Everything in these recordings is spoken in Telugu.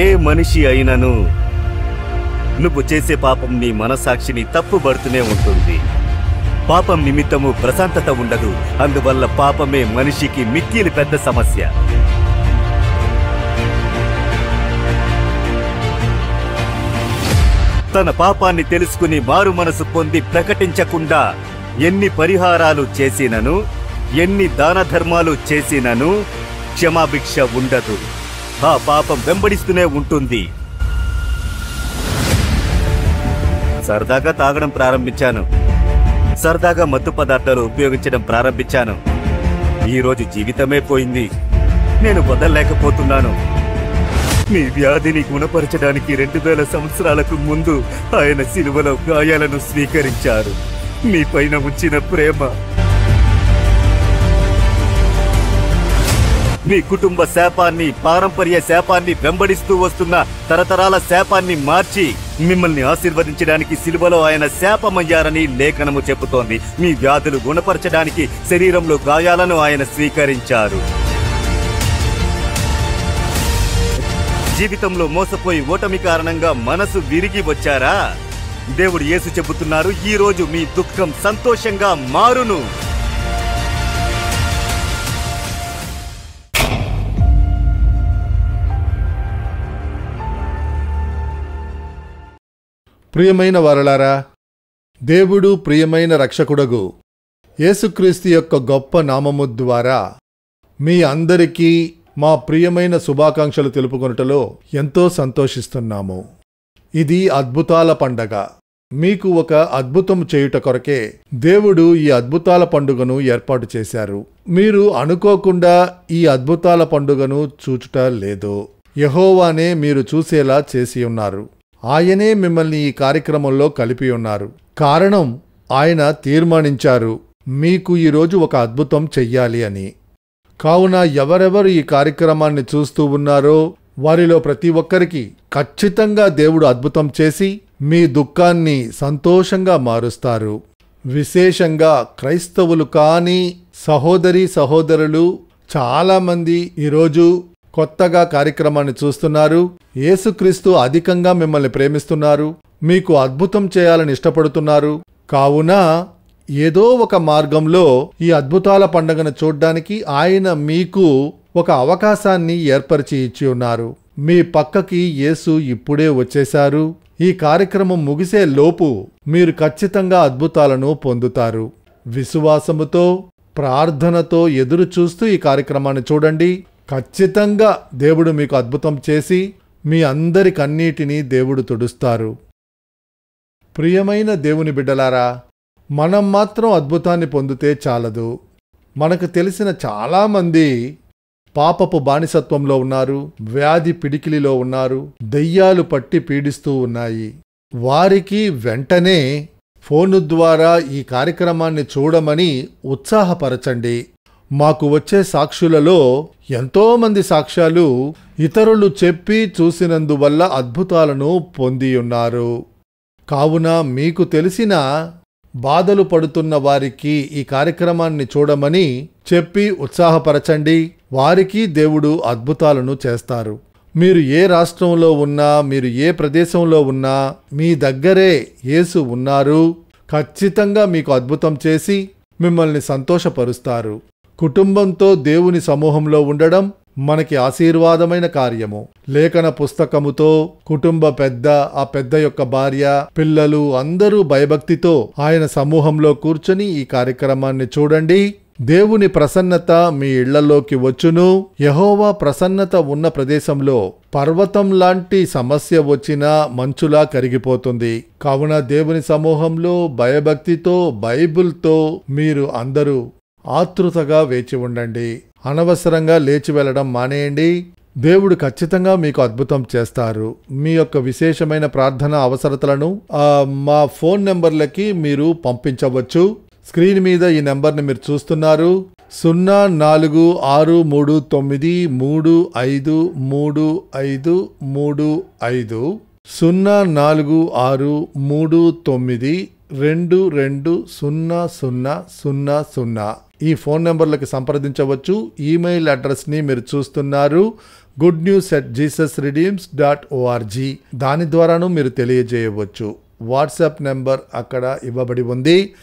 ఏ మనిషి అయినను నువ్వు చేసే పాపం నీ మనసాక్షిని తప్పుబడుతూనే ఉంటుంది. పాపం నిమిత్తము ప్రశాంతత ఉండదు. అందువల్ల పాపమే మనిషికి మిక్కిలి పెద్ద సమస్య. తన పాపాన్ని తెలుసుకుని మారు మనసు పొంది ప్రకటించకుండా ఎన్ని పరిహారాలు చేసినను, ఎన్ని దాన ధర్మాలు చేసినను క్షమాభిక్ష ఉండదు. ఆ పాపం వెంబడిస్తూనే ఉంటుంది. సరదాగా తాగడం ప్రారంభించాను, సరదాగా మత్తు పదార్థాలు ఉపయోగించడం ప్రారంభించాను. ఈరోజు జీవితమే పోయింది. నేను వదలలేకపోతున్నాను. మీ వ్యాధిని గుణపరచడానికి 2000 సంవత్సరాలకు ముందు ఆయన శిలువలో గాయాలను స్వీకరించారు. మీ పైన ఉంచిన ప్రేమ, మీ కుటుంబ శాపాన్ని, పారంపర్య శాపాన్ని వెంబడిస్తూ వస్తున్న తరతరాల శాపాన్ని మార్చి మిమ్మల్ని ఆశీర్వదించడానికి శిలువలో ఆయన శాపమయ్యారని లేఖనము చెబుతోంది. మీ వ్యాధులు గుణపరచడానికి శరీరంలో గాయాలను ఆయన స్వీకరించారు. జీవితంలో మోసపోయి ఓటమి కారణంగా మనసు విరిగి వచ్చారా? దేవుడు యేసు చెబుతున్నారు, ఈ రోజు మీ దుఃఖం సంతోషంగా మారును. ప్రియమైన వారలారా, దేవుడు ప్రియమైన రక్షకుడగు యేసుక్రీస్తు యొక్క గొప్ప నామము ద్వారా మీ అందరికీ మా ప్రియమైన శుభాకాంక్షలు తెలుపుకొనుటలో ఎంతో సంతోషిస్తున్నాము. ఇది అద్భుతాల పండగ. మీకు ఒక అద్భుతం చేయుట కొరకే దేవుడు ఈ అద్భుతాల పండుగను ఏర్పాటు చేశారు. మీరు అనుకోకుండా ఈ అద్భుతాల పండుగను చూచుట లేదు. యెహోవానే మీరు చూసేలా చేసి ఉన్నారు. ఆయనే మిమ్మల్ని ఈ కార్యక్రమంలో కలిపి ఉన్నారు. కారణం, ఆయన తీర్మానించారు మీకు ఈరోజు ఒక అద్భుతం చెయ్యాలి అని. కావున ఎవరెవరు ఈ కార్యక్రమాన్ని చూస్తూ ఉన్నారో వారిలో ప్రతి ఒక్కరికి ఖచ్చితంగా దేవుడు అద్భుతం చేసి మీ దుఃఖాన్ని సంతోషంగా మారుస్తారు. విశేషంగా క్రైస్తవులు కాని సహోదరీ సహోదరులు చాలామంది ఈరోజు కొత్తగా కార్యక్రమాన్ని చూస్తున్నారు. యేసుక్రీస్తు అధికంగా మిమ్మల్ని ప్రేమిస్తున్నారు, మీకు అద్భుతం చేయాలని ఇష్టపడుతున్నారు. కావున ఏదో ఒక మార్గంలో ఈ అద్భుతాల పండుగను చూడ్డానికి ఆయన మీకు ఒక అవకాశాన్ని ఏర్పరిచి ఇచ్చి ఉన్నారు. మీ పక్కకి యేసు ఇప్పుడే వచ్చేశారు. ఈ కార్యక్రమం ముగిసే లోపు మీరు ఖచ్చితంగా అద్భుతాలను పొందుతారు. విశ్వాసముతో, ప్రార్థనతో ఎదురు చూస్తూ ఈ కార్యక్రమాన్ని చూడండి. ఖచ్చితంగా దేవుడు మీకు అద్భుతం చేసి మీ అందరి కన్నీటిని దేవుడు తుడుస్తారు. ప్రియమైన దేవుని బిడ్డలారా, మనం మాత్రం అద్భుతాన్ని పొందితే చాలదు. మనకు తెలిసిన చాలామంది పాపపు బానిసత్వంలో ఉన్నారు, వ్యాధి పిడికిలిలో ఉన్నారు, దెయ్యాలు పట్టి పీడిస్తూ ఉన్నాయి. వారికి వెంటనే ఫోను ద్వారా ఈ కార్యక్రమాన్ని చూడమని ఉత్సాహపరచండి. మాకు వచ్చే సాక్షులలో ఎంతోమంది సాక్ష్యాలు ఇతరులు చెప్పి చూసినందువల్ల అద్భుతాలను పొందియున్నారు. కావున మీకు తెలిసిన బాధలు పడుతున్న వారికి ఈ కార్యక్రమాన్ని చూడమని చెప్పి ఉత్సాహపరచండి. వారికి దేవుడు అద్భుతాలను చేస్తారు. మీరు ఏ రాష్ట్రంలో ఉన్నా, మీరు ఏ ప్రదేశంలో ఉన్నా, మీ దగ్గరే యేసు ఉన్నారు. ఖచ్చితంగా మీకు అద్భుతం చేసి మిమ్మల్ని సంతోషపరుస్తారు. కుటుంబంతో దేవుని సమూహంలో ఉండడం మనకి ఆశీర్వాదమైన కార్యము. లేఖన పుస్తకముతో కుటుంబ పెద్ద, ఆ పెద్ద యొక్క భార్య, పిల్లలు అందరూ భయభక్తితో ఆయన సమూహంలో కూర్చొని ఈ కార్యక్రమాన్ని చూడండి. దేవుని ప్రసన్నత మీ ఇళ్లలోకి వచ్చును. యెహోవా ప్రసన్నత ఉన్న ప్రదేశంలో పర్వతం లాంటి సమస్య వచ్చినా మంచులా కరిగిపోతుంది. కావున దేవుని సమూహంలో భయభక్తితో, బైబిల్తో మీరు అందరూ ఆతృతగా వేచి ఉండండి. అనవసరంగా లేచి వెళ్లడం మానేయండి. దేవుడు ఖచ్చితంగా మీకు అద్భుతం చేస్తారు. మీ యొక్క విశేషమైన ప్రార్థన అవసరతలను మా ఫోన్ నెంబర్లకి మీరు పంపించవచ్చు. స్క్రీన్ మీద ఈ నెంబర్ని మీరు చూస్తున్నారు. 0463393535 0463392200. ఈ ఫోన్ నెంబర్లకు సంప్రదించవచ్చు. ఈమెయిల్ అడ్రస్ని మీరు చూస్తున్నారు. goodnews@jesusredeems.org. దాని ద్వారాను మీరు తెలియజేయవచ్చు. వాట్సాప్ నెంబర్ అక్కడ ఇవ్వబడి ఉంది.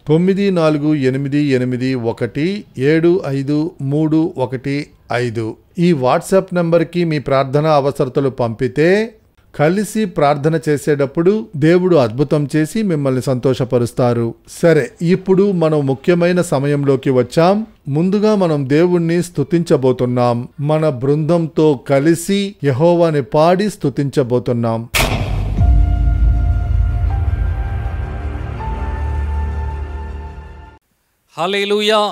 9488175315. ఈ వాట్సాప్ నెంబర్కి మీ ప్రార్థన అవసరతలు పంపితే కలిసి ప్రార్థన చేసేటప్పుడు దేవుడు అద్భుతం చేసి మిమ్మల్ని సంతోషపరుస్తారు. సరే, ఇప్పుడు మనం ముఖ్యమైన సమయంలోకి వచ్చాం. ముందుగా మనం దేవుణ్ణి స్తుతించబోతున్నాం. మన బృందంతో కలిసి యెహోవాని పాడి స్తుతించబోతున్నాం. హల్లెలూయా.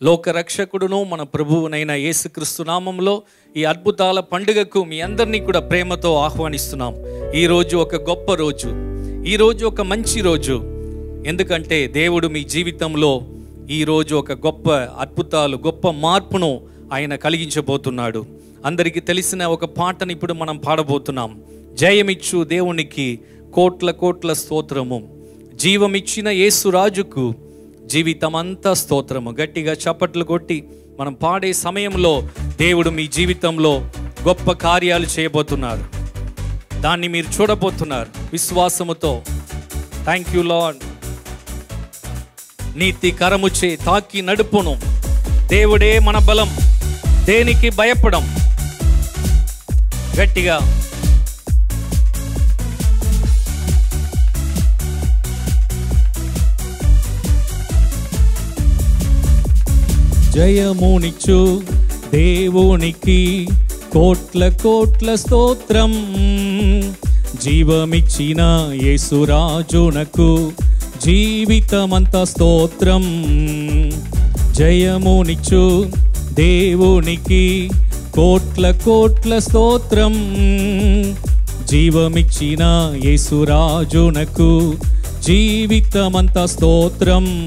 లోకరక్షకుడును మన ప్రభువునైన యేసుక్రీస్తు నామంలో ఈ అద్భుతాల పండుగకు మీ అందరినీ కూడా ప్రేమతో ఆహ్వానిస్తున్నాం. ఈరోజు ఒక గొప్ప రోజు, ఈరోజు ఒక మంచి రోజు. ఎందుకంటే దేవుడు మీ జీవితంలో ఈరోజు ఒక గొప్ప అద్భుతాలు, గొప్ప మార్పును ఆయన కలిగించబోతున్నాడు. అందరికీ తెలిసిన ఒక పాటను ఇప్పుడు మనం పాడబోతున్నాం. జయమిచ్చు దేవునికి కోట్ల కోట్ల స్తోత్రము, జీవమిచ్చిన యేసు రాజుకు జీవితమంతా స్తోత్రము. గట్టిగా చప్పట్లు కొట్టి మనం పాడే సమయంలో దేవుడు మీ జీవితంలో గొప్ప కార్యాలు చేయబోతున్నారు. దాన్ని మీరు చూడబోతున్నారు విశ్వాసముతో. Thank you lord. నీతి కరముచే తాకి నడుపును, దేవుడే మన బలం, దేనికి భయపడం. గట్టిగా జయమునిచ్చు దేవునికి కోట్ల కోట్ల స్తోత్రం, జీవమిచ్చిన యేసురాజునకు జీవితమంతా స్తోత్రం. జయమునిచ్చు దేవునికి కోట్ల కోట్ల స్తోత్రం, జీవమిచ్చిన యేసురాజునకు జీవితమంతా స్తోత్రం.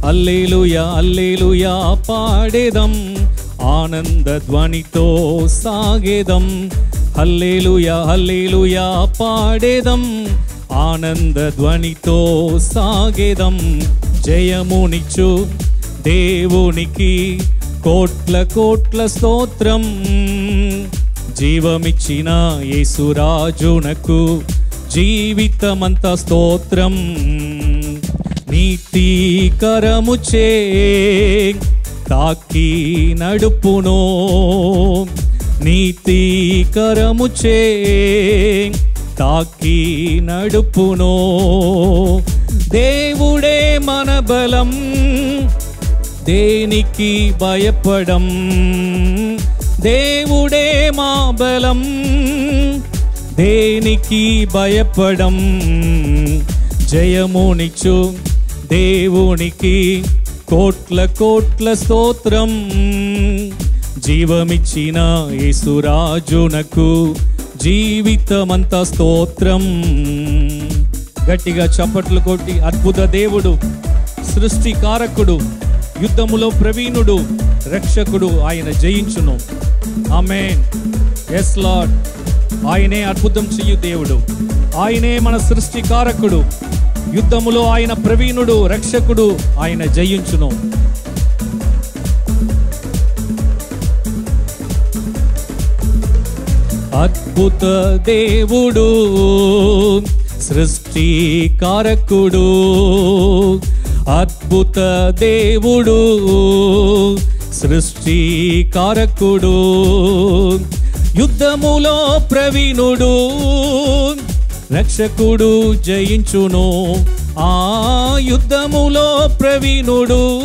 హల్లెలూయా హల్లెలూయా పాడేదం, ఆనంద ధ్వనితో సాగేదం. హల్లెలూయా హల్లెలూయా పాడేదం, ఆనంద ధ్వనితో సాగేదం. జయమునిచ్చు దేవునికి కోట్ల కోట్ల స్తోత్రం, జీవమిచ్చిన యేసురాజునకు జీవితమంతా స్తోత్రం. నీతి కరముచే తాకి నడుపునో, నీతి కరముచే తాకి నడుపునో. దేవుడే మన బలం, దేనికి భయపడం. దేవుడే మా బలం, దేనికి భయపడం. జయమునిచ్చు దేవునికి కోట్ల కోట్ల స్తోత్రం, జీవమిచ్చిన యేసురాజునకు జీవితమంతా స్తోత్రం. గట్టిగా చప్పట్లు కొట్టి, అద్భుత దేవుడు, సృష్టికారకుడు, యుద్ధములో ప్రవీణుడు, రక్షకుడు, ఆయన జయించును. ఆమేన్. Yes lord. ఆయనే అద్భుతం చెయ్యు దేవుడు, ఆయనే మన సృష్టికారకుడు, యుద్ధములో ఆయన ప్రవీణుడు, రక్షకుడు, ఆయన జయించును. అద్భుత దేవుడు, సృష్టికారకుడు, అద్భుత దేవుడు, సృష్టికారకుడు, యుద్ధములో ప్రవీణుడు, రక్షకుడు, జయించును. ఆ యుద్ధములో ప్రవీణుడు,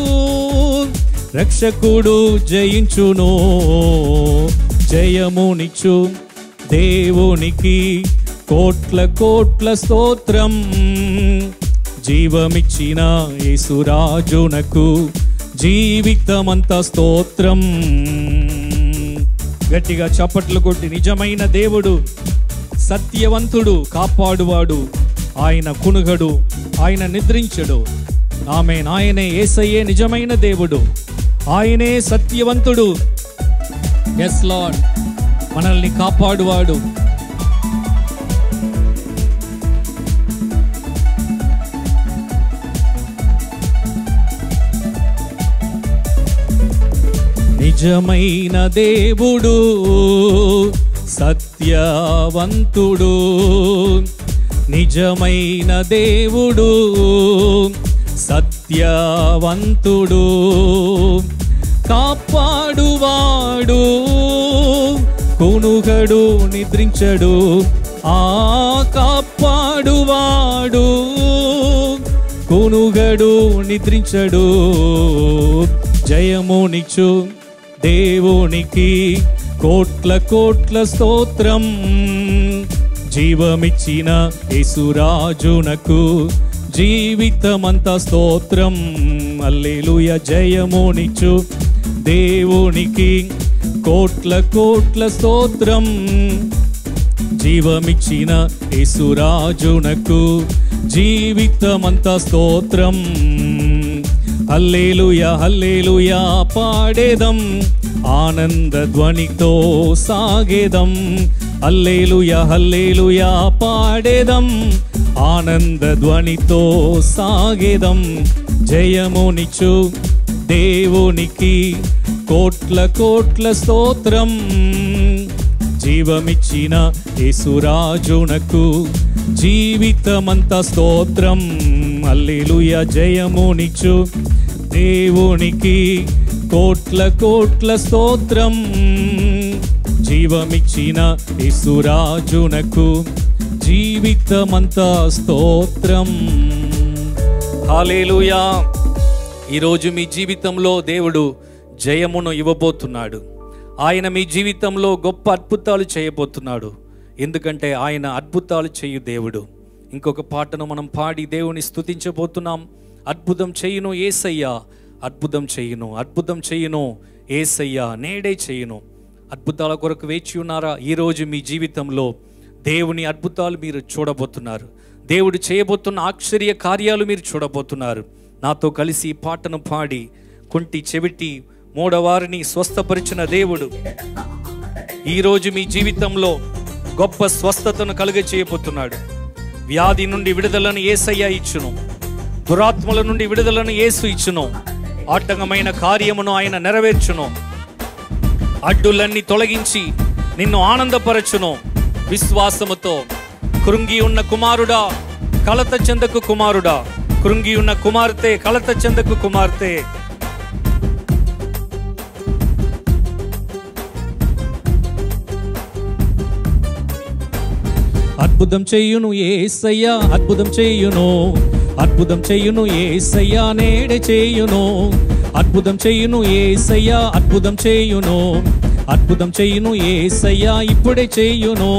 రక్షకుడు, జయించును. జయమునిచ్చు దేవునికి కోట్ల కోట్ల స్తోత్రం, జీవమిచ్చిన యేసురాజునకు జీవితమంతా స్తోత్రం. గట్టిగా చప్పట్లు కొట్టి, నిజమైన దేవుడు, సత్యవంతుడు, కాపాడువాడు, ఆయన కునుగడు, ఆయన నిద్రించడు. ఆమేన్. ఆయనే యేసయ్యే నిజమైన దేవుడు, ఆయనే సత్యవంతుడు. Yes lord. మనల్ని కాపాడువాడు. నిజమైన దేవుడు సత్యవంతుడు, నిజమైన దేవుడు సత్యవంతుడు, కాపాడువాడు కునుగడు నిద్రించడు, ఆ కాపాడువాడు కునుగడు నిద్రించడు. జయమునిచ్చు దేవునికి కోట్ల కోట్ల స్తోత్రం, జీవమిచ్చిన యేసురాజునకు జీవితమంతా స్తోత్రం. హల్లెలూయా. జయమునిచ్చు దేవునికి కోట్ల కోట్ల స్తోత్రం, జీవమిచ్చిన యేసురాజునకు జీవితమంతా స్తోత్రం. హల్లెలూయా హల్లెలూయా పాడేదం, ఆనంద ధ్వనితో సాగేదం. హల్లెలూయా హల్లెలూయా పాడేదం, ఆనంద ధ్వనితో సాగేదం. జయమునిచ్చు దేవునికి కోట్ల కోట్ల స్తోత్రం, జీవమిచ్చిన యేసురాజునకు జీవితమంతా స్తోత్రం. హల్లెలూయా. జయమునిచ్చు దేవునికి కోట్ల కోట్ల స్తోత్రం, జీవమిచ్చిన యేసురాజునకు జీవితమంతా స్తోత్రం. హల్లెలూయా. ఈరోజు మీ జీవితంలో దేవుడు జయమును ఇవ్వబోతున్నాడు. ఆయన మీ జీవితంలో గొప్ప అద్భుతాలు చేయబోతున్నాడు. ఎందుకంటే ఆయన అద్భుతాలు చేయు దేవుడు. ఇంకొక పాటను మనం పాడి దేవుని స్తుతించబోతున్నాం. అద్భుతం చేయును యేసయ్యా, అద్భుతం చేయును, అద్భుతం చేయును యేసయ్యా, నేడే చేయును. అద్భుతాల కొరకు వేచి ఉన్నారా? ఈరోజు మీ జీవితంలో దేవుని అద్భుతాలు మీరు చూడబోతున్నారు. దేవుడు చేయబోతున్న ఆశ్చర్య కార్యాలు మీరు చూడబోతున్నారు. నాతో కలిసి ఈ పాటను పాడి కుంటి చెవిటి మూడవారిని స్వస్థపరిచిన దేవుడు ఈరోజు మీ జీవితంలో గొప్ప స్వస్థతను కలుగ చేయబోతున్నాడు. వ్యాధి నుండి విడుదలను యేసయ్య ఇచ్చును, దురాత్మల నుండి విడుదలను యేసు ఇచ్చును, ఆటంకమైన కార్యమును ఆయన నెరవేర్చును, అడ్డులన్నీ తొలగించి నిన్ను ఆనందపరచును. విశ్వాసముతో కృంగి ఉన్న కుమారుడా కలత చెందకు, కుమారుడా కృంగి ఉన్న కుమార్తె కలత చెందకు, కుమార్తె. అద్భుతం చేయును యేసయ్యా, అద్భుతం చేయును, అద్భుతం చేయును యేసయ్యా, నేడే చేయును. అద్భుతం చేయును యేసయ్యా, అద్భుతం చేయును, అద్భుతం చేయును యేసయ్యా, ఇప్పుడే చేయును.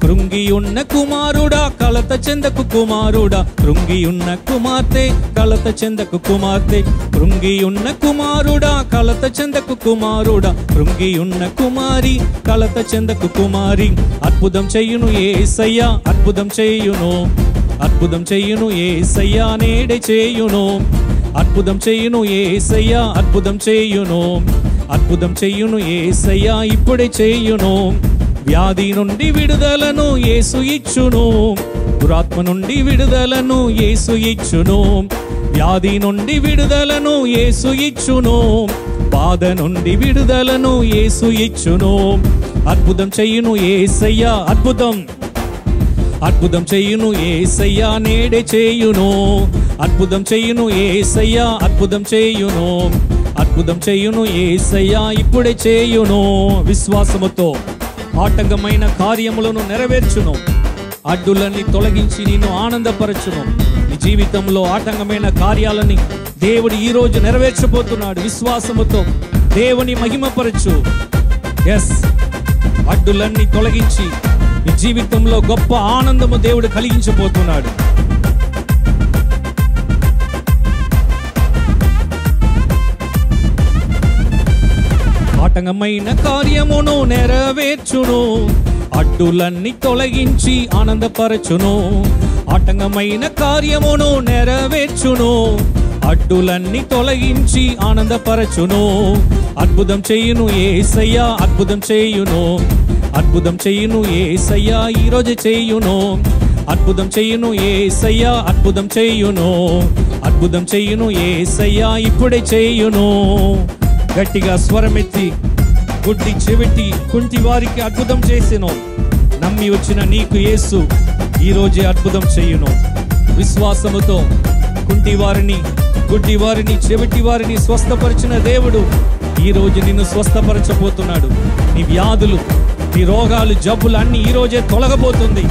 కృంగి ఉన్న కుమారుడా కలత చెందకు, కుమారుడా కృంగి ఉన్న కుమార్తె కలత చెందకు, కుమార్తె కృంగి ఉన్న కుమారుడా కలత చెందకు, కుమారుడా కృంగి ఉన్న కుమారి కలత చెందకు, కుమారి. అద్భుతం చేయును యేసయ్యా, అద్భుతం చేయును, అద్భుతం చేయును యేసయ్యా, నేడే చేయును. అద్భుతం చేయును యేసయ్యా, అద్భుతం చేయును, అద్భుతం చేయును యేసయ్యా, ఇప్పుడే చేయును. వ్యాధి నుండి విడుదలను యేసు ఇచ్చును, దురాత్మ నుండి విడుదలను యేసు ఇచ్చును. వ్యాధి నుండి విడుదలను యేసు ఇచ్చును, బాధ నుండి విడుదలను యేసు ఇచ్చును. అద్భుతం చేయును యేసయ్యా, అద్భుతం, అద్భుతం చేయును యేసయ్యా, నేడే చేయును. అద్భుతం చేయును యేసయ్యా, అద్భుతం చేయును, అద్భుతం చేయును యేసయ్యా, ఇప్పుడే చేయును. విశ్వాసముతో ఆటంకమైన కార్యములను నెరవేర్చును, అడ్డులన్నీ తొలగించి నిన్ను ఆనందపరచును. నీ జీవితంలో ఆటంకమైన కార్యాలని దేవుడు ఈరోజు నెరవేర్చబోతున్నాడు. విశ్వాసముతో దేవుని మహిమపరచు. ఎస్, అడ్డులన్నీ తొలగించి నీ జీవితంలో గొప్ప ఆనందము దేవుడు కలిగించబోతున్నాడు. ఆటంకమైన కార్యమును నెరవేర్చును, అడ్డులన్నీ తొలగించి ఆనందపరచును. ఆటంకమైన కార్యమును నెరవేర్చును, అడ్డులన్నీ తొలగించి ఆనందపరచును. అద్భుతం చేయును యేసయ్యా, అద్భుతం చేయును, అద్భుతం చేయును యేసయ్యా, ఈరోజు చేయును. అద్భుతం చేయును యేసయ్యా, అద్భుతం చేయును, అద్భుతం చేయును యేసయ్యా, ఇప్పుడే చేయును. గట్టిగా స్వరమెత్తి గుడ్డి చెవిటి కుంటి వారికి అద్భుతం చేసెను. నమ్మి వచ్చిన నీకు యేసు ఈరోజే అద్భుతం చెయ్యును. విశ్వాసముతో కుంటి వారిని, గుడ్డి వారిని, చెవిటి వారిని స్వస్థపరిచిన దేవుడు ఈరోజు నిన్ను స్వస్థపరచబోతున్నాడు. నీ వ్యాధులు, నీ రోగాలు, జబ్బులు అన్ని ఈరోజే తొలగబోతుంది.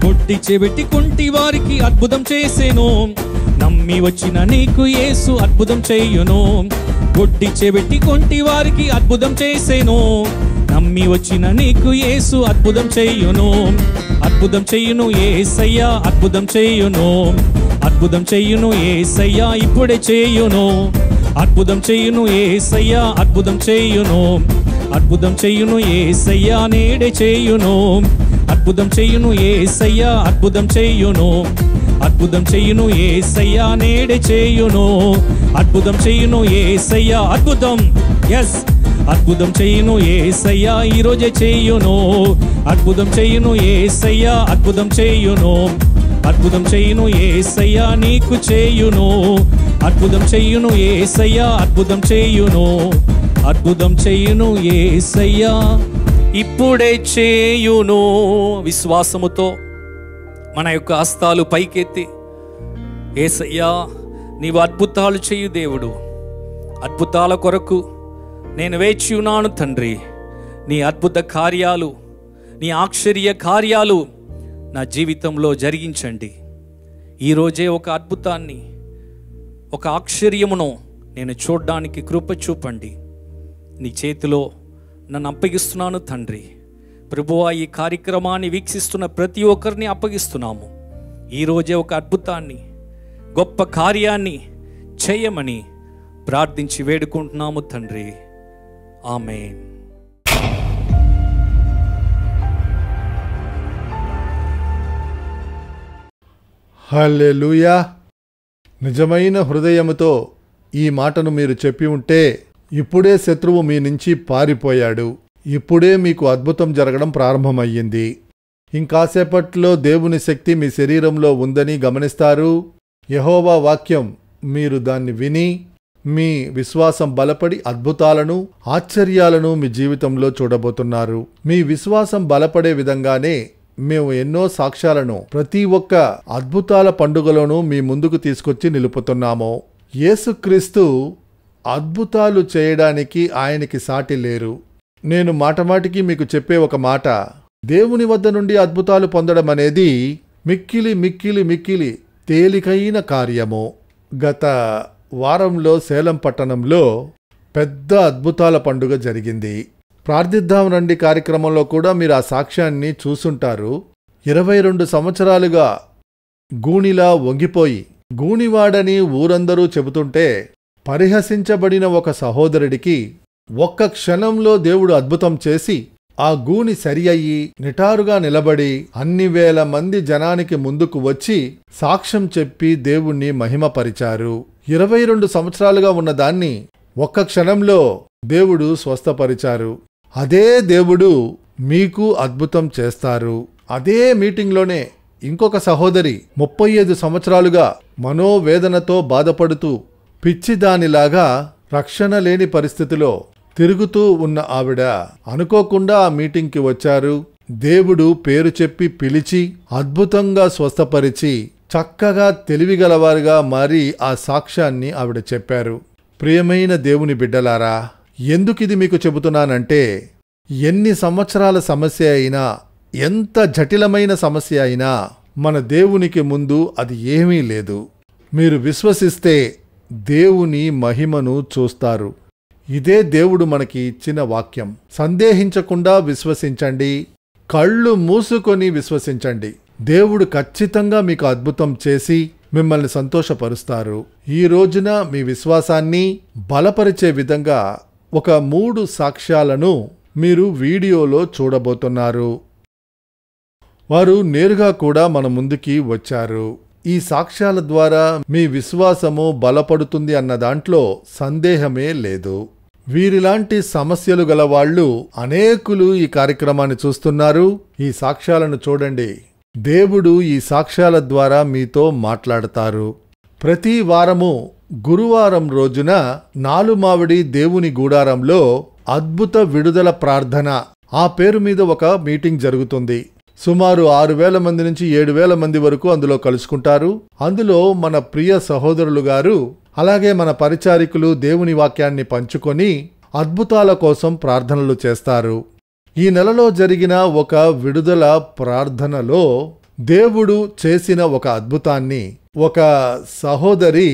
గుడ్డి చెవిటి కుంటి వారికి అద్భుతం చేసేను. నమ్మి వచ్చిన నీకు యేసు అద్భుతం చేయును. గుడ్డి చెవిటి కుంటి వారికి అద్భుతం చేసేను. నమ్మి వచ్చిన నీకు యేసు అద్భుతం చేయును. అద్భుతం చేయును యేసయ్యా, అద్భుతం చేయును. అద్భుతం చేయును యేసయ్యా, ఇప్పుడే చేయును. అద్భుతం చేయును యేసయ్యా, అద్భుతం చేయును. అద్భుతం చేయును యేసయ్యా, నేడే చేయును. అద్భుతం చేయును యేసయ్యా, అద్భుతం చేయును. అద్భుతం చేయును యేసయ్యా, నేడే చేయును. అద్భుతం చేయును యేసయ్యా, అద్భుతం, ఎస్, అద్భుతం చేయును యేసయ్యా, ఈరోజే చేయును. అద్భుతం చేయును యేసయ్యా, అద్భుతం చేయును. అద్భుతం చేయును యేసయ్యా, నీకు చేయును. అద్భుతం చేయును యేసయ్యా, అద్భుతం చేయును. అద్భుతం చేయును యేసయ్యా, ఇప్పుడే చేయును. విశ్వాసముతో మన యొక్క హస్తాలు పైకెత్తి, యేసయ్యా నీవు అద్భుతాలు చేయు దేవుడు, అద్భుతాల కొరకు నేను వేచి ఉన్నాను తండ్రి. నీ అద్భుత కార్యాలు, నీ ఆశ్చర్య కార్యాలు నా జీవితంలో జరిగించండి. ఈరోజే ఒక అద్భుతాన్ని, ఒక ఆశ్చర్యమును నేను చూడడానికి కృప చూపండి. నీ చేతిలో నన్ను అప్పగిస్తున్నాను తండ్రి. ప్రభువా, ఈ కార్యక్రమాన్ని వీక్షిస్తున్న ప్రతి ఒక్కరిని అప్పగిస్తున్నాము. ఈరోజే ఒక అద్భుతాన్ని, గొప్ప కార్యాన్ని చేయమని ప్రార్థించి వేడుకుంటున్నాము తండ్రి. ఆమేన్. హల్లెలూయా. నిజమైన హృదయముతో ఈ మాటను మీరు చెప్పి ఉంటే ఇప్పుడే శత్రువు మీ నుంచి పారిపోయాడు. ఇప్పుడే మీకు అద్భుతం జరగడం ప్రారంభమయ్యింది. ఇంకాసేపట్లో దేవుని శక్తి మీ శరీరంలో ఉందని గమనిస్తారు. యెహోవా వాక్యం, మీరు దాన్ని విని మీ విశ్వాసం బలపడి అద్భుతాలను, ఆశ్చర్యాలను మీ జీవితంలో చూడబోతున్నారు. మీ విశ్వాసం బలపడే విధంగానే మేము ఎన్నో సాక్ష్యాలను ప్రతి ఒక్క అద్భుతాల పండుగలోనూ మీ ముందుకు తీసుకొచ్చి నిలుపుతున్నాము. యేసుక్రీస్తు అద్భుతాలు చేయడానికి ఆయనకి సాటి లేరు. నేను మాటమాటికి మీకు చెప్పే ఒక మాట, దేవుని వద్ద నుండి అద్భుతాలు పొందడం అనేది మిక్కిలి మిక్కిలి మిక్కిలి తేలికైన కార్యము. గత వారంలో సేలం పట్టణంలో పెద్ద అద్భుతాల పండుగ జరిగింది. ప్రార్థిద్దాం రండి కార్యక్రమంలో కూడా మీరు ఆ సాక్ష్యాన్ని చూసుంటారు. 22 సంవత్సరాలుగా గూనిలా వంగిపోయి, గూనివాడని ఊరందరూ చెబుతుంటే పరిహసించబడిన ఒక సహోదరుడికి ఒక్క క్షణంలో దేవుడు అద్భుతం చేసి ఆ గూని సరి అయ్యి నిటారుగా నిలబడి అన్ని వేల మంది జనానికి ముందుకు వచ్చి సాక్ష్యం చెప్పి దేవుణ్ణి మహిమపరిచారు. 22 సంవత్సరాలుగా ఉన్నదాన్ని ఒక్క క్షణంలో దేవుడు స్వస్థపరిచారు. అదే దేవుడు మీకు అద్భుతం చేస్తారు. అదే మీటింగ్లోనే ఇంకొక సహోదరి 35 సంవత్సరాలుగా మనోవేదనతో బాధపడుతూ పిచ్చిదానిలాగా రక్షణ లేని పరిస్థితిలో తిరుగుతూ ఉన్న ఆవిడ అనుకోకుండా ఆ మీటింగ్కి వచ్చారు. దేవుడు పేరు చెప్పి పిలిచి అద్భుతంగా స్వస్థపరిచి చక్కగా తెలివిగలవారుగా మారి ఆ సాక్ష్యాన్ని ఆవిడ చెప్పారు. ప్రియమైన దేవుని బిడ్డలారా, ఎందుకిది మీకు చెబుతున్నానంటే, ఎన్ని సంవత్సరాల సమస్య అయినా, ఎంత జటిలమైన సమస్య అయినా మన దేవునికి ముందు అది ఏమీ లేదు. మీరు విశ్వసిస్తే దేవుని మహిమను చూస్తారు. ఇదే దేవుడు మనకి ఇచ్చిన వాక్యం. సందేహించకుండా విశ్వసించండి, కళ్ళు మూసుకొని విశ్వసించండి. దేవుడు ఖచ్చితంగా మీకు అద్భుతం చేసి మిమ్మల్ని సంతోషపరుస్తారు. ఈ రోజున మీ విశ్వాసాన్ని బలపరిచే విధంగా ఒక 3 సాక్ష్యాలను మీరు వీడియోలో చూడబోతున్నారు. వారు నేరుగా కూడా మన ముందుకి వచ్చారు. ఈ సాక్ష్యాల ద్వారా మీ విశ్వాసము బలపడుతుంది అన్న దాంట్లో సందేహమే లేదు. వీరిలాంటి సమస్యలు గల వాళ్ళు అనేకులు ఈ కార్యక్రమాన్ని చూస్తున్నారు. ఈ సాక్ష్యాలను చూడండి. దేవుడు ఈ సాక్ష్యాల ద్వారా మీతో మాట్లాడతారు. ప్రతి వారము గురువారం రోజున నాలుమావిడి దేవుని గూడారంలో అద్భుత విడుదల ప్రార్థన ఆ పేరు మీద ఒక మీటింగ్ జరుగుతుంది. సుమారు 6,000 మంది నుంచి 7,000 మంది వరకు అందులో కలుసుకుంటారు. అందులో మన ప్రియ సహోదరులు గారు అలాగే మన పరిచారికులు దేవుని వాక్యాన్ని పంచుకొని అద్భుతాల కోసం ప్రార్థనలు చేస్తారు. ఈ నెలలో జరిగిన ఒక విడుదల ప్రార్థనలో దేవుడు చేసిన ఒక అద్భుతాన్ని ఒక సహోదరి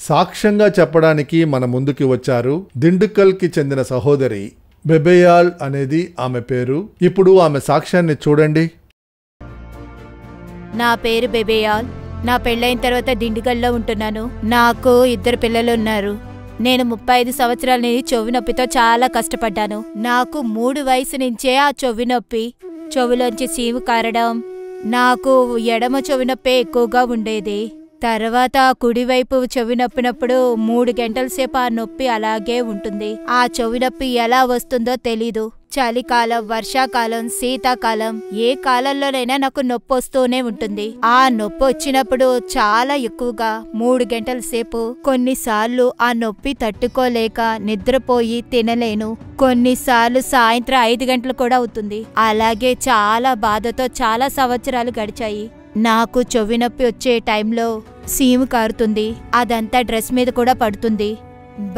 సాక్ష్యంగా చెప్పడానికి మన ముందుకి వచ్చారు. దిండుకల్కి చెందిన సహోదరి బెబేయాల్ అనేది ఆమె పేరు. ఇప్పుడు ఆమె సాక్ష్యాన్ని చూడండి. నా పేరు బెబేయాల్. నా పెళ్ళైన తర్వాత దిండుగల్లో ఉంటున్నాను. నాకు 2 పిల్లలు ఉన్నారు. నేను 35 సంవత్సరాల నుంచి చెవి నొప్పితో చాలా కష్టపడ్డాను. నాకు 3 వయసు నుంచే ఆ చెవి నొప్పి, చెవిలోంచి సీము కారడం, నాకు ఎడమ చెవి నొప్పి ఎక్కువగా ఉండేది. తర్వాత కుడివైపు చెవి నొప్పినప్పుడు 3 గంటల సేపు ఆ నొప్పి అలాగే ఉంటుంది. ఆ చెవి నొప్పి ఎలా వస్తుందో తెలీదు. చలికాలం, వర్షాకాలం, శీతాకాలం ఏ కాలంలోనైనా నాకు నొప్పి వస్తూనే ఉంటుంది. ఆ నొప్పి వచ్చినప్పుడు చాలా ఎక్కువగా 3 గంటల సేపు, కొన్నిసార్లు ఆ నొప్పి తట్టుకోలేక నిద్రపోయి తినలేను. కొన్నిసార్లు సాయంత్రం 5 గంటలు కూడా అవుతుంది. అలాగే చాలా బాధతో చాలా సంవత్సరాలు గడిచాయి. నాకు చెవి నొప్పి వచ్చే టైంలో సీము కారుతుంది. అదంతా డ్రెస్ మీద కూడా పడుతుంది.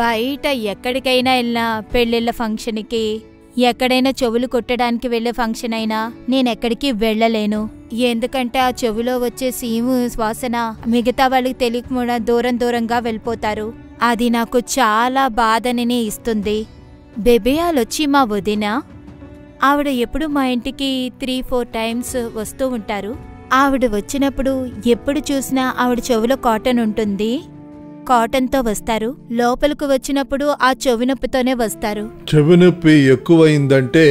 బయట ఎక్కడికైనా వెళ్ళినా, పెళ్ళిళ్ళ ఫంక్షన్కి, ఎక్కడైనా చెవులు కొట్టడానికి వెళ్లే ఫంక్షన్ అయినా నేనెక్కడికి వెళ్ళలేను. ఎందుకంటే ఆ చెవిలో వచ్చే సీము వాసన మిగతా వాళ్ళకి తెలియకుండా దూరంగా వెళ్ళిపోతారు. అది నాకు చాలా బాధని ఇస్తుంది. బెబేయాలొచ్చి మా వదిన. ఆవిడ ఎప్పుడు మా ఇంటికి 3-4 టైమ్స్ వస్తూ ఉంటారు. ఆవిడ వచ్చినప్పుడు ఎప్పుడు చూసినా ఆవిడ చెవిలో కాటన్ ఉంటుంది. కాటన్తో వస్తారు. లోపలికి వచ్చినప్పుడు ఆ చెవి నొప్పితోనే వస్తారు. చెవి నొప్పి ఎక్కువైందంటే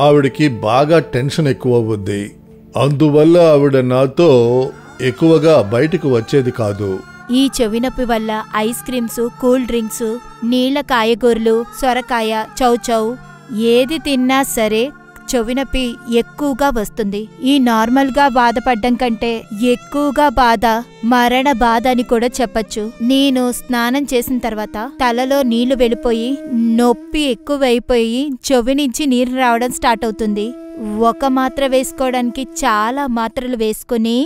ఆవిడకి బాగా టెన్షన్ ఎక్కువ అవుద్ది. అందువల్ల ఆవిడ నాతో ఎక్కువగా బయటకు వచ్చేది కాదు. ఈ చెవి నొప్పి వల్ల ఐస్ క్రీమ్స్, కూల్ డ్రింక్స్, నీళ్ల కాయగూరలు, సొరకాయ, చౌచౌ ఏది తిన్నా సరే చెవి నొప్పి ఎక్కువగా వస్తుంది. ఈ నార్మల్గా బాధపడ్డం కంటే ఎక్కువగా బాధ మరణ బాధ అని కూడా చెప్పచ్చు. నేను స్నానం చేసిన తర్వాత తలలో నీళ్లు వెళ్ళిపోయి నొప్పి ఎక్కువైపోయి చెవి నుంచి నీరు రావడం స్టార్ట్ అవుతుంది. ఒక మాత్ర వేసుకోవడానికి చాలా మాత్రలు వేసుకుని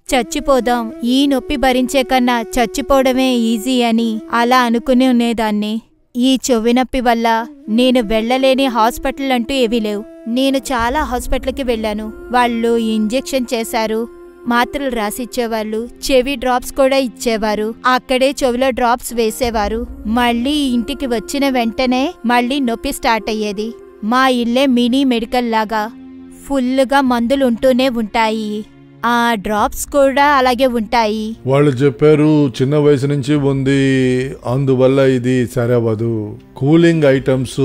చచ్చిపోదాం, ఈ నొప్పి భరించే కన్నా చచ్చిపోవడమే ఈజీ అని అలా అనుకుని ఉండేదాన్ని. ఈ చెవి నొప్పి వల్ల నేను వెళ్ళలేని హాస్పిటల్ అంటూ ఏవీ లేవు. నేను చాలా హాస్పిటల్కి వెళ్ళాను. వాళ్ళు ఇంజెక్షన్ చేశారు, మాత్రలు రాసిచ్చేవాళ్ళు, చెవి డ్రాప్స్ కూడా ఇచ్చేవారు. అక్కడే చెవిలో డ్రాప్స్ వేసేవారు. మళ్ళీ ఇంటికి వచ్చిన వెంటనే మళ్ళీ నొప్పి స్టార్ట్ అయ్యేది. మా ఇల్లే మినీ మెడికల్ లాగా ఫుల్గా మందులు ఉంటూనే ఉంటాయి. ఆ డ్రాప్స్ కూడా అలాగే ఉంటాయి. వాళ్ళు చెప్పారు చిన్న వయసు నుంచి ఉంది, అందువల్ల ఇది సరవదు. కూలింగ్ ఐటమ్స్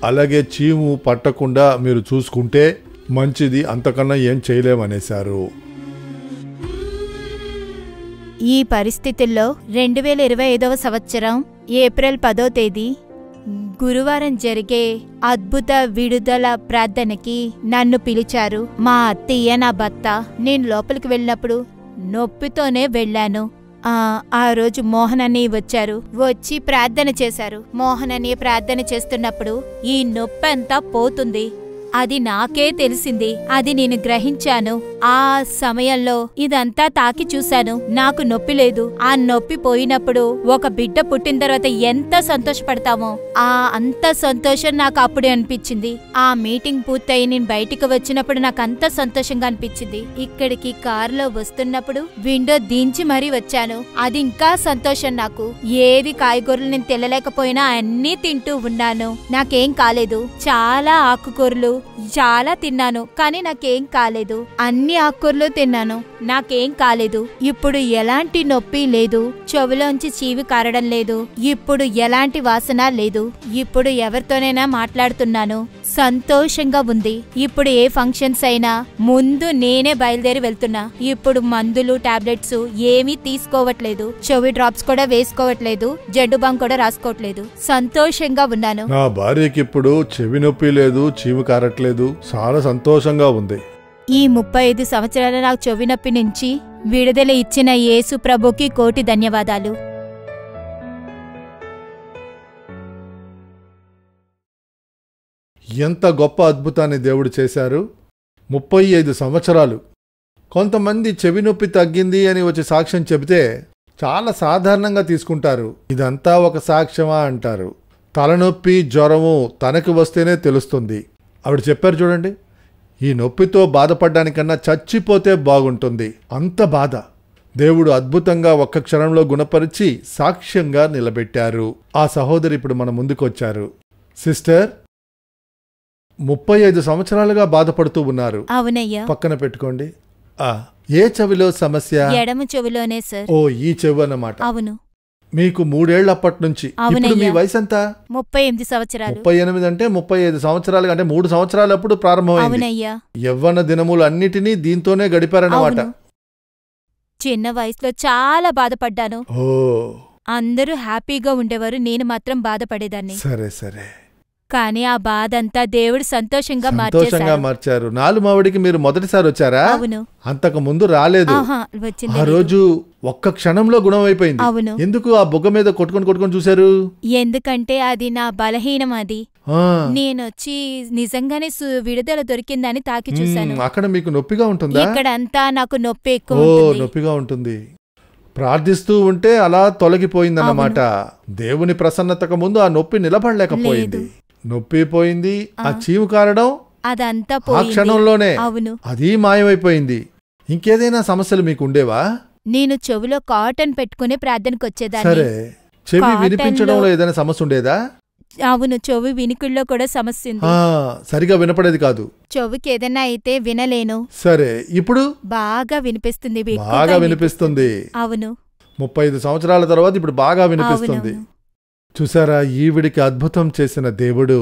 అలాగే చీము పట్టకుండా మీరు చూసుకుంటే మంచిది, అంతకన్నా ఏం చేయలేమనేశారు. ఈ పరిస్థితుల్లో 2025వ సంవత్సరం ఏప్రిల్ 10వ తేదీ గురువారం జరిగే అద్భుత విడుదల ప్రార్థనకి నన్ను పిలిచారు. మా అత్తయ్య, నా భర్త. నేను లోపలికి వెళ్ళినప్పుడు నొప్పితోనే వెళ్ళాను. ఆ రోజు మోహన్ అన్నయ్య వచ్చారు. వచ్చి ప్రార్థన చేశారు. మోహన్ అన్నయ్య ప్రార్థన చేస్తున్నప్పుడు ఈ నొప్పి అంతా పోతుంది. అది నాకే తెలిసింది. అది నేను గ్రహించాను. ఆ సమయంలో ఇదంతా తాకి చూశాను. నాకు నొప్పి లేదు. ఆ నొప్పి పోయినప్పుడు ఒక బిడ్డ పుట్టిన తర్వాత ఎంత సంతోషపడతామో అంత సంతోషం నాకు అప్పుడే అనిపించింది. ఆ మీటింగ్ పూర్తయి నేను బయటికి వచ్చినప్పుడు నాకు అంత సంతోషంగా అనిపించింది. ఇక్కడికి కారులో వస్తున్నప్పుడు విండో దించి మరీ వచ్చాను. అది ఇంకా సంతోషం నాకు. ఏది కాయగూరలు నేను తినలేకపోయినా అన్నీ తింటూ ఉన్నాను. నాకేం కాలేదు. చాలా ఆకుకూరలు చాలా తిన్నాను, కానీ నాకేం కాలేదు. అన్ని ఆకుకూరలు తిన్నాను, నాకేం కాలేదు. ఇప్పుడు ఎలాంటి నొప్పి లేదు. చెవిలోంచి చీవి కారడం లేదు. ఇప్పుడు ఎలాంటి వాసన లేదు. ఇప్పుడు ఎవరితోనైనా మాట్లాడుతున్నాను. సంతోషంగా ఉంది. ఇప్పుడు ఏ ఫంక్షన్స్ అయినా ముందు నేనే బయలుదేరి వెళ్తున్నా. ఇప్పుడు మందులు, టాబ్లెట్స్ ఏమీ తీసుకోవట్లేదు. చెవి డ్రాప్స్ కూడా వేసుకోవట్లేదు. జడ్డు బాం కూడా రాసుకోవట్లేదు. సంతోషంగా ఉన్నాను. నా భార్యకి ఇప్పుడు చెవి నొప్పి లేదు, చీము కారట్లేదు. చాలా సంతోషంగా ఉంది. ఈ 35 సంవత్సరాల నాకు చెవి నొప్పి నుంచి విడుదల ఇచ్చిన యేసు ప్రభుకి కోటి ధన్యవాదాలు. ఎంత గొప్ప అద్భుతాన్ని దేవుడు చేశారు. 35 సంవత్సరాలు. కొంతమంది చెవి నొప్పి తగ్గింది అని వచ్చి సాక్ష్యం చెబితే చాలా సాధారణంగా తీసుకుంటారు. ఇదంతా ఒక సాక్ష్యమా అంటారు. తలనొప్పి జ్వరము తనకు వస్తేనే తెలుస్తుంది. ఆవిడ చెప్పారు చూడండి, ఈ నొప్పితో బాధపడ్డానికన్నా చచ్చిపోతే బాగుంటుంది, అంత బాధ. దేవుడు అద్భుతంగా ఒక్క క్షణంలో గుణపరిచి సాక్ష్యంగా నిలబెట్టారు. ఆ సహోదరి ఇప్పుడు మన ముందుకొచ్చారు. సిస్టర్, 35 సంవత్సరాలుగా బాధపడుతూ ఉన్నారు. అవునయ్యా. పక్కన పెట్టుకోండి. ఏ చెవిలో సమస్య? ఎడమ చెవిలోనే సార్. ఓ, ఈ చెవి అన్నమాట. అవును. మీకు 3 ఏళ్ల అప్పటి నుంచి. ఇప్పుడు మీ వయసు ఎంత? 38 సంవత్సరాలు. 38 అంటే 35 సంవత్సరాలు అంటే 3 సంవత్సరాలప్పుడు ప్రారంభమైంది. అవునయ్యా. యవ్వన దినములు అన్నిటినీ దీంతోనే గడిపారన్నమాట. చిన్న వయసులో చాలా బాధపడ్డాను. ఓ, అందరూ హ్యాపీగా ఉండేవారు, నేను మాత్రం బాధపడేదాన్ని. సరే సరే. కానీ ఆ బాధంతా దేవుడు సంతోషంగా మార్చారు. నాలుగు మావిడికి మీరు మొదటిసారి వచ్చారా? అవును. అంతకు ముందు రాలేదు. ఆ రోజు ఒక్క క్షణంలో గుణమైపోయింది. అవును. ఎందుకు ఆ బొగ్గ మీద కొట్టుకొని చూశారు? ఎందుకంటే అది నా బలహీనం. అది నేనొచ్చి నిజంగానే విడుదల దొరికిందని తాకి చూశాను. అక్కడ మీకు నొప్పిగా ఉంటుందా? ఇక్కడంతా నాకు నొప్పి ఎక్కువ. నొప్పిగా ఉంటుంది. ప్రార్థిస్తూ ఉంటే అలా తొలగిపోయిందన్నమాట. దేవుని ప్రసన్నతకు ముందు ఆ నొప్పి నిలబడలేకపోయింది. నొప్పి పోయింది. ఆ చీము కారడం అదంతా ఆ క్షణంలోనే అవును, అది మాయమైపోయింది. ఇంకేదైనా సమస్యలు మీకు ఉండేవా? నేను చెవిలో కాటన్ పెట్టుకుని ప్రార్థనకు వచ్చేదాన్ని. సరే, చెవి వినిపించడంలో ఏదైనా సమస్య ఉండేదా? అవును, చెవి వినికిల్లో కూడా సమస్య ఉంది. సరిగా వినపడేది కాదు. చెవికి ఏదైనా అయితే వినలేను. సరే, ఇప్పుడు బాగా వినిపిస్తుంది. బాగా వినిపిస్తుంది. అవును, 35 సంవత్సరాల తర్వాత ఇప్పుడు బాగా వినిపిస్తుంది. చూసారా, ఈవిడికి అద్భుతం చేసిన దేవుడు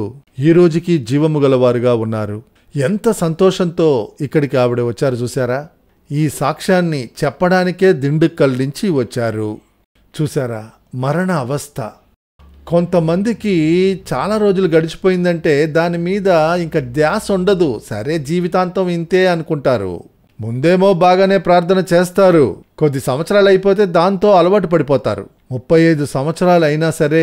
ఈ రోజుకి జీవము గలవారుగా ఉన్నారు. ఎంత సంతోషంతో ఇక్కడికి ఆవిడ వచ్చారు చూసారా. ఈ సాక్ష్యాన్ని చెప్పడానికే దిండుక్కల్ నుంచి వచ్చారు. చూసారా, మరణ అవస్థ. కొంతమందికి చాలా రోజులు గడిచిపోయిందంటే దాని మీద ఇంకా ధ్యాస ఉండదు. సరే, జీవితాంతం ఇంతే అనుకుంటారు. ముందేమో బాగానే ప్రార్థన చేస్తారు, కొద్ది సంవత్సరాలు అయిపోతే దాంతో అలవాటు పడిపోతారు. 35 సంవత్సరాలు అయినా సరే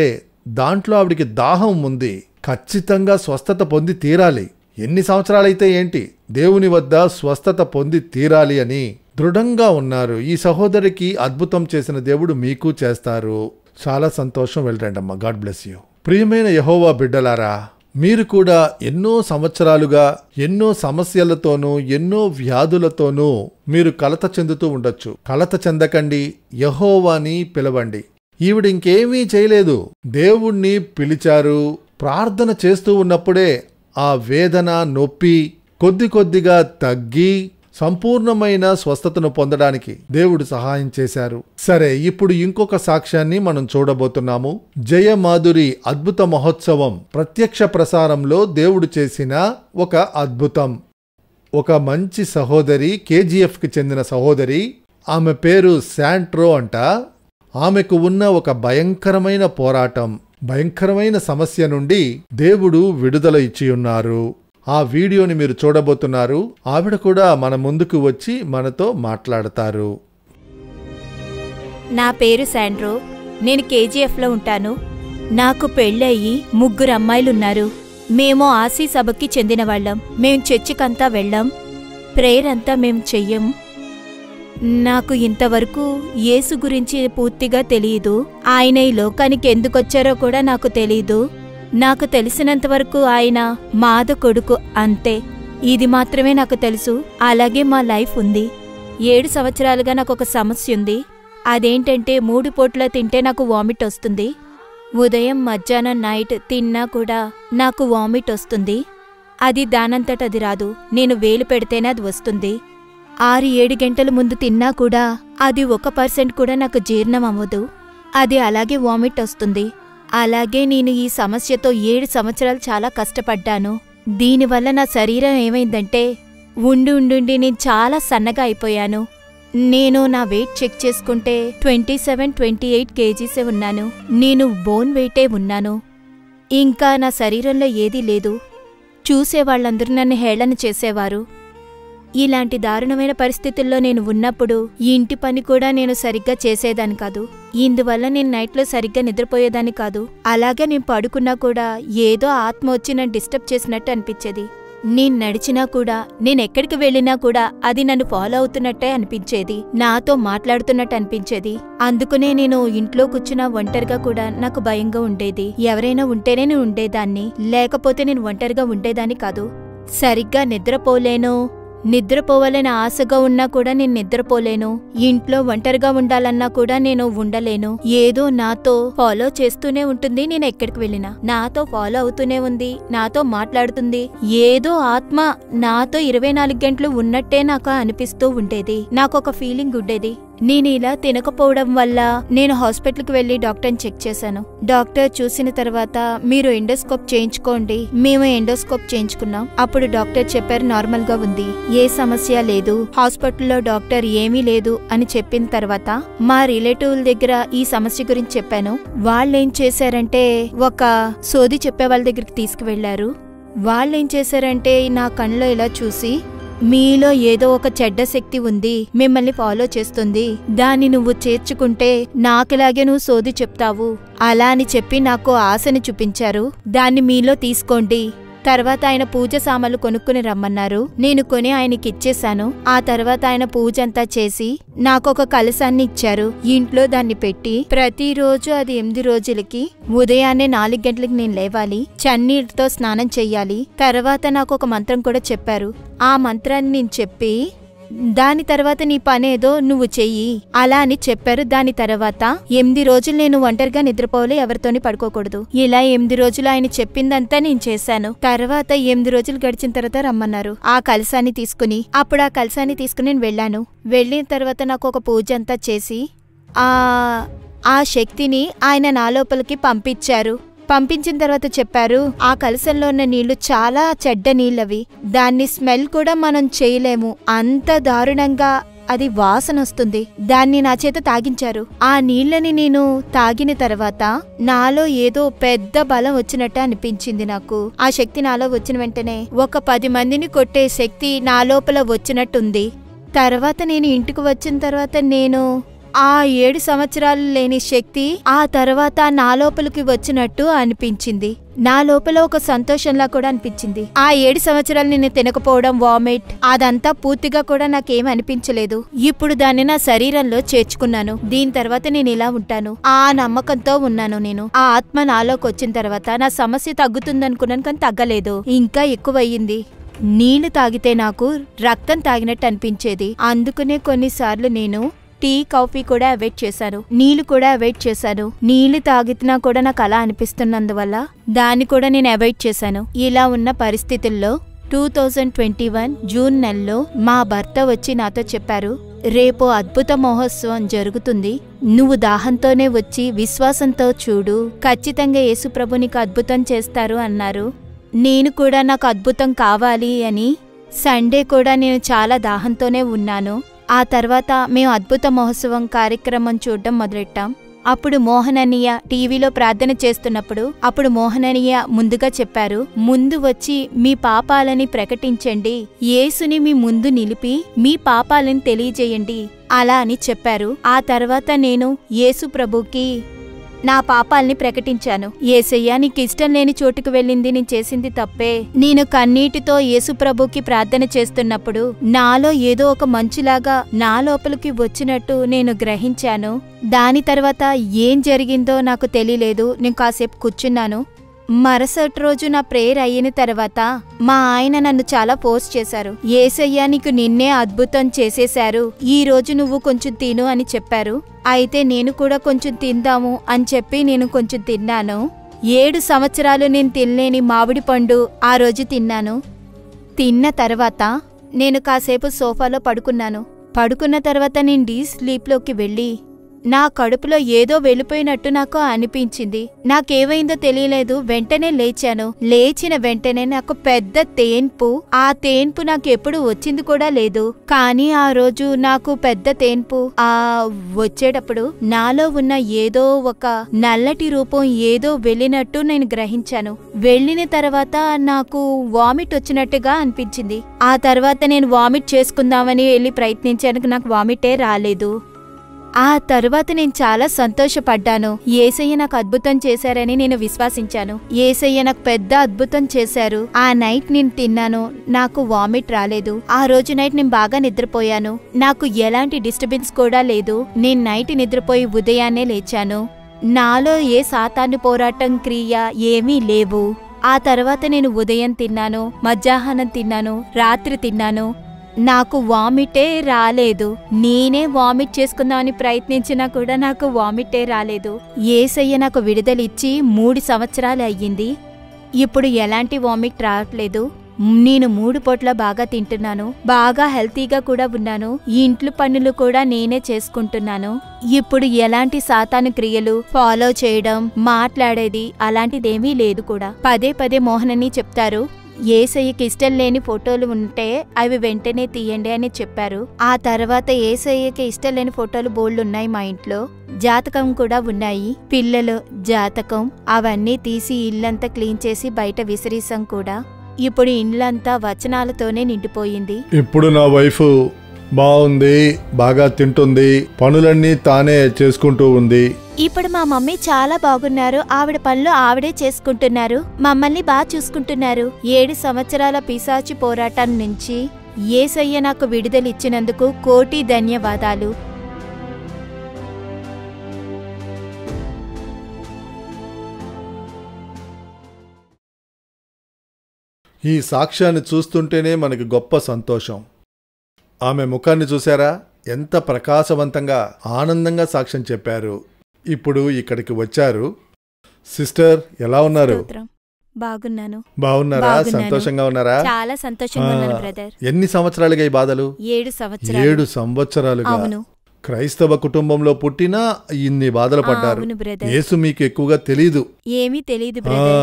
దాంట్లో ఆవిడికి దాహం ఉంది. ఖచ్చితంగా స్వస్థత పొంది తీరాలి. ఎన్ని సంవత్సరాలైతే ఏంటి, దేవుని వద్ద స్వస్థత పొంది తీరాలి అని దృఢంగా ఉన్నారు. ఈ సహోదరికి అద్భుతం చేసిన దేవుడు మీకు చేస్తారు. చాలా సంతోషం. వెళ్ళండమ్మా. God bless you. ప్రియమైన యెహోవా బిడ్డలారా, మీరు కూడా ఎన్నో సంవత్సరాలుగా ఎన్నో సమస్యలతోనూ ఎన్నో వ్యాధులతోనూ మీరు కలత చెందుతూ ఉండొచ్చు. కలత చెందకండి, యెహోవాని పిలవండి. ఈవిడ ఇంకేమీ చేయలేదు, దేవుణ్ణి పిలిచారు. ప్రార్థన చేస్తూ ఉన్నప్పుడే ఆ వేదన, నొప్పి కొద్ది కొద్దిగా తగ్గి సంపూర్ణమైన స్వస్థతను పొందడానికి దేవుడు సహాయం చేశారు. సరే, ఇప్పుడు ఇంకొక సాక్ష్యాన్ని మనం చూడబోతున్నాము. జయమాధురి అద్భుత మహోత్సవం ప్రత్యక్ష ప్రసారంలో దేవుడు చేసిన ఒక అద్భుతం. ఒక మంచి సహోదరి, KGFకి చెందిన సహోదరి, ఆమె పేరు శాంట్రో అంట. ఆమెకు ఉన్న ఒక భయంకరమైన పోరాటం, భయంకరమైన సమస్య నుండి దేవుడు విడుదల ఇచ్చియున్నారు. ఆ వీడియోని మీరు చూడబోతున్నారు. ఆవిడ కూడా మన ముందుకు వచ్చి మనతో మాట్లాడతారు. నా పేరు శాండ్రో. నేను KGFలో ఉంటాను. నాకు పెళ్ళయి 3 అమ్మాయిలున్నారు. మేము ఆసీ సభకి చెందిన వాళ్ళం. మేం చర్చికంతా వెళ్ళాం. ప్రేయర్ అంతా మేం చెయ్యం. నాకు ఇంతవరకు యేసు గురించి పూర్తిగా తెలియదు. ఆయన ఈ లోకానికి ఎందుకొచ్చారో కూడా నాకు తెలీదు. నాకు తెలిసినంతవరకు ఆయన మాద కొడుకు, అంతే. ఇది మాత్రమే నాకు తెలుసు. అలాగే మా లైఫ్ ఉంది. 7 సంవత్సరాలుగా నాకు ఒక సమస్య ఉంది. అదేంటంటే 3 పూట్ల తింటే నాకు వామిట్ వస్తుంది. ఉదయం, మధ్యాహ్నం, నైట్ తిన్నా కూడా నాకు వామిట్ వస్తుంది. అది దానంతటది రాదు. నేను వేలు పెడితేనే అది వస్తుంది. 6-7 గంటల ముందు తిన్నా కూడా అది 1% కూడా నాకు జీర్ణం అవ్వదు. అది అలాగే వామిట్ వస్తుంది. అలాగే నేను ఈ సమస్యతో 7 సంవత్సరాలు చాలా కష్టపడ్డాను. దీనివల్ల నా శరీరం ఏమైందంటే ఉండి నేను చాలా సన్నగా అయిపోయాను. నేను నా వెయిట్ చెక్ చేసుకుంటే 27-28 kgs ఉన్నాను. నేను బోన్ వెయిటే ఉన్నాను. ఇంకా నా శరీరంలో ఏదీ లేదు. చూసేవాళ్ళందరూ నన్ను హేళన చేసేవారు. ఇలాంటి దారుణమైన పరిస్థితుల్లో నేను ఉన్నప్పుడు ఈ ఇంటి పని కూడా నేను సరిగ్గా చేసేదాన్ని కాదు. ఇందువల్ల నేను నైట్లో సరిగ్గా నిద్రపోయేదాన్ని కాదు. అలాగే నేను పడుకున్నా కూడా ఏదో ఆత్మ వచ్చి నన్ను డిస్టర్బ్ చేసినట్టు అనిపించేది. నేను నడిచినా కూడా, నేనెక్కడికి వెళ్ళినా కూడా అది నన్ను ఫాలో అవుతున్నట్టే అనిపించేది, నాతో మాట్లాడుతున్నట్టు అనిపించేది. అందుకనే నేను ఇంట్లో కూర్చున్న ఒంటరిగా కూడా నాకు భయంగా ఉండేది. ఎవరైనా ఉంటేనే నేను ఉండేదాన్ని, లేకపోతే నేను ఒంటరిగా ఉండేదాన్ని కాదు. సరిగ్గా నిద్రపోలేను. నిద్రపోవాలని ఆశగా ఉన్నా కూడా నేను నిద్రపోలేను. ఇంట్లో ఒంటరిగా ఉండాలన్నా కూడా నేను ఉండలేను. ఏదో నాతో ఫాలో చేస్తూనే ఉంటుంది. నేను ఎక్కడికి వెళ్ళినా నాతో ఫాలో అవుతూనే ఉంది, నాతో మాట్లాడుతుంది. ఏదో ఆత్మ నాతో 24 గంటలు ఉన్నట్టే నాకు అనిపిస్తూ ఉండేది. నాకొక ఫీలింగ్ ఉండేది. నేను ఇలా తినకపోవడం వల్ల నేను హాస్పిటల్కి వెళ్లి డాక్టర్ని చెక్ చేశాను. డాక్టర్ చూసిన తర్వాత మీరు ఎండోస్కోప్ చేయించుకోండి. మేము ఎండోస్కోప్ చేయించుకున్నాం. అప్పుడు డాక్టర్ చెప్పారు నార్మల్ గా ఉంది, ఏ సమస్య లేదు. హాస్పిటల్లో డాక్టర్ ఏమీ లేదు అని చెప్పిన తర్వాత మా రిలేటివ్ల దగ్గర ఈ సమస్య గురించి చెప్పాను. వాళ్ళేం చేశారంటే ఒక సోది చెప్పే వాళ్ళ దగ్గరికి తీసుకువెళ్లారు. వాళ్ళేం చేశారంటే నా కళ్ళలో ఇలా చూసి, మీలో ఏదో ఒక చెడ్డ శక్తి ఉంది, మిమ్మల్ని ఫాలో చేస్తుంది. దాన్ని నువ్వు చేర్చుకుంటే నాకులాగే నువ్వు సోది చెప్తావు అలా అని చెప్పి నాకు ఆశని చూపించారు. దాన్ని మీలో తీసుకోండి. తర్వాత ఆయన పూజ సామాన్లు కొనుక్కుని రమ్మన్నారు. నేను కొని ఆయనకి ఇచ్చేశాను. ఆ తర్వాత ఆయన పూజ అంతా చేసి నాకొక కలశాన్ని ఇచ్చారు. ఇంట్లో దాన్ని పెట్టి ప్రతిరోజు అది 8 రోజులకి ఉదయాన్నే 4 గంటలకి నేను లేవాలి, చన్నీటితో స్నానం చెయ్యాలి. తర్వాత నాకు ఒక మంత్రం కూడా చెప్పారు. ఆ మంత్రాన్ని నేను చెప్పి దాని తర్వాత నీ పనేదో నువ్వు చెయ్యి అలా అని చెప్పారు. దాని తర్వాత 8 రోజులు నేను ఒంటరిగా నిద్రపోవాలి, ఎవరితోని పడుకోకూడదు. ఇలా 8 రోజులు ఆయన చెప్పిందంతా నేను చేశాను. తర్వాత 8 రోజులు గడిచిన తర్వాత రమ్మన్నారు ఆ కలశాన్ని తీసుకుని. అప్పుడు ఆ కలశాన్ని తీసుకుని నేను వెళ్ళాను. వెళ్ళిన తర్వాత నాకు ఒక పూజ అంతా చేసి ఆ శక్తిని ఆయన నా లోపలికి పంపించారు. పంపించిన తర్వాత చెప్పారు, ఆ కలశంలో ఉన్న నీళ్లు చాలా చెడ్డ నీళ్ళవి, దాన్ని స్మెల్ కూడా మనం చేయలేము, అంత దారుణంగా అది వాసన వస్తుంది. దాన్ని నా చేత తాగించారు. ఆ నీళ్ళని నేను తాగిన తర్వాత నాలో ఏదో పెద్ద బలం వచ్చినట్టు అనిపించింది. నాకు ఆ శక్తి నాలో వచ్చిన వెంటనే ఒక 10 మందిని కొట్టే శక్తి నా లోపల వచ్చినట్టుంది. తర్వాత నేను ఇంటికి వచ్చిన తర్వాత నేను ఆ 7 సంవత్సరాలు లేని శక్తి ఆ తర్వాత నా లోపలికి వచ్చినట్టు అనిపించింది. నా లోపల ఒక సంతోషంలా కూడా అనిపించింది. ఆ 7 సంవత్సరాలు నేను తినకపోవడం, వామిట్, అదంతా పూర్తిగా కూడా నాకేం అనిపించలేదు. ఇప్పుడు దాన్ని నా శరీరంలో చేర్చుకున్నాను. దీని తర్వాత నేను ఇలా ఉంటాను, ఆ నమ్మకంతో ఉన్నాను. నేను ఆ ఆత్మ నాలోకి వచ్చిన తర్వాత నా సమస్య తగ్గుతుందనుకున్నాను, కానీ తగ్గలేదు, ఇంకా ఎక్కువయ్యింది. నీళ్లు తాగితే నాకు రక్తం తాగినట్టు అనిపించేది. అందుకనే కొన్నిసార్లు నేను టీ, కాఫీ కూడా అవాయిడ్ చేశాను. నీళ్లు కూడా అవాయిడ్ చేశాను. నీళ్లు తాగినా కూడా నాకు అలా అనిపిస్తున్నందువల్ల దాన్ని కూడా నేను అవాయిడ్ చేశాను. ఇలా ఉన్న పరిస్థితుల్లో 2021 జూన్ నెలలో మా భర్త వచ్చి నాతో చెప్పారు, రేపు అద్భుత మహోత్సవం జరుగుతుంది, నువ్వు దాహంతోనే వచ్చి విశ్వాసంతో చూడు, ఖచ్చితంగా యేసుప్రభు నీకు అద్భుతం చేస్తారు అన్నారు. నేను కూడా నాకు అద్భుతం కావాలి అని సండే కూడా నేను చాలా దాహంతోనే ఉన్నాను. ఆ తర్వాత మేము అద్భుత మహోత్సవం కార్యక్రమం చూడడం మొదలెట్టాం. అప్పుడు మోహన్ అన్నయ్య టీవీలో ప్రార్థన చేస్తున్నప్పుడు అప్పుడు మోహన్ అన్నయ్య ముందుగా చెప్పారు, ముందు వచ్చి మీ పాపాలని ప్రకటించండి, యేసుని మీ ముందు నిలిపి మీ పాపాలని తెలియజేయండి అలా అని చెప్పారు. ఆ తర్వాత నేను యేసు ప్రభుకి నా పాపాల్ని ప్రకటించాను. యేసయ్యా, నీకు ఇష్టం లేని చోటుకు వెళ్ళింది, నేను చేసింది తప్పే. నేను కన్నీటితో యేసుప్రభుకి ప్రార్థన చేస్తున్నప్పుడు నాలో ఏదో ఒక మంచులాగా నా లోపలికి వచ్చినట్టు నేను గ్రహించాను. దాని తర్వాత ఏం జరిగిందో నాకు తెలియలేదు. నేను కాసేపు కూర్చున్నాను. మరుసటి రోజు నా ప్రేయర్ అయిన తర్వాత మా ఆయన నన్ను చాలా ఫోర్స్ చేశారు. యేసయ్యా, నీకు నిన్నే అద్భుతం చేసేశారు, ఈ రోజు నువ్వు కొంచెం తిను అని చెప్పారు. అయితే నేను కూడా కొంచెం తిందాము అని చెప్పి నేను కొంచెం తిన్నాను. 7 సంవత్సరాలు నేను తినలేని మామిడి పండు ఆ రోజు తిన్నాను. తిన్న తర్వాత నేను కాసేపు సోఫాలో పడుకున్నాను. పడుకున్న తర్వాత నేను డీప్ స్లీప్లోకి వెళ్ళి నా కడుపులో ఏదో వెళ్ళిపోయినట్టు నాకు అనిపించింది. నాకేమైందో తెలియలేదు. వెంటనే లేచాను. లేచిన వెంటనే నాకు పెద్ద తేన్పు. ఆ తేన్పు నాకు ఎప్పుడు వచ్చింది కూడా లేదు. కానీ ఆ రోజు నాకు పెద్ద తేన్పు వచ్చేటప్పుడు నాలో ఉన్న ఏదో ఒక నల్లటి రూపం ఏదో వెళ్ళినట్టు నేను గ్రహించాను. వెళ్ళిన తర్వాత నాకు వామిట్ వచ్చినట్టుగా అనిపించింది. ఆ తర్వాత నేను వామిట్ చేసుకుందామని వెళ్ళి ప్రయత్నించాను. నాకు వామిటే రాలేదు. ఆ తర్వాత నేను చాలా సంతోషపడ్డాను. యేసయ్య నాకు అద్భుతం చేశారని నేను విశ్వసించాను. యేసయ్య నాకు పెద్ద అద్భుతం చేశారు. ఆ నైట్ నేను తిన్నాను. నాకు వామిట్ రాలేదు. ఆ రోజు నైట్ నేను బాగా నిద్రపోయాను. నాకు ఎలాంటి డిస్టర్బెన్స్ కూడా లేదు. నేను నైట్ నిద్రపోయి ఉదయాన్నే లేచాను. నాలో ఏ సాతాను పోరాటం క్రియ ఏమీ లేవు. ఆ తర్వాత నేను ఉదయం తిన్నాను, మధ్యాహ్నం తిన్నాను, రాత్రి తిన్నాను. నాకు వామిటే రాలేదు. నేనే వామిట్ చేసుకుందామని ప్రయత్నించినా కూడా నాకు వామిటే రాలేదు. యేసయ్య నాకు విడుదలిచ్చి 3 సంవత్సరాలు అయ్యింది. ఇప్పుడు ఎలాంటి వామిట్ రావట్లేదు. నేను 3 పూట్ల బాగా తింటున్నాను. బాగా హెల్తీగా కూడా ఉన్నాను. ఈ ఇంట్లో పనులు కూడా నేనే చేసుకుంటున్నాను. ఇప్పుడు ఎలాంటి సాతాను క్రియలు ఫాలో చేయడం, మాట్లాడేది అలాంటిదేమీ లేదు కూడా. పదే పదే మోహనని చెప్తారు, యేసయ్యకి ఇష్టం లేని ఫోటోలు ఉంటే అవి వెంటనే తీయండి అని చెప్పారు. ఆ తర్వాత యేసయ్యకి ఇష్టం లేని ఫోటోలు బోల్డున్నాయి మా ఇంట్లో. జాతకం కూడా ఉన్నాయి. పిల్లలు జాతకం అవన్నీ తీసి ఇల్లంతా క్లీన్ చేసి బయట విసిరీసాం కూడా. ఇప్పుడు ఇండ్లంతా వచనాలతోనే నిండిపోయింది. ఇప్పుడు నా వైఫ్ బాగుంది, బాగా తింటుంది, పనులన్నీ తానే చేసుకుంటూ ఉంది. ఇప్పుడు మా మమ్మీ చాలా బాగున్నారు. ఆవిడ పనులు ఆవిడే చేసుకుంటున్నారు. మమ్మల్ని బాగా చూసుకుంటున్నారు. 7 సంవత్సరాల పిశాచి పోరాటం నుంచి యేసయ్య నాకు విడుదలిచ్చినందుకు కోటి ధన్యవాదాలు. ఈ సాక్ష్యాన్ని చూస్తుంటేనే మనకి గొప్ప సంతోషం. ఆమె ముఖాన్ని చూశారా? ఎంత ప్రకాశవంతంగా ఆనందంగా సాక్ష్యం చెప్పారు. ఇప్పుడు ఇక్కడికి వచ్చారు. సిస్టర్ ఎలా ఉన్నారు? బాగున్నాను. బాగున్నారా? సంతోషంగా ఉన్నారా? చాలా సంతోషంగా ఉన్నాను బ్రదర్. ఎన్ని సంవత్సరాలుగా ఈ బాధలు? 7 సంవత్సరాలు. 7 సంవత్సరాలుగా. అవును. క్రైస్తవ కుటుంబంలో పుట్టినా ఇన్ని బాధలు పడ్డారు. అవును బ్రదర్. యేసు మీకు ఎక్కువగా తెలీదు. ఏమీ తెలీదు బ్రదర్.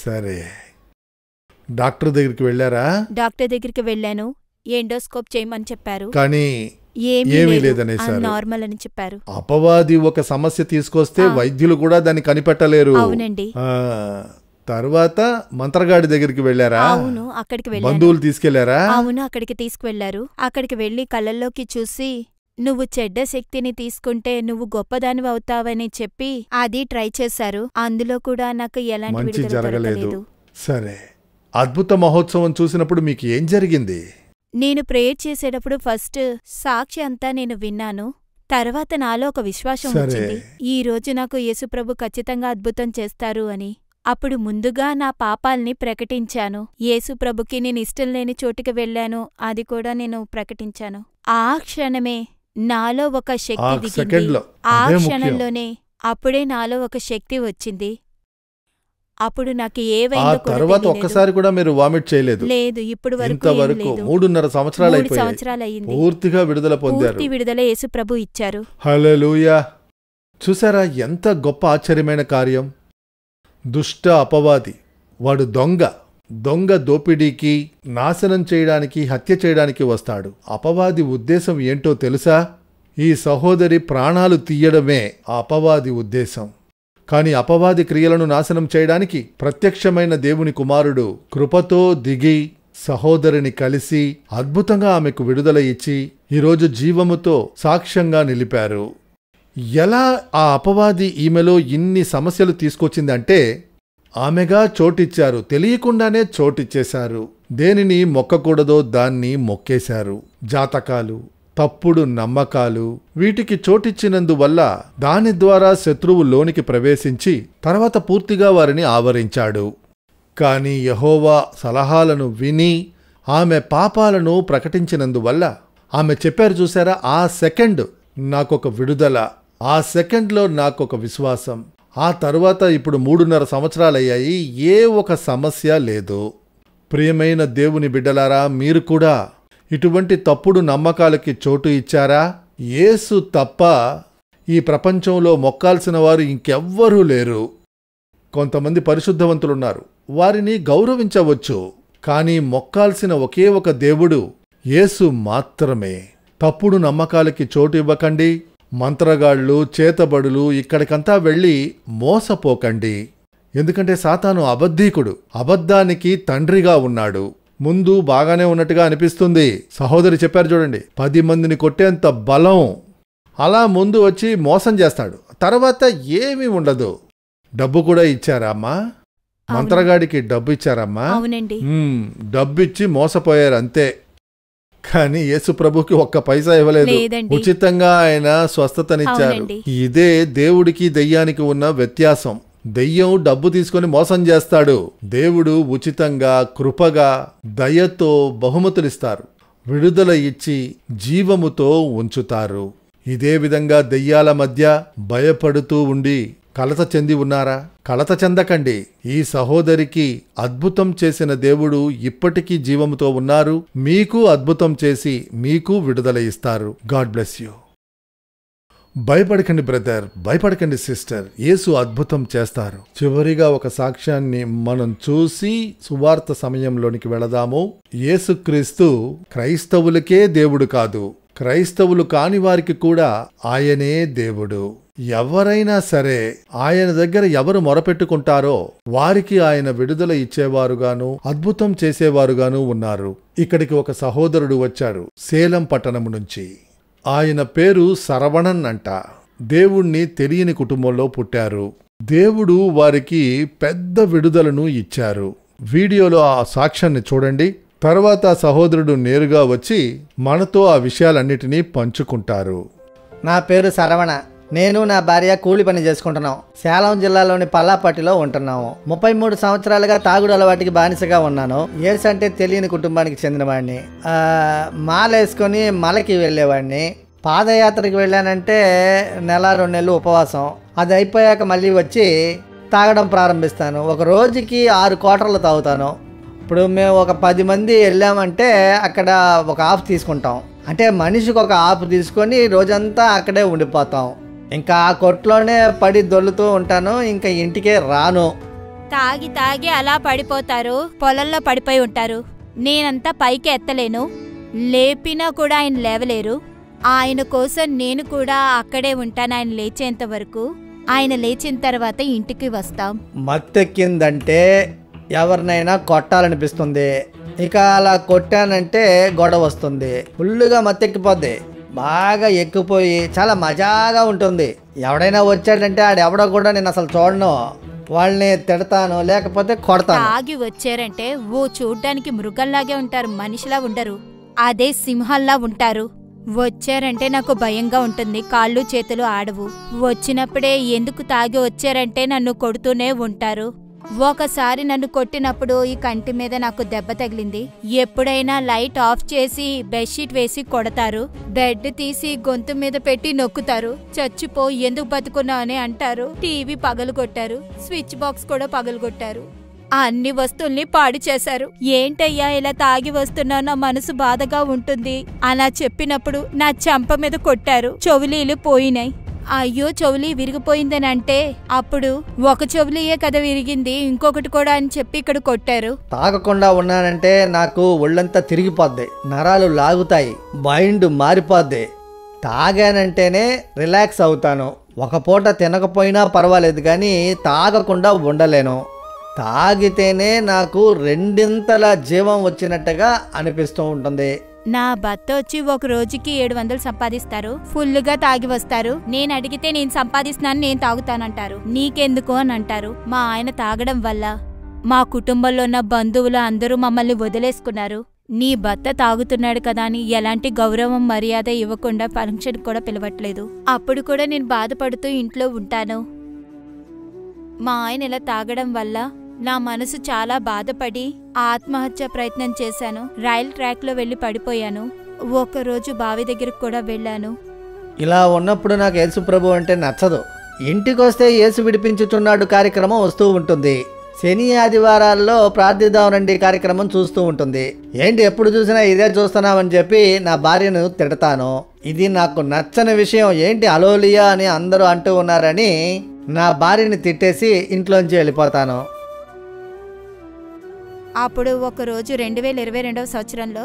సరే, డాక్టర్ దగ్గరికి వెళ్ళారా? డాక్టర్ దగ్గరికి వెళ్ళాను. ఎండోస్కోప్ చేయమని చెప్పారు. కానీ ఏమీ లేదనేసారు. నార్మల్ అని చెప్పారు. అపవాది ఒక సమస్య తీసుకొస్తే వైద్యులు కూడా దాన్ని కనిపెట్టలేరు. అవునండి. తర్వాత మంత్రగాడి దగ్గరికి వెళ్ళారా? అవును, అక్కడికి వెళ్ళాను. బంధువులు తీసుకెళ్లారా? అవును, అక్కడికి తీసుకువెళ్లారు. అక్కడికి వెళ్లి కళ్ళల్లోకి చూసి, నువ్వు చెడ్డ శక్తిని తీసుకుంటే నువ్వు గొప్పదానివి అవుతావని చెప్పి అది ట్రై చేశారు. అందులో కూడా నాకు ఎలాంటి మంచి విడుదల జరగలేదు. దొరకలేదు. సరే, అద్భుత మహోత్సవం చూసినప్పుడు మీకు ఏం జరిగింది? నేను ప్రేయర్ చేసేటప్పుడు ఫస్ట్ సాక్షి అంతా నేను విన్నాను. తర్వాత నాలో ఒక విశ్వాసం వచ్చింది, ఈ రోజు నాకు యేసుప్రభు ఖచ్చితంగా అద్భుతం చేస్తారు అని. అప్పుడు ముందుగా నా పాపాల్ని ప్రకటించాను. యేసుప్రభుకి నేను ఇష్టం లేని చోటుకి వెళ్ళాను, అది కూడా నేను ప్రకటించాను. ఆ క్షణమే నాలో ఒక శక్తి దిగింది. ఆ క్షణంలోనే అప్పుడే నాలో ఒక శక్తి వచ్చింది. అప్పుడు నాకు ఏవైందో కూడా తర్వాత ఒక్కసారి కూడా మీరు వామిట్ చేయలేదు? లేదు, ఇప్పుడు ఇంతవరకు 3.5 సంవత్సరాలు అయిపోయాయి. పూర్తిగా విడుదల పొందారు. పూర్తి విడుదల యేసు ప్రభు ఇచ్చారు. హల్లెలూయా. చూసారా ఎంత గొప్ప ఆశ్చర్యమైన కార్యం? దుష్ట అపవాది, వాడు దొంగ దోపిడీకి, నాశనం చేయడానికి, హత్య చేయడానికి వస్తాడు. అపవాది ఉద్దేశం ఏంటో తెలుసా? ఈ సహోదరి ప్రాణాలు తీయడమే ఆ అపవాది ఉద్దేశం. కాని అపవాది క్రియలను నాశనం చేయడానికి ప్రత్యక్షమైన దేవుని కుమారుడు కృపతో దిగి సహోదరిని కలిసి అద్భుతంగా ఆమెకు విడుదల ఇచ్చి ఈరోజు జీవముతో సాక్ష్యంగా నిలిపారు. ఎలా ఆ అపవాది ఈమెలో ఇన్ని సమస్యలు తీసుకొచ్చిందంటే, ఆమెగా చోటిచ్చారు, తెలియకుండానే చోటిచ్చేశారు. దేనిని మొక్కకూడదో దాన్ని మొక్కేశారు. జాతకాలు, తప్పుడు నమ్మకాలు, వీటికి చోటిచ్చినందువల్ల దాని ద్వారా శత్రువు లోనికి ప్రవేశించి తర్వాత పూర్తిగా వారిని ఆవరించాడు. కాని యెహోవా సలహాలను విని ఆమె పాపాలను ప్రకటించినందువల్ల ఆమె చెప్పారు చూసారా, ఆ సెకండ్ నాకొక విడుదల, ఆ సెకండ్లో నాకొక విశ్వాసం. ఆ తర్వాత ఇప్పుడు 3.5 సంవత్సరాలయ్యాయి, ఏ ఒక సమస్య లేదు. ప్రియమైన దేవుని బిడ్డలారా, మీరు కూడా ఇటువంటి తప్పుడు నమ్మకాలకి చోటు ఇచ్చారా? యేసు తప్ప ఈ ప్రపంచంలో మొక్కాల్సిన వారు ఇంకెవ్వరూ లేరు. కొంతమంది పరిశుద్ధవంతులున్నారు, వారిని గౌరవించవచ్చు. కానీ మొక్కాల్సిన ఒకే ఒక దేవుడు యేసు మాత్రమే. తప్పుడు నమ్మకాలకి చోటు ఇవ్వకండి. మంత్రగాళ్ళు, చేతబడులు ఇక్కడికంతా వెళ్ళి మోసపోకండి. ఎందుకంటే సాతాను అబద్ధీకుడు, అబద్ధానికి తండ్రిగా ఉన్నాడు. ముందు బాగానే ఉన్నట్టుగా అనిపిస్తుంది. సహోదరి చెప్పారు చూడండి, 10 మందిని కొట్టేంత బలం. అలా ముందు వచ్చి మోసం చేస్తాడు, తర్వాత ఏమీ ఉండదు. డబ్బు కూడా ఇచ్చారా అమ్మా? మంత్రగాడికి డబ్బు ఇచ్చారమ్మా? అవునండి. డబ్బిచ్చి మోసపోయారు అంతే. కానీ యేసు ప్రభుకి ఒక్క పైసా ఇవ్వలేదు. ఉచితంగా ఆయన స్వస్థతనిచ్చారు. ఇదే దేవుడికి దెయ్యానికి ఉన్న వ్యత్యాసం. దెయ్యం డబ్బు తీసుకొని మోసం చేస్తాడు. దేవుడు ఉచితంగా, కృపగా, దయతో బహుమతులిస్తారు, విడుదల ఇచ్చి జీవముతో ఉంచుతారు. ఇదే విధంగా దెయ్యాల మధ్య భయపడుతూ ఉండి కలత చెంది ఉన్నారా? కలత చెందకండి. ఈ సహోదరికి అద్భుతం చేసిన దేవుడు ఇప్పటికీ జీవముతో ఉన్నారు. మీకు అద్భుతం చేసి మీకు విడుదల ఇస్తారు. God bless you. భయపడకండి బ్రదర్, భయపడకండి సిస్టర్, యేసు అద్భుతం చేస్తారు. చివరిగా ఒక సాక్ష్యాన్ని మనం చూసి సువార్త సమయంలోనికి వెళదాము. యేసుక్రీస్తు క్రైస్తవులకే దేవుడు కాదు, క్రైస్తవులు కాని వారికి కూడా ఆయనే దేవుడు. ఎవరైనా సరే ఆయన దగ్గర ఎవరు మొరపెట్టుకుంటారో వారికి ఆయన విడుదల ఇచ్చేవారుగాను, అద్భుతం చేసేవారుగాను ఉన్నారు. ఇక్కడికి ఒక సహోదరుడు వచ్చాడు సేలం పట్టణం నుంచి. ఆయన పేరు శరవణన్ అంట. దేవుణ్ణి తెలియని కుటుంబంలో పుట్టారు. దేవుడు వారికి పెద్ద విడుదలను ఇచ్చారు. వీడియోలో ఆ సాక్ష్యాన్ని చూడండి. తర్వాత సహోదరుడు నేరుగా వచ్చి మనతో ఆ విషయాలన్నిటినీ పంచుకుంటారు. నా పేరు శరవణ. నేను నా భార్య కూలి పని చేసుకుంటున్నాం. సేలం జిల్లాలోని పల్లాపట్టిలో ఉంటున్నాము. 33 సంవత్సరాలుగా తాగుడు అలవాటికి బానిసగా ఉన్నాను. యేసు అంటే తెలియని కుటుంబానికి చెందినవాడిని. మాలేసుకొని మలకి వెళ్ళేవాడిని. పాదయాత్రకి వెళ్ళానంటే నెల 2 నెలలు ఉపవాసం. అది అయిపోయాక మళ్ళీ వచ్చి తాగడం ప్రారంభిస్తాను. ఒక రోజుకి 6 క్వార్టర్లు తాగుతాను. ఇప్పుడు మేము ఒక 10 మంది వెళ్ళామంటే అక్కడ ఒక హాఫ్ తీసుకుంటాం. అంటే మనిషికి ఒక హాఫ్ తీసుకొని రోజంతా అక్కడే ఉండిపోతాం. ఇంకా ఆ కొట్లోనే పడి దొల్లుతూ ఉంటాను. ఇంకా ఇంటికే రాను. తాగి తాగి అలా పడిపోతారు, పొలంలో పడిపోయి ఉంటారు. నేనంతా పైకి ఎత్తలేను, లేపినా కూడా ఆయన లేవలేరు. ఆయన కోసం నేను కూడా అక్కడే ఉంటాను ఆయన లేచేంత వరకు. ఆయన లేచిన తర్వాత ఇంటికి వస్తాం. మత్తెక్కిందంటే ఎవరినైనా కొట్టాలనిపిస్తుంది. ఇక అలా కొట్టానంటే గొడవ వస్తుంది. ఫుల్లుగా మత్తెక్కిపోద్ది. బాగా ఎక్కిపోయి చాలా మజాగా ఉంటుంది. ఎవడైనా వచ్చాడంటే ఆడెవడో కూడా నేను అసలు చూడను. వాళ్ళని తిడతాను, లేకపోతే కొడతాను. తాగి వచ్చారంటే చూడ్డానికి మృగంలాగే ఉంటారు, మనిషిలా ఉండరు. అదే సింహంలా ఉంటారు. వచ్చారంటే నాకు భయంగా ఉంటుంది. కాళ్ళు చేతులు ఆడవు. వచ్చినప్పుడే ఎందుకు తాగి వచ్చారంటే నన్ను కొడుతూనే ఉంటారు. ఒకసారి నన్ను కొట్టినప్పుడు ఈ కంటి మీద నాకు దెబ్బ తగిలింది. ఎప్పుడైనా లైట్ ఆఫ్ చేసి బెడ్షీట్ వేసి కొడతారు. బెడ్ తీసి గొంతు మీద పెట్టి నొక్కుతారు. చచ్చిపో, ఎందుకు బతుకున్నా అని అంటారు. టీవీ పగలగొట్టారు, స్విచ్ బాక్స్ కూడా పగలగొట్టారు. అన్ని వస్తువుల్ని పాడు చేశారు. ఏంటయ్యా ఇలా తాగి వస్తున్నా, నా మనసు బాధగా ఉంటుంది అలా చెప్పినప్పుడు నా చెంప మీద కొట్టారు. చెవులీలు పోయినాయి. అయ్యో చెవులి విరిగిపోయిందని అంటే అప్పుడు ఒక చెవులియే కదా విరిగింది, ఇంకొకటి కూడా అని చెప్పి ఇక్కడ కొట్టారు. తాగకుండా ఉన్నానంటే నాకు ఒళ్ళంతా తిరిగిపోద్ది, నరాలు లాగుతాయి, మైండ్ మారిపోద్ది. తాగానంటేనే రిలాక్స్ అవుతాను. ఒక పూట తినకపోయినా పర్వాలేదు కానీ తాగకుండా ఉండలేను. తాగితేనే నాకు 2 జీవం వచ్చినట్టుగా అనిపిస్తూ ఉంటుంది. నా భర్త వచ్చి ఒక రోజుకి 700 సంపాదిస్తారు. ఫుల్లుగా తాగి వస్తారు. నేను అడిగితే నేను సంపాదిస్తున్నాను, నేను తాగుతానంటారు. నీకెందుకు అని అంటారు. మా ఆయన తాగడం వల్ల మా కుటుంబంలో ఉన్న బంధువులు అందరూ మమ్మల్ని వదిలేసుకున్నారు. నీ భర్త తాగుతున్నాడు కదా అని ఎలాంటి గౌరవం మర్యాద ఇవ్వకుండా ఫంక్షన్ కూడా పిలవట్లేదు. అప్పుడు కూడా నేను బాధపడుతూ ఇంట్లో ఉంటాను. మా ఆయన ఇలా తాగడం వల్ల నా మనసు చాలా బాధపడి ఆత్మహత్య ప్రయత్నం చేశాను. రైల్ ట్రాక్ లో వెళ్లి పడిపోయాను. ఒకరోజు బావి దగ్గరకు కూడా వెళ్ళాను. ఇలా ఉన్నప్పుడు నాకు యేసు ప్రభు అంటే నచ్చదు. ఇంటికొస్తే యేసు విడిపించుచున్నాడు కార్యక్రమం వస్తూ ఉంటుంది. శని ఆదివారాల్లో ప్రార్థిద్దామనండి కార్యక్రమం చూస్తూ ఉంటుంది. ఏంటి ఎప్పుడు చూసినా ఇదే చూస్తున్నామని చెప్పి నా భార్యను తిడతాను. ఇది నాకు నచ్చని విషయం, ఏంటి అలోలియా అని అందరూ అంటూ ఉన్నారని నా భార్యని తిట్టేసి ఇంట్లోంచి వెళ్ళిపోతాను. అప్పుడు ఒకరోజు 2022 సంవత్సరంలో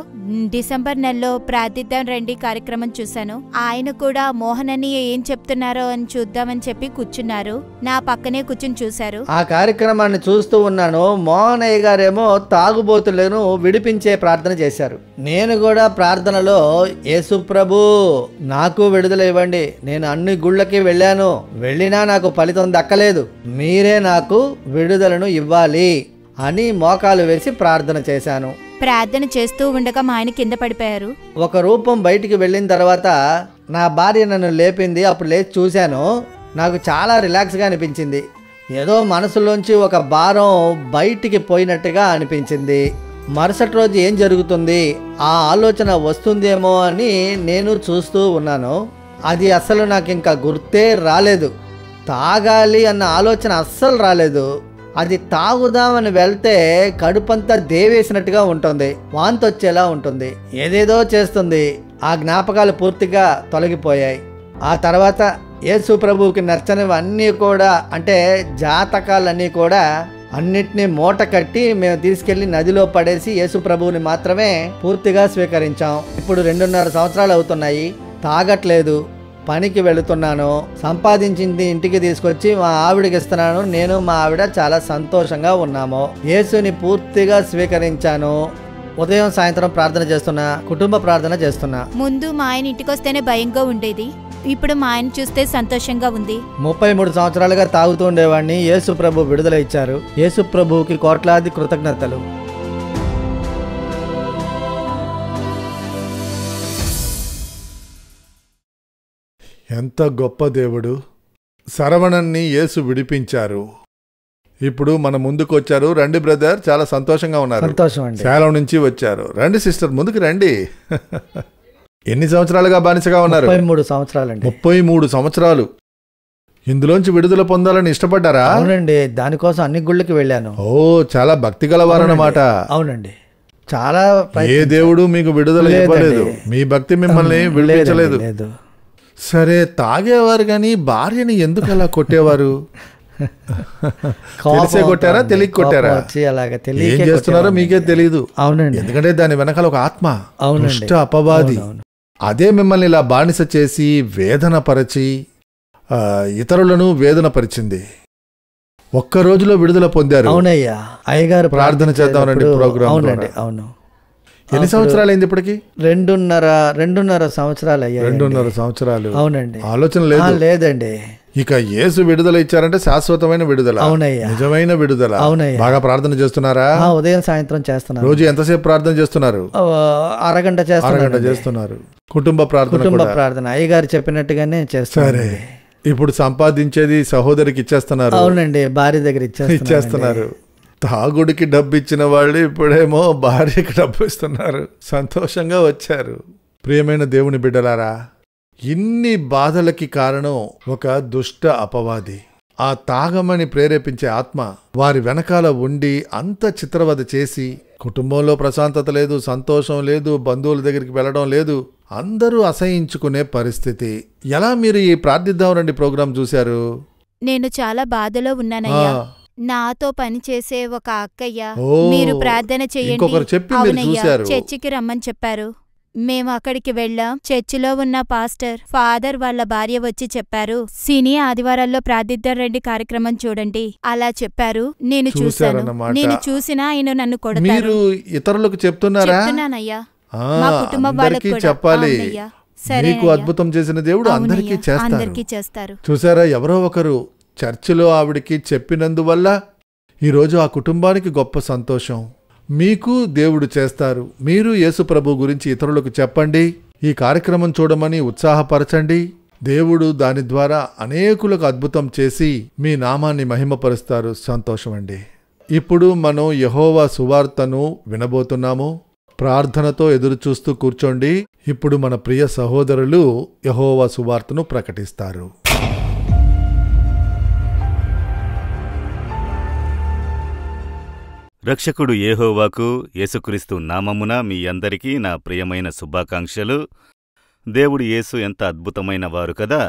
డిసెంబర్ నెలలో ప్రార్థిద్దాం రండి కార్యక్రమం చూశాను. ఆయన కూడా మోహన్ అని ఏం చెప్తున్నారో అని చూద్దామని చెప్పి కూర్చున్నారు. నా పక్కనే కూర్చుని చూశారు. ఆ కార్యక్రమాన్ని చూస్తూ ఉన్నాను. మోహన్ అయ్య గారేమో తాగుబోతులను విడిపించే ప్రార్థన చేశారు. నేను కూడా ప్రార్థనలో, యేసు ప్రభు నాకు విడుదల ఇవ్వండి, నేను అన్ని గుళ్ళకి వెళ్ళాను, వెళ్ళినా నాకు ఫలితం దక్కలేదు, మీరే నాకు విడుదలను ఇవ్వాలి అని మోకాలు వేసి ప్రార్థన చేశాను. ప్రార్థన చేస్తూ ఉండగా మా ఆయన కింద పడిపోయారు. ఒక రూపం బయటికి వెళ్ళిన తర్వాత నా భార్య నన్ను లేపింది. అప్పుడు లేచి చూశాను. నాకు చాలా రిలాక్స్గా అనిపించింది. ఏదో మనసులోంచి ఒక భారం బయటికి పోయినట్టుగా అనిపించింది. మరుసటి రోజు ఏం జరుగుతుంది, ఆ ఆలోచన వస్తుందేమో అని నేను చూస్తూ ఉన్నాను. అది అస్సలు నాకు ఇంకా గుర్తే రాలేదు. తాగాలి అన్న ఆలోచన అస్సలు రాలేదు. అది తాగుదామని వెళ్తే కడుపంతా దేవేసినట్టుగా ఉంటుంది, వాంతి వచ్చేలా ఉంటుంది, ఏదేదో చేస్తుంది. ఆ జ్ఞాపకాలు పూర్తిగా తొలగిపోయాయి. ఆ తర్వాత యేసు ప్రభువుకి నచ్చనివన్నీ కూడా, అంటే జాతకాలన్నీ కూడా అన్నిటినీ మూట కట్టి మేము తీసుకెళ్లి నదిలో పడేసి యేసు ప్రభువుని మాత్రమే పూర్తిగా స్వీకరించాం. ఇప్పుడు 2.5 సంవత్సరాలు అవుతున్నాయి. తాగట్లేదు, పనికి వెళుతున్నాను, సంపాదించింది ఇంటికి తీసుకొచ్చి మా ఆవిడకి ఇస్తున్నాను. నేను మా ఆవిడ చాలా సంతోషంగా ఉన్నాము. యేసుని పూర్తిగా స్వీకరించాను. ఉదయం సాయంత్రం ప్రార్థన చేస్తున్నా, కుటుంబ ప్రార్థన చేస్తున్నా. ముందు మా ఆయన ఇంటికి వస్తేనే భయంగా ఉండేది, ఇప్పుడు మా ఆయన చూస్తే సంతోషంగా ఉంది. 33 సంవత్సరాలుగా తాగుతూ ఉండేవాడిని. యేసు ప్రభు విడుదల ఇచ్చారు. యేసు ప్రభువుకి కోట్లాది కృతజ్ఞతలు. ఎంత గొప్ప దేవుడు! శరవణన్ని యేసు విడిపించారు. ఇప్పుడు మన ముందుకు వచ్చారు. రండి బ్రదర్, చాలా సంతోషంగా ఉన్నారు. సంతోషం అండి. సేలం నుంచి వచ్చారు. రండి సిస్టర్, ముందుకు రండి. ఎన్ని సంవత్సరాలుగా బానిసగా ఉన్నారు? 33 సంవత్సరాలండి. 33 సంవత్సరాలు. ఇందులోంచి విడుదల పొందాలని ఇష్టపడ్డారా? అవునండి, దానికోసం అన్ని గుళ్ళకి వెళ్ళాను. ఓ, చాలా భక్తి గలవారన్నమాట. అవునండి, చాలా ఏ దేవుడు మీకు విడుదల ఇవ్వలేదు, మీ భక్తి మిమ్మల్ని విడిపించలేదు. సరే, తాగేవారు గాని భార్యని ఎందుకు అలా కొట్టేవారు? తెలిసే కొట్టారా, తెలియక కొట్టారా? ఏం చేస్తున్నారో మీకే తెలియదు. అవునండి, ఎందుకంటే దాని వెనకాల ఒక ఆత్మ, దుష్ట అపవాది, అదే మిమ్మల్ని ఇలా బానిస చేసి వేదన పరిచి ఇతరులను వేదన పరిచింది. ఒక్క రోజులో విడుదల పొందారు. అవునయ్యా, అయ్యగారు ప్రార్థన చేద్దామనండి ప్రోగ్రామ్. అవునండి, అవును. ఎన్ని సంవత్సరాలు అయింది ఇప్పటికి? 2.5 సంవత్సరాలు అయ్యాయి. 2.5 సంవత్సరాలు. అవునండి. ఆలోచన లేదండి. ఇక యేసు విడుదల ఇచ్చారంటే శాశ్వతమైన విడుదల. అవునయ్యా, నిజమైన విడుదల. అవునయ్యా. బాగా ప్రార్థన చేస్తున్నారా? ఉదయం సాయంత్రం చేస్తున్నారు. రోజు ఎంతసేపు ప్రార్థన చేస్తున్నారు? అరగంట చేస్తున్నారు. కుటుంబ ప్రార్థన అయ్యగారు చెప్పినట్టుగానే చేస్తున్నారు. సరే, ఇప్పుడు సంపాదించేది సహోదరికి ఇచ్చేస్తున్నారు. అవునండి, భార్య దగ్గర ఇచ్చేస్తున్నారు. తాగుడికి డబ్బు ఇచ్చిన వాళ్ళు ఇప్పుడేమో భార్యకి డబ్బు ఇస్తున్నారు. సంతోషంగా వచ్చారు. ప్రియమైన దేవుని బిడ్డలారా, ఇన్ని బాధలకి కారణం ఒక దుష్ట అపవాది. ఆ తాగమని ప్రేరేపించే ఆత్మ వారి వెనకాల ఉండి అంత చిత్రవద చేసి, కుటుంబంలో ప్రశాంతత లేదు, సంతోషం లేదు, బంధువుల దగ్గరికి వెళ్ళడం లేదు, అందరూ అసహించుకునే పరిస్థితి. ఎలా మీరు ఈ ప్రార్థిద్దాం రండి ప్రోగ్రాం చూశారు? నేను చాలా బాధలో ఉన్నానయ్యా. నాతో పనిచేసే ఒక అక్కయ్య, మీరు ప్రార్థన చెయ్యండి, చర్చికి రమ్మని చెప్పారు. మేము అక్కడికి వెళ్ళాం. చర్చిలో ఉన్న ఫాదర్ వాళ్ళ భార్య వచ్చి చెప్పారు, సినీ ఆదివారాల్లో ప్రార్థిద్దాం రండి కార్యక్రమం చూడండి అలా చెప్పారు. నేను చూశాను. నేను చూసినా ఆయన నన్ను కొడతారు. మీరు ఇతరులకు చెప్తున్నానయ్యా, మా కుటుంబం వాళ్ళకి చెప్పాలి. మీకు అద్భుతం చేసిన దేవుడు అందరికీ చేస్తారు. చూసారా, ఎవరో ఒకరు చర్చిలో ఆవిడికి చెప్పినందువల్ల ఈరోజు ఆ కుటుంబానికి గొప్ప సంతోషం. మీకు దేవుడు చేస్తారు. మీరు యేసు ప్రభు గురించి ఇతరులకు చెప్పండి. ఈ కార్యక్రమం చూడమని ఉత్సాహపరచండి. దేవుడు దాని ద్వారా అనేకులకు అద్భుతం చేసి మీ నామాన్ని మహిమపరుస్తారు. సంతోషమండి. ఇప్పుడు మనం యెహోవా సువార్తను వినబోతున్నాము. ప్రార్థనతో ఎదురుచూస్తూ కూర్చోండి. ఇప్పుడు మన ప్రియ సహోదరులు యెహోవా సువార్తను ప్రకటిస్తారు. రక్షకుడు యెహోవాకు యేసుక్రీస్తు నామమున మీ అందరికీ నా ప్రియమైన శుభాకాంక్షలు. దేవుడు యేసు ఎంత అద్భుతమైన వారు కదా.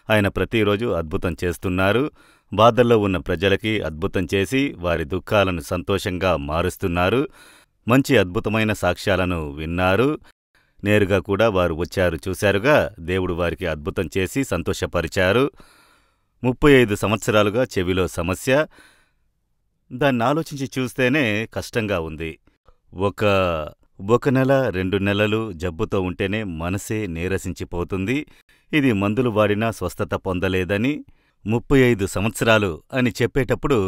ఆయన ప్రతిరోజు అద్భుతం చేస్తున్నారు. బాధల్లో ఉన్న ప్రజలకి అద్భుతం చేసి వారి దుఃఖాలను సంతోషంగా మారుస్తున్నారు. మంచి అద్భుతమైన సాక్ష్యాలను విన్నారు. నేరుగా కూడా వారు వచ్చారు, చూశారుగా. దేవుడు వారికి అద్భుతం చేసి సంతోషపరిచారు. 35 సంవత్సరాలుగా చెవిలో సమస్య. దాన్ని ఆలోచించి చూస్తేనే కష్టంగా ఉంది. ఒక నెల 2 నెలలు జబ్బుతో ఉంటేనే మనసే నీరసించిపోతుంది. ఇది మందులు వాడినా స్వస్థత పొందలేదని 35 సంవత్సరాలు అని చెప్పేటప్పుడు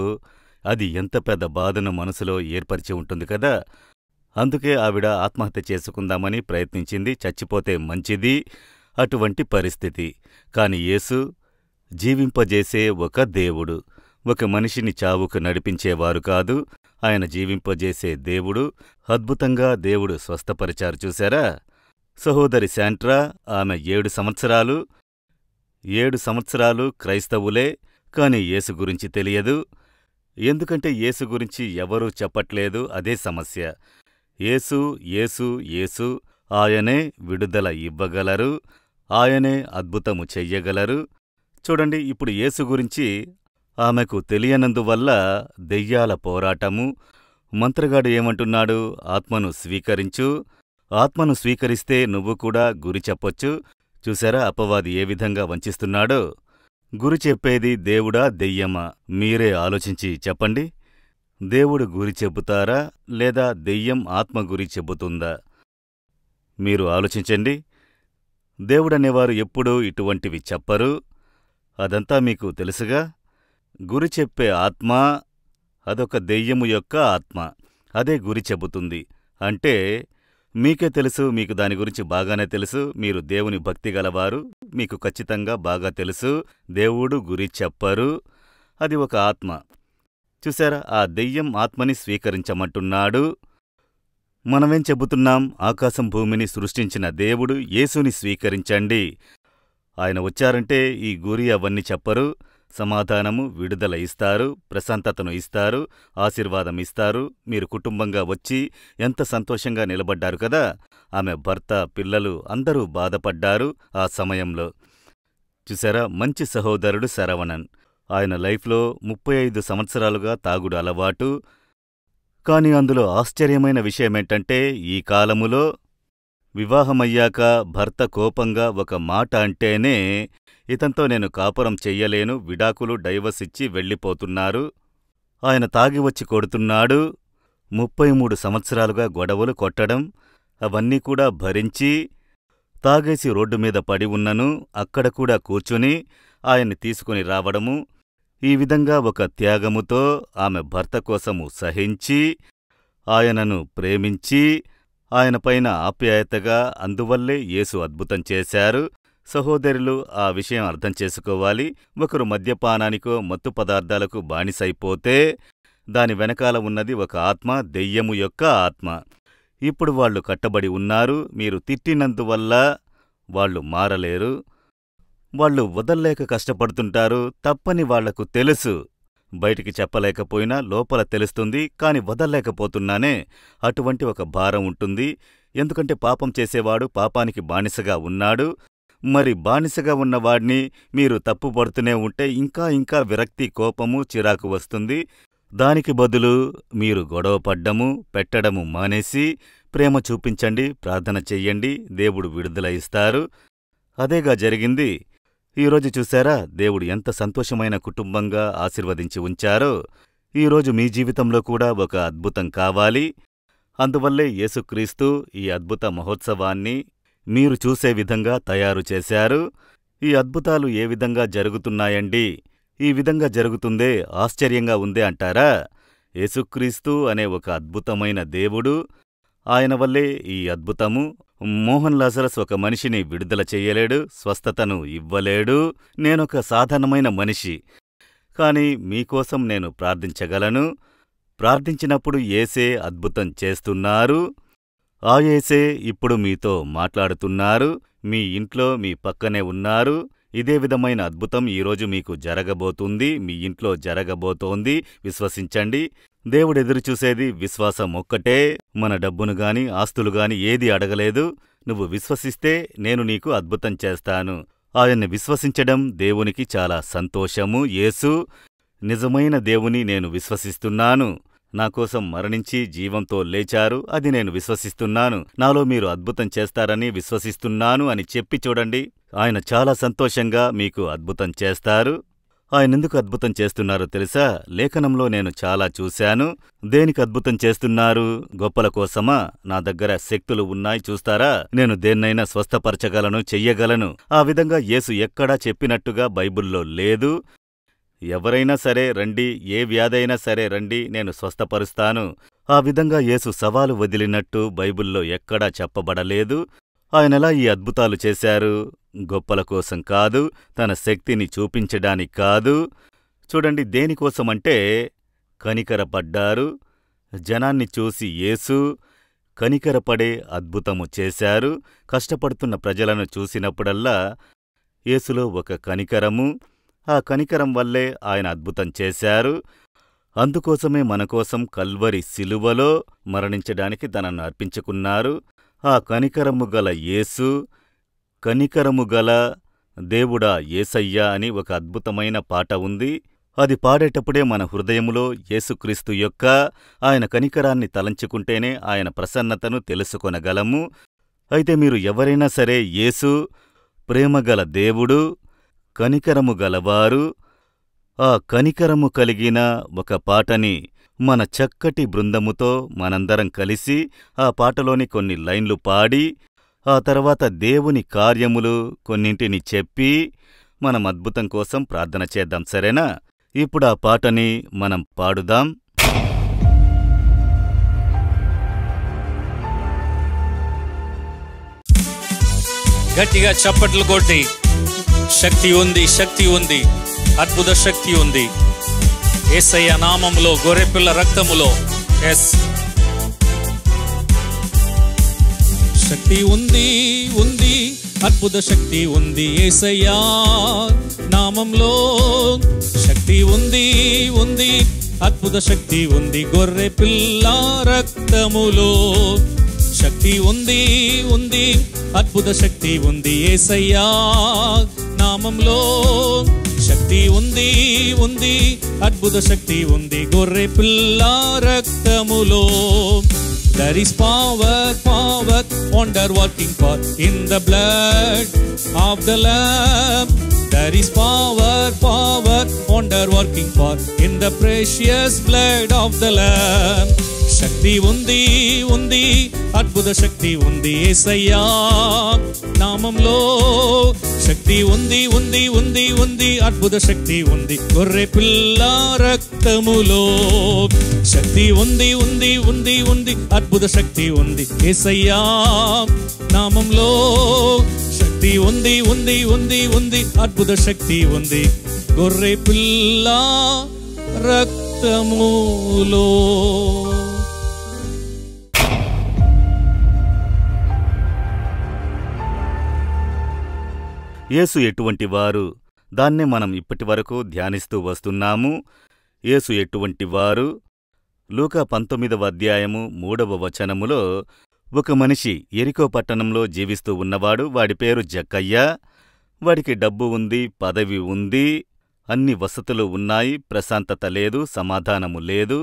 అది ఎంత పెద్ద బాధను మనసులో ఏర్పరిచి ఉంటుంది కదా. అందుకే ఆవిడ ఆత్మహత్య చేసుకుందామని ప్రయత్నించింది. చచ్చిపోతే మంచిది అటువంటి పరిస్థితి. కాని యేసు జీవింపజేసే ఒక దేవుడు. ఒక మనిషిని చావుకు నడిపించేవారు కాదు, ఆయన జీవింపజేసే దేవుడు. అద్భుతంగా దేవుడు స్వస్థపరిచారు, చూశారా. సహోదరి శాంట్రా, ఆమె 7 సంవత్సరాలు క్రైస్తవులే, కాని యేసు గురించి తెలియదు. ఎందుకంటే యేసు గురించి ఎవరూ చెప్పట్లేదు. అదే సమస్య. యేసు యేసు యేసు, ఆయనే విడుదల ఇవ్వగలరు, ఆయనే అద్భుతము చెయ్యగలరు. చూడండి, ఇప్పుడు యేసు గురించి ఆమెకు తెలియనందువల్ల దెయ్యాల పోరాటము. మంత్రగాడు ఏమంటున్నాడు? ఆత్మను స్వీకరించు. ఆత్మను స్వీకరిస్తే నువ్వు కూడా గురి చెప్పొచ్చు. చూశారా అపవాది ఏ విధంగా వంచిస్తున్నాడో. గురి చెప్పేది దేవుడా దెయ్యమా? మీరే ఆలోచించి చెప్పండి. దేవుడు గురి చెబుతారా లేదా దెయ్యం ఆత్మ గురి చెబుతుందా? మీరు ఆలోచించండి. దేవుడనేవారు ఎప్పుడూ ఇటువంటివి చెప్పరు. అదంతా మీకు తెలుసుగా. గురి చెప్పే ఆత్మ అదొక దెయ్యము యొక్క ఆత్మ. అదే గురి చెబుతుంది. అంటే మీకే తెలుసు, మీకు దాని గురించి బాగానే తెలుసు. మీరు దేవుని భక్తి గలవారు, మీకు ఖచ్చితంగా బాగా తెలుసు. దేవుడు గురి చెప్పరు, అది ఒక ఆత్మ. చూశారా, ఆ దెయ్యం ఆత్మని స్వీకరించమంటున్నాడు. మనమేం చెబుతున్నాం? ఆకాశం భూమిని సృష్టించిన దేవుడు యేసుని స్వీకరించండి. ఆయన వచ్చారంటే ఈ గురి అవన్నీ చెప్పరు. సమాధానము, విడుదల ఇస్తారు, ప్రశాంతతను ఇస్తారు, ఆశీర్వాదం ఇస్తారు. మీరు కుటుంబంగా వచ్చి ఎంత సంతోషంగా నిలబడ్డారు కదా. ఆమె భర్త, పిల్లలు అందరూ బాధపడ్డారు ఆ సమయంలో. చూశారా, మంచి సహోదరుడు శరవణన్. ఆయన లైఫ్లో 35 సంవత్సరాలుగా తాగుడు అలవాటు. కాని అందులో ఆశ్చర్యమైన విషయమేంటంటే, ఈ కాలములో వివాహమయ్యాక భర్త కోపంగా ఒక మాట అంటేనే ఇతంతో నేను కాపురం చెయ్యలేను, విడాకులు, డైవర్స్ ఇచ్చి వెళ్ళిపోతున్నారు. ఆయన తాగి వచ్చి కొడుతున్నాడు. 33 సంవత్సరాలుగా గొడవలు కొట్టడం, అవన్నీ కూడా భరించి తాగేసి రోడ్డు మీద పడి ఉన్నను అక్కడ కూడా కూర్చుని ఆయన్ని తీసుకుని రావడము. ఈ విధంగా ఒక త్యాగముతో ఆమె భర్త కోసము సహించి ఆయనను ప్రేమించి ఆయనపైన ఆప్యాయతగా, అందువల్లే యేసు అద్భుతం చేశారు. సహోదరులు ఆ విషయం అర్థం చేసుకోవాలి. ఒకరు మద్యపానానికో మత్తు పదార్థాలకు బానిసైపోతే దాని వెనకాల ఉన్నది ఒక ఆత్మ, దెయ్యము యొక్క ఆత్మ. ఇప్పుడు వాళ్ళు కట్టబడి ఉన్నారు. మీరు తిట్టినందువల్ల వాళ్ళు మారలేరు. వాళ్ళు వదల్లేక కష్టపడుతుంటారు. తప్పని వాళ్లకు తెలుసు. బయటికి చెప్పలేకపోయినా లోపల తెలుస్తుంది, కాని వదల్లేకపోతున్నానే. అటువంటి ఒక భారం ఉంటుంది. ఎందుకంటే పాపం చేసేవాడు పాపానికి బానిసగా ఉన్నాడు. మరి బానిసగా ఉన్నవాడిని మీరు తప్పుపడుతూనే ఉంటే ఇంకా ఇంకా విరక్తి, కోపము, చిరాకు వస్తుంది. దానికి బదులు మీరు గొడవపడ్డము, పెట్టడము మానేసి ప్రేమ చూపించండి, ప్రార్థన చెయ్యండి, దేవుడు విడుదల ఇస్తారు. అదేగా జరిగింది. ఈరోజు చూశారా, దేవుడు ఎంత సంతోషమైన కుటుంబంగా ఆశీర్వదించి ఉంచారో. ఈరోజు మీ జీవితంలో కూడా ఒక అద్భుతం కావాలి. అందువల్లే యేసుక్రీస్తు ఈ అద్భుత మహోత్సవాన్ని మీరు చూసే విధంగా తయారు చేశారు. ఈ అద్భుతాలు ఏ విధంగా జరుగుతున్నాయండి? ఈ విధంగా జరుగుతుందే, ఆశ్చర్యంగా ఉందే అంటారా? యేసుక్రీస్తు అనే ఒక అద్భుతమైన దేవుడు, ఆయన వల్లే ఈ అద్భుతము. మోహన్ లాజరస్ ఒక మనిషిని విడుదల చెయ్యలేడు, స్వస్థతను ఇవ్వలేడు. నేనొక సాధారణమైన మనిషి, కాని మీకోసం నేను ప్రార్థించగలను. ప్రార్థించినప్పుడు యేసే అద్భుతం చేస్తున్నారు. ఆ యేసే ఇప్పుడు మీతో మాట్లాడుతున్నారు. మీ ఇంట్లో మీ పక్కనే ఉన్నారు. ఇదే విధమైన అద్భుతం ఈరోజు మీకు జరగబోతుంది, మీ ఇంట్లో జరగబోతోంది. విశ్వసించండి. దేవుడెదురుచూసేది విశ్వాసం ఒక్కటే. మన డబ్బును గాని ఆస్తులు గాని ఏది అడగలేదు. నువ్వు విశ్వసిస్తే నేను నీకు అద్భుతం చేస్తాను. ఆయన్ని విశ్వసించడం దేవునికి చాలా సంతోషము. యేసు నిజమైన దేవుని నేను విశ్వసిస్తున్నాను. నాకోసం మరణించి జీవంతో లేచారు, అది నేను విశ్వసిస్తున్నాను. నాలో మీరు అద్భుతం చేస్తారని విశ్వసిస్తున్నాను అని చెప్పి చూడండి. ఆయన చాలా సంతోషంగా మీకు అద్భుతం చేస్తారు. ఆయనెందుకు అద్భుతం చేస్తున్నారో తెలుసా? లేఖనంలో నేను చాలా చూశాను. దేనికి అద్భుతం చేస్తున్నారు? గొప్పల కోసమా? నా దగ్గర శక్తులు ఉన్నాయి, చూస్తారా? నేను దేన్నైనా స్వస్థపరచగలను, చెయ్యగలను. ఆ విధంగా యేసు ఎక్కడా చెప్పినట్టుగా బైబిల్లో లేదు. ఎవరైనా సరే రండి, ఏ వ్యాధైనా సరే రండి, నేను స్వస్థపరుస్తాను. ఆ విధంగా యేసు సవాలు వదిలినట్టు బైబిల్లో ఎక్కడా చెప్పబడలేదు. ఆయనెలా ఈ అద్భుతాలు చేశారు? గొప్పల కోసం కాదు, తన శక్తిని చూపించడానికి కాదు. చూడండి, దేనికోసమంటే కనికరపడ్డారు. జనాన్ని చూసి యేసు కనికరపడే అద్భుతము చేశారు. కష్టపడుతున్న ప్రజలను చూసినప్పుడల్లా యేసులో ఒక కనికరము, ఆ కనికరం వల్లే ఆయన అద్భుతం చేశారు. అందుకోసమే మనకోసం కల్వరి శిలువలో మరణించడానికి తనను అర్పించుకున్నారు. ఆ కనికరము గల యేసు, కనికరము గల దేవుడా యేసయ్యా అని ఒక అద్భుతమైన పాట ఉంది. అది పాడేటప్పుడే మన హృదయములో యేసుక్రీస్తు యొక్క ఆయన కనికరాన్ని తలంచుకుంటేనే ఆయన ప్రసన్నతను తెలుసుకొనగలము. అయితే మీరు ఎవరైనా సరే యేసు ప్రేమగల దేవుడు, కనికరము గలవారు, ఆ కనికరము కలిగిన ఒక పాటని మన చక్కటి బృందముతో మనందరం కలిసి ఆ పాటలోని కొన్ని లైన్లు పాడి, ఆ తర్వాత దేవుని కార్యములు కొన్నింటిని చెప్పి మనం అద్భుతం కోసం ప్రార్థన చేద్దాం, సరేనా? ఇప్పుడు ఆ పాటని మనం పాడుదాం. గట్టిగా చప్పట్లు కొట్టి, శక్తి ఉంది, శక్తి ఉంది, అద్భుత శక్తి ఉంది యేసయ్య నామములో, గొర్రెపిల్ల రక్తములో. ఎస్, శక్తి ఉంది, ఉంది, అద్భుత శక్తి ఉంది యేసయ్య నామంలో. శక్తి ఉంది, ఉంది, అద్భుత శక్తి ఉంది గొర్రెపిల్ల రక్తములో. శక్తి ఉంది, ఉంది, అద్భుత శక్తి ఉంది యేసయ్య నామంలో. శక్తి ఉంది, ఉంది, అద్భుత శక్తి ఉంది గొర్రెపిల్ల రక్తములో. There is power, power, wonder working power in the blood of the Lamb. There is power, power, wonder working power in the precious blood of the Lamb. శక్తి ఉంది, ఉంది, అద్భుత శక్తి ఉంది యేసయ్య నామంలో. శక్తి ఉంది, ఉంది, ఉంది, ఉంది, అద్భుత శక్తి ఉంది గొర్రెపిల్ల రక్తములో. శక్తి ఉంది, ఉంది, ఉంది, ఉంది, అద్భుత శక్తి ఉంది యేసయ్య నామంలో. శక్తి ఉంది, ఉంది, ఉంది, ఉంది, అద్భుత శక్తి ఉంది గొర్రెపిల్ల రక్తములో. యేసు ఎటువంటివారు? దాన్నే మనం ఇప్పటివరకు ధ్యానిస్తూ వస్తున్నాము. యేసు ఎటువంటివారు? లూకా 19వ అధ్యాయము 3వ వచనములో ఒక మనిషి యెరికో పట్టణంలో జీవిస్తూ ఉన్నవాడు. వాడి పేరు జక్కయ్య. వాడికి డబ్బు ఉంది, పదవి ఉంది, అన్ని వసతులు ఉన్నాయి, ప్రశాంతత లేదు, సమాధానము లేదు.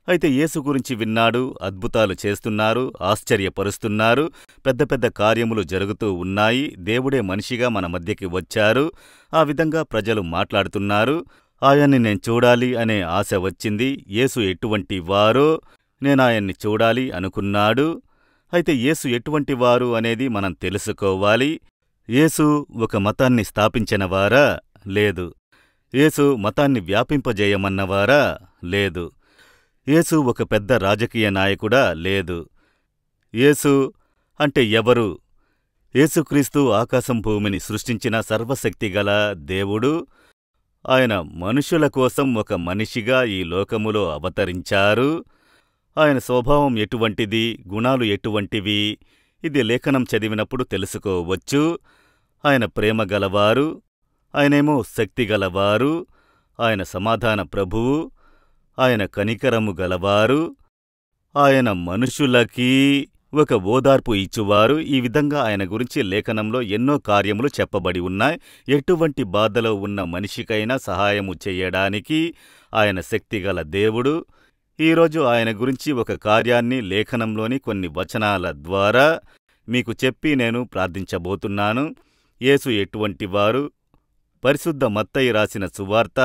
అయితే యేసు గురించి విన్నాడు. అద్భుతాలు చేస్తున్నారు, ఆశ్చర్యపరుస్తున్నారు, పెద్ద పెద్ద కార్యములు జరుగుతూ ఉన్నాయి. దేవుడే మనిషిగా మన మధ్యకి వచ్చారు. ఆ విధంగా ప్రజలు మాట్లాడుతున్నారు. ఆయన్ని నేను చూడాలి అనే ఆశ వచ్చింది. యేసు ఎటువంటి వారో నేనాయన్ని చూడాలి అనుకున్నాడు. అయితే యేసు ఎటువంటి వారు అనేది మనం తెలుసుకోవాలి. యేసు ఒక మతాన్ని స్థాపించినవారా? లేదు. యేసు మతాన్ని వ్యాపింపజేయమన్నవారా? లేదు. యేసు ఒక పెద్ద రాజకీయ నాయకుడా? లేదు. యేసు అంటే ఎవరు? యేసుక్రీస్తు ఆకాశం భూమిని సృష్టించిన సర్వశక్తిగల దేవుడు. ఆయన మనుషుల కోసం ఒక మనిషిగా ఈ లోకములో అవతరించారు. ఆయన స్వభావం ఎటువంటిది, గుణాలు ఎటువంటివి, ఇది లేఖనం చదివినప్పుడు తెలుసుకోవచ్చు. ఆయన ప్రేమ గలవారు, ఆయనేమో శక్తిగలవారు, ఆయన సమాధాన ప్రభువు, ఆయన కనికరము గలవారు, ఆయన మనుషులకి ఒక ఓదార్పు ఇచ్చువారు. ఈ విధంగా ఆయన గురించి లేఖనంలో ఎన్నో కార్యములు చెప్పబడి ఉన్నాయి. ఎటువంటి బాధలో ఉన్న మనిషికైనా సహాయము చెయ్యడానికి ఆయన శక్తిగల దేవుడు. ఈరోజు ఆయన గురించి ఒక కార్యాన్ని లేఖనంలోని కొన్ని వచనాల ద్వారా మీకు చెప్పి నేను ప్రార్థించబోతున్నాను. యేసు ఎటువంటివారు? పరిశుద్ధ మత్తయి రాసిన సువార్త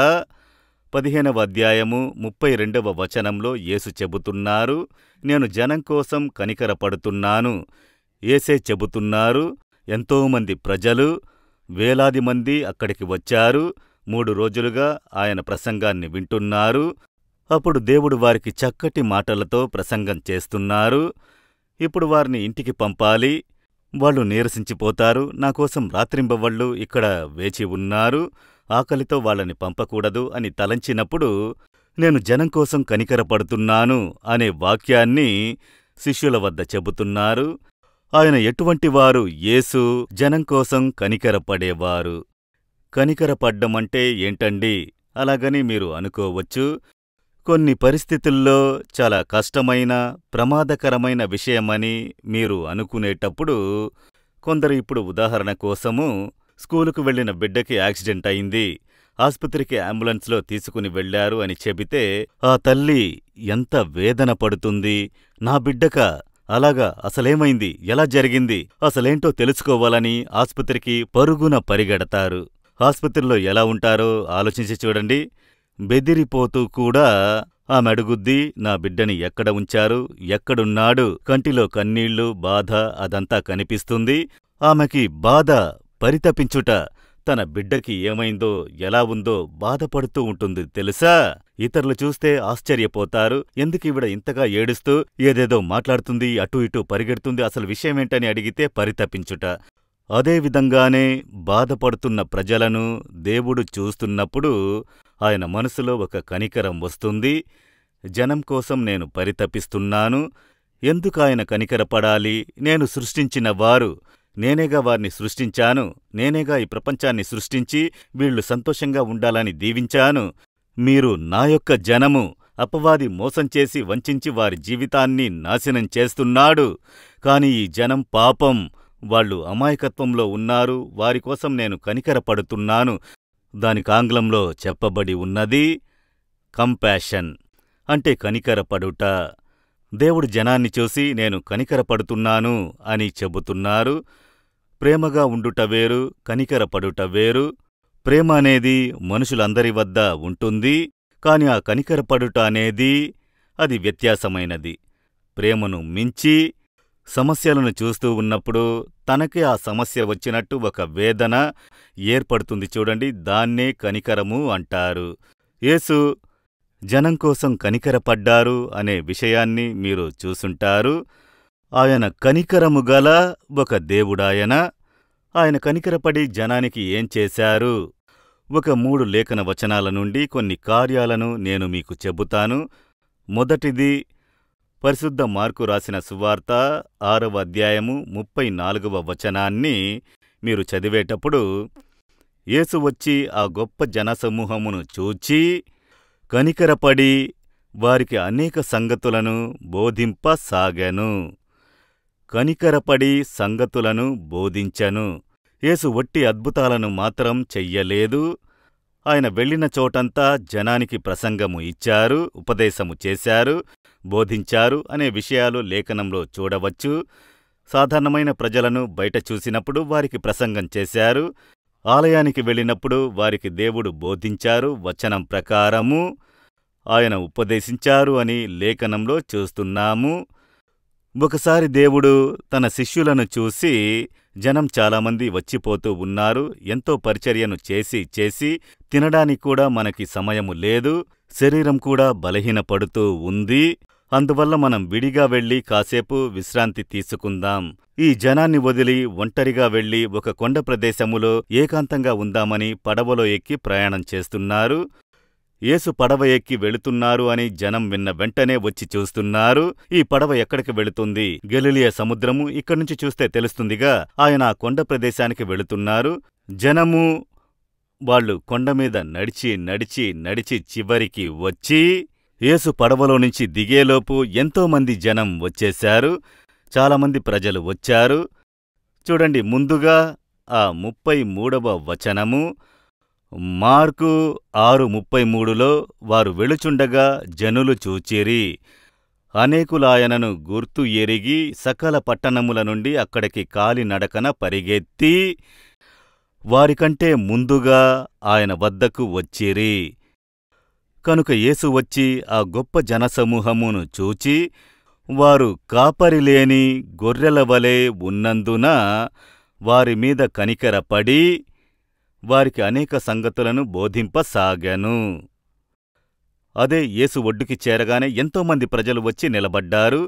15వ అధ్యాయము 32వ వచనంలో యేసు చెబుతున్నారు, నేను జనం కోసం కనికరపడుతున్నాను. యేసే చెబుతున్నారు. ఎంతోమంది ప్రజలు, వేలాది మంది అక్కడికి వచ్చారు. 3 రోజులుగా ఆయన ప్రసంగాన్ని వింటున్నారు. అప్పుడు దేవుడు వారికి చక్కటి మాటలతో ప్రసంగం చేస్తున్నారు. ఇప్పుడు వారిని ఇంటికి పంపాలి. వాళ్ళు నీరసించిపోతారు. నాకోసం రాత్రింబవళ్ళు ఇక్కడ వేచి ఉన్నారు. ఆకలితో వాళ్ళని పంపకూడదు అని తలంచినప్పుడు నేను జనం కోసం కనికరపడుతున్నాను అనే వాక్యాన్ని శిష్యుల వద్ద చెబుతున్నారు. ఆయన ఎటువంటివారు? యేసు జనం కోసం కనికరపడేవారు. కనికరపడ్డమంటే ఏంటండి అలాగని మీరు అనుకోవచ్చు. కొన్ని పరిస్థితుల్లో చాలా కష్టమైన, ప్రమాదకరమైన విషయమని మీరు అనుకునేటప్పుడు కొందరు ఇప్పుడు ఉదాహరణ కోసము స్కూలుకు వెళ్లిన బిడ్డకి యాక్సిడెంట్ అయింది, ఆస్పత్రికి అంబులెన్స్లో తీసుకుని వెళ్లారు అని చెబితే ఆ తల్లి ఎంత వేదన పడుతుంది. నా బిడ్డక అలాగా? అసలేమైంది? ఎలా జరిగింది? అసలేంటో తెలుసుకోవాలని ఆస్పత్రికి పరుగున పరిగెడతారు. ఆస్పత్రిలో ఎలా ఉంటారో ఆలోచించి చూడండి. బెదిరిపోతూ కూడా ఆమె అడుగుద్ది, నా బిడ్డని ఎక్కడ ఉంచారు? ఎక్కడున్నాడు? కంటిలో కన్నీళ్లు, బాధ అదంతా కనిపిస్తుంది. ఆమెకి బాధ, పరితపించుట, తన బిడ్డకి ఏమైందో, ఎలా ఉందో బాధపడుతూ ఉంటుంది తెలుసా? ఇతరులు చూస్తే ఆశ్చర్యపోతారు. ఎందుకీవిడ ఇంతగా ఏడుస్తూ ఏదేదో మాట్లాడుతుంది, అటూ ఇటూ పరిగెడుతుంది, అసలు విషయమేంటని అడిగితే పరితపించుట. అదేవిధంగానే బాధపడుతున్న ప్రజలను దేవుడు చూస్తున్నప్పుడు ఆయన మనసులో ఒక కనికరం వస్తుంది. జనం కోసం నేను పరితపిస్తున్నాను. ఎందుకాయన కనికరపడాలి? నేను సృష్టించిన వారు, నేనేగా వారిని సృష్టించాను. నేనేగా ఈ ప్రపంచాన్ని సృష్టించి వీళ్లు సంతోషంగా ఉండాలని దీవించాను. మీరు నా యొక్క జనము. అపవాది మోసం చేసి వంచించి వారి జీవితాన్ని నాశనం చేస్తున్నాడు. కాని ఈ జనం పాపం, వాళ్ళు అమాయకత్వంలో ఉన్నారు. వారికోసం నేను కనికరపడుతున్నాను. దానికి ఆంగ్లంలో చెప్పబడి ఉన్నది కంపాషన్, అంటే కనికరపడుట. దేవుడు జనాన్ని చూసి నేను కనికరపడుతున్నాను అని చెబుతున్నారు. ప్రేమగా ఉండుట వేరు, కనికరపడుట వేరు. ప్రేమ అనేది మనుషులందరి వద్ద ఉంటుంది. కాని ఆ కనికరపడుట అనేది అది వ్యత్యాసమైనది. ప్రేమను మించి సమస్యలను చూస్తూ ఉన్నప్పుడు తనకే ఆ సమస్య వచ్చినట్టు ఒక వేదన ఏర్పడుతుంది చూడండి, దాన్నే కనికరము అంటారు. యేసు జనం కోసం కనికరపడ్డారు అనే విషయాన్ని మీరు చూసుంటారు. ఆయన కనికరము గల ఒక దేవుడాయన. ఆయన కనికరపడి జనానికి ఏం చేశారు? ఒక 3 లేఖన వచనాల నుండి కొన్ని కార్యాలను నేను మీకు చెబుతాను. మొదటిది పరిశుద్ధ మార్కు రాసిన సువార్త 6వ అధ్యాయము 34వ వచనాన్ని మీరు చదివేటప్పుడు, యేసు వచ్చి ఆ గొప్ప జనసమూహమును చూచి కనికరపడి వారికి అనేక సంగతులను బోధింపసాగెను. కనికరపడి సంగతులను బోధించెను. యేసు ఒట్టి అద్భుతాలను మాత్రం చెయ్యలేదు. ఆయన వెళ్లిన చోటంతా జనానికి ప్రసంగము ఇచ్చారు, ఉపదేశము చేశారు, బోధించారు అనే విషయాలు లేఖనంలో చూడవచ్చు. సాధారణమైన ప్రజలను బయట చూసినప్పుడు వారికి ప్రసంగం చేశారు. ఆలయానికి వెళ్ళినప్పుడు వారికి దేవుడు బోధించారు, వచనం ప్రకారము ఆయన ఉపదేశించారు అని లేఖనంలో చూస్తున్నాము. ఒకసారి దేవుడు తన శిష్యులను చూసి, జనం చాలామంది వచ్చిపోతూ ఉన్నారు, ఎంతో పరిచర్యను చేసి తినడానికి కూడా మనకి సమయము లేదు, శరీరం కూడా బలహీనపడుతూ ఉంది, అందువల్ల మనం విడిగా వెళ్లి కాసేపు విశ్రాంతి తీసుకుందాం. ఈ జనాన్ని వదిలి ఒంటరిగా వెళ్లి ఒక కొండ ప్రదేశములో ఏకాంతంగా ఉందామని పడవలో ఎక్కి ప్రయాణం చేస్తున్నారు. యేసు పడవ ఎక్కి వెళుతున్నారు అని జనం విన్న వెంటనే వచ్చి చూస్తున్నారు. ఈ పడవ ఎక్కడికి వెళుతుంది? గలిలయ సముద్రము, ఇక్కడ్నుంచి చూస్తే తెలుస్తుందిగా. ఆయన ఆ కొండ ప్రదేశానికి వెళుతున్నారు. జనము వాళ్ళు కొండమీద నడిచి చివరికి వచ్చి యేసు పడవలో నుంచి దిగేలోపు ఎంతోమంది జనం వచ్చేశారు. చాలామంది ప్రజలు వచ్చారు. చూడండి, ముందుగా ఆ 33వ వచనము, మార్కు 6:33లో వారు వెళుచుండగా జనులు చూచిరి, అనేకులాయనను గుర్తు ఎరిగి సకల పట్టణముల నుండి అక్కడికి కాలినడకన పరిగెత్తి వారికంటే ముందుగా ఆయన వద్దకు వచ్చిరి. కనుక యేసు వచ్చి ఆ గొప్ప జనసమూహమును చూచి వారు కాపరిలేని గొర్రెల వలె ఉన్నందున వారిమీద కనికరపడి వారికి అనేక సంగతులను బోధింపసాగాను. అదే యేసు ఒడ్డుకి చేరగానే ఎంతోమంది ప్రజలు వచ్చి నిలబడ్డారు.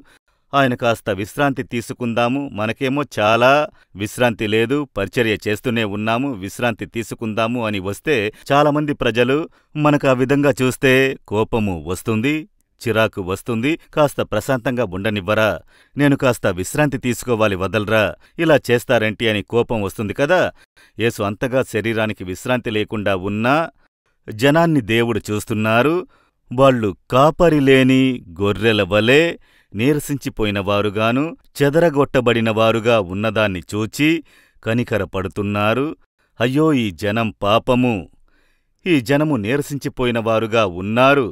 ఆయన కాస్త విశ్రాంతి తీసుకుందాము, మనకేమో చాలా విశ్రాంతి లేదు, పరిచర్య చేస్తూనే ఉన్నాము, విశ్రాంతి తీసుకుందాము అని వస్తే చాలామంది ప్రజలు మనకు ఆ విధంగా చూస్తే కోపము వస్తుంది, చిరాకు వస్తుంది. కాస్త ప్రశాంతంగా ఉండనివ్వరా, నేను కాస్త విశ్రాంతి తీసుకోవాలి, వదలరా, ఇలా చేస్తారేంటి అని కోపం వస్తుంది కదా. యేసు అంతగా శరీరానికి విశ్రాంతి లేకుండా ఉన్నా జనాన్ని దేవుడు చూస్తున్నారు. వాళ్ళు కాపరిలేని గొర్రెల వలె నీరసించిపోయినవారుగాను చెదరగొట్టబడినవారుగా ఉన్నదాన్ని చూచి కనికరపడుతున్నారు. అయ్యో, ఈ జనం పాపము, ఈ జనము నీరసించిపోయినవారుగా ఉన్నారు,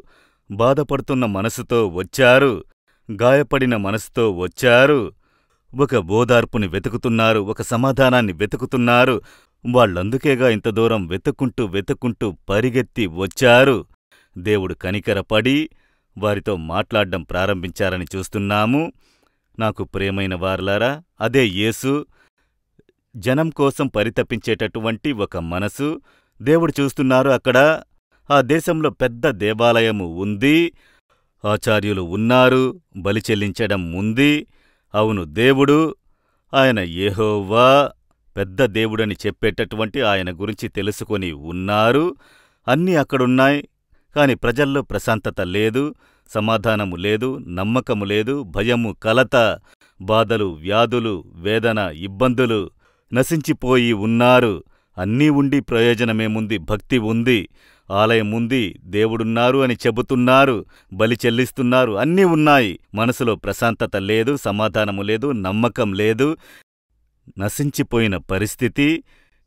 బాధపడుతున్న మనసుతో వచ్చారు, గాయపడిన మనసుతో వచ్చారు, ఒక ఓదార్పుని వెతుకుతున్నారు, ఒక సమాధానాన్ని వెతుకుతున్నారు. వాళ్ళందుకేగా ఇంత దూరం వెతుక్కుంటూ పరిగెత్తి వచ్చారు. దేవుడు కనికరపడి వారితో మాట్లాడడం ప్రారంభించారని చూస్తున్నాము. నాకు ప్రియమైన వారలారా, అదే యేసు జనం కోసం పరితపించేటటువంటి ఒక మనసు దేవుడు చూస్తున్నారు. అక్కడ ఆ దేశంలో పెద్ద దేవాలయము ఉంది, ఆచార్యులు ఉన్నారు, బలి చెల్లించడం ఉంది. అవును, దేవుడు, ఆయన యెహోవా పెద్ద దేవుడని చెప్పేటటువంటి ఆయన గురించి తెలుసుకొని ఉన్నారు. అన్నీ అక్కడున్నాయి. కాని ప్రజల్లో ప్రశాంతత లేదు, సమాధానము లేదు, నమ్మకము లేదు, భయము, కలత, బాధలు, వ్యాధులు, వేదన, ఇబ్బందులు, నశించిపోయి ఉన్నారు. అన్నీ ఉండి ప్రయోజనమేముంది? భక్తి ఉంది, ఆలయం ఉంది, దేవుడున్నారు అని చెబుతున్నారు, బలి చెల్లిస్తున్నారు, అన్నీ ఉన్నాయి. మనసులో ప్రశాంతత లేదు, సమాధానము లేదు, నమ్మకం లేదు, నశించిపోయిన పరిస్థితి.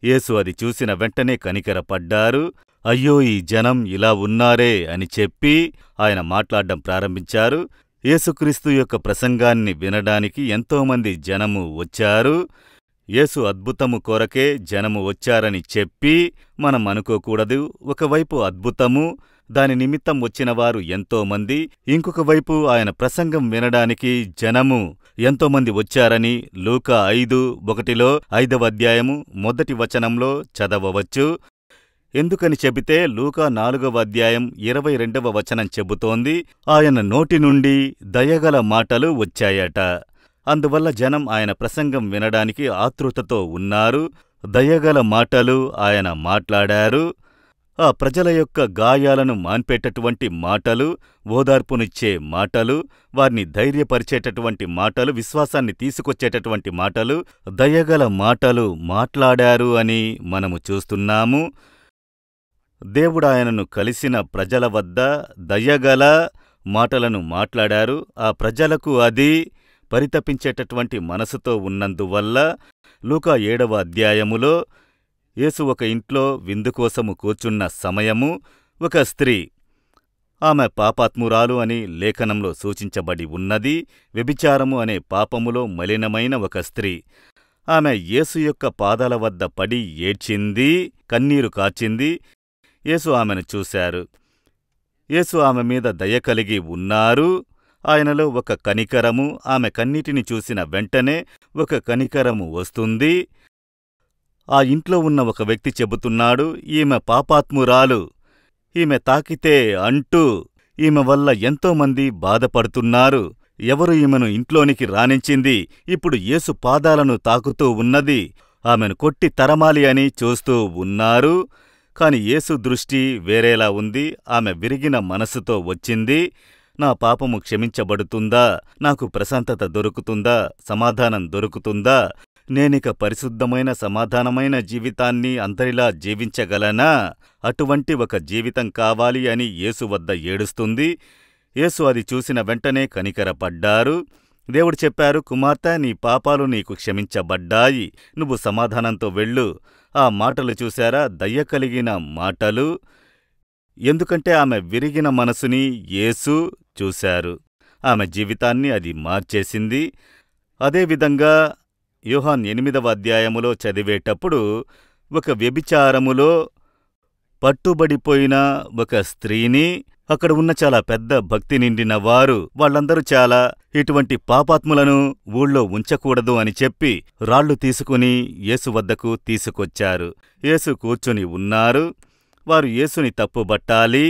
యేసు అది చూసిన వెంటనే కనికరపడ్డారు. అయ్యో, ఈ జనం ఇలా ఉన్నారే అని చెప్పి ఆయన మాట్లాడడం ప్రారంభించారు. యేసుక్రీస్తు యొక్క ప్రసంగాన్ని వినడానికి ఎంతోమంది జనము వచ్చారు. యేసు అద్భుతము కొరకే జనము వచ్చారని చెప్పి మనం అనుకోకూడదు. ఒకవైపు అద్భుతము, దాని నిమిత్తం వచ్చినవారు ఎంతోమంది, ఇంకొక వైపు ఆయన ప్రసంగం వినడానికి జనము ఎంతోమంది వచ్చారని లూకా 5:1లో 5వ అధ్యాయము 1వ వచనంలో చదవవచ్చు. ఎందుకని చెబితే లూకా 4వ అధ్యాయం 22వ వచనం చెబుతోంది, ఆయన నోటి నుండి దయగల మాటలు వచ్చాయట. అందువల్ల జనం ఆయన ప్రసంగం వినడానికి ఆతృతతో ఉన్నారు. దయగల మాటలు ఆయన మాట్లాడారు. ఆ ప్రజల యొక్క గాయాలను మాన్పేటటువంటి మాటలు, ఓదార్పునిచ్చే మాటలు, వారిని ధైర్యపరిచేటటువంటి మాటలు, విశ్వాసాన్ని తీసుకొచ్చేటటువంటి మాటలు, దయగల మాటలు మాట్లాడారు అని మనము చూస్తున్నాము. దేవుడాయనను కలిసిన ప్రజల వద్ద దయగల మాటలను మాట్లాడారు. ఆ ప్రజలకు అది పరితపించేటటువంటి మనసుతో ఉన్నందువల్ల లూకా 7వ అధ్యాయములో యేసు ఒక ఇంట్లో విందుకోసము కూర్చున్న సమయము ఒక స్త్రీ, ఆమె పాపాత్మురాలు అని లేఖనంలో సూచించబడి ఉన్నది. వ్యభిచారము అనే పాపములో మలినమైన ఒక స్త్రీ. ఆమె యేసు యొక్క పాదాల వద్ద పడి ఏడ్చింది, కన్నీరు కార్చింది. యేసు ఆమెను చూశారు. యేసు ఆమె మీద దయ కలిగి ఉన్నారు. ఆయనలో ఒక కనికరము, ఆమె కన్నీటిని చూసిన వెంటనే ఒక కనికరము వస్తుంది. ఆ ఇంట్లో ఉన్న ఒక వ్యక్తి చెబుతున్నాడు, ఈమె పాపాత్మురాలు, ఈమె తాకితే అంటూ ఈమె వల్ల ఎంతోమంది బాధపడుతున్నారు. ఎవరు ఈమెను ఇంట్లోనికి రానించింది? ఇప్పుడు యేసు పాదాలను తాకుతూ ఉన్నది. ఆమెను కొట్టి తరమాలి అని చూస్తూ ఉన్నారు. కాని యేసు దృష్టి వేరేలా ఉంది. ఆమె విరిగిన మనసుతో వచ్చింది. నా పాపము క్షమించబడుతుందా? నాకు ప్రశాంతత దొరుకుతుందా? సమాధానం దొరుకుతుందా? నేనిక పరిశుద్ధమైన సమాధానమైన జీవితాన్ని అందరిలా జీవించగలనా? అటువంటి ఒక జీవితం కావాలి అని యేసు వద్ద ఏడుస్తుంది. యేసు అది చూసిన వెంటనే కనికరపడ్డారు. దేవుడు చెప్పారు, కుమార్తె, నీ పాపాలు నీకు క్షమించబడ్డాయి, నువ్వు సమాధానంతో వెళ్ళు. ఆ మాటలు చూశారా? దయ కలిగిన మాటలు. ఎందుకంటే ఆమె విరిగిన మనసుని యేసు చూశారు. ఆమె జీవితాన్ని అది మార్చేసింది. అదేవిధంగా యోహాన్ 8వ అధ్యాయములో చదివేటప్పుడు ఒక వ్యభిచారములో పట్టుబడిపోయిన ఒక స్త్రీని, అక్కడ ఉన్న చాలా పెద్ద భక్తి నిండిన వారు, వాళ్ళందరూ చాలా ఇటువంటి పాపాత్ములను ఊళ్ళో ఉంచకూడదు అని చెప్పి రాళ్లు తీసుకుని యేసు వద్దకు తీసుకొచ్చారు. యేసు కూర్చుని ఉన్నారు. వారు యేసుని తప్పుబట్టాలి.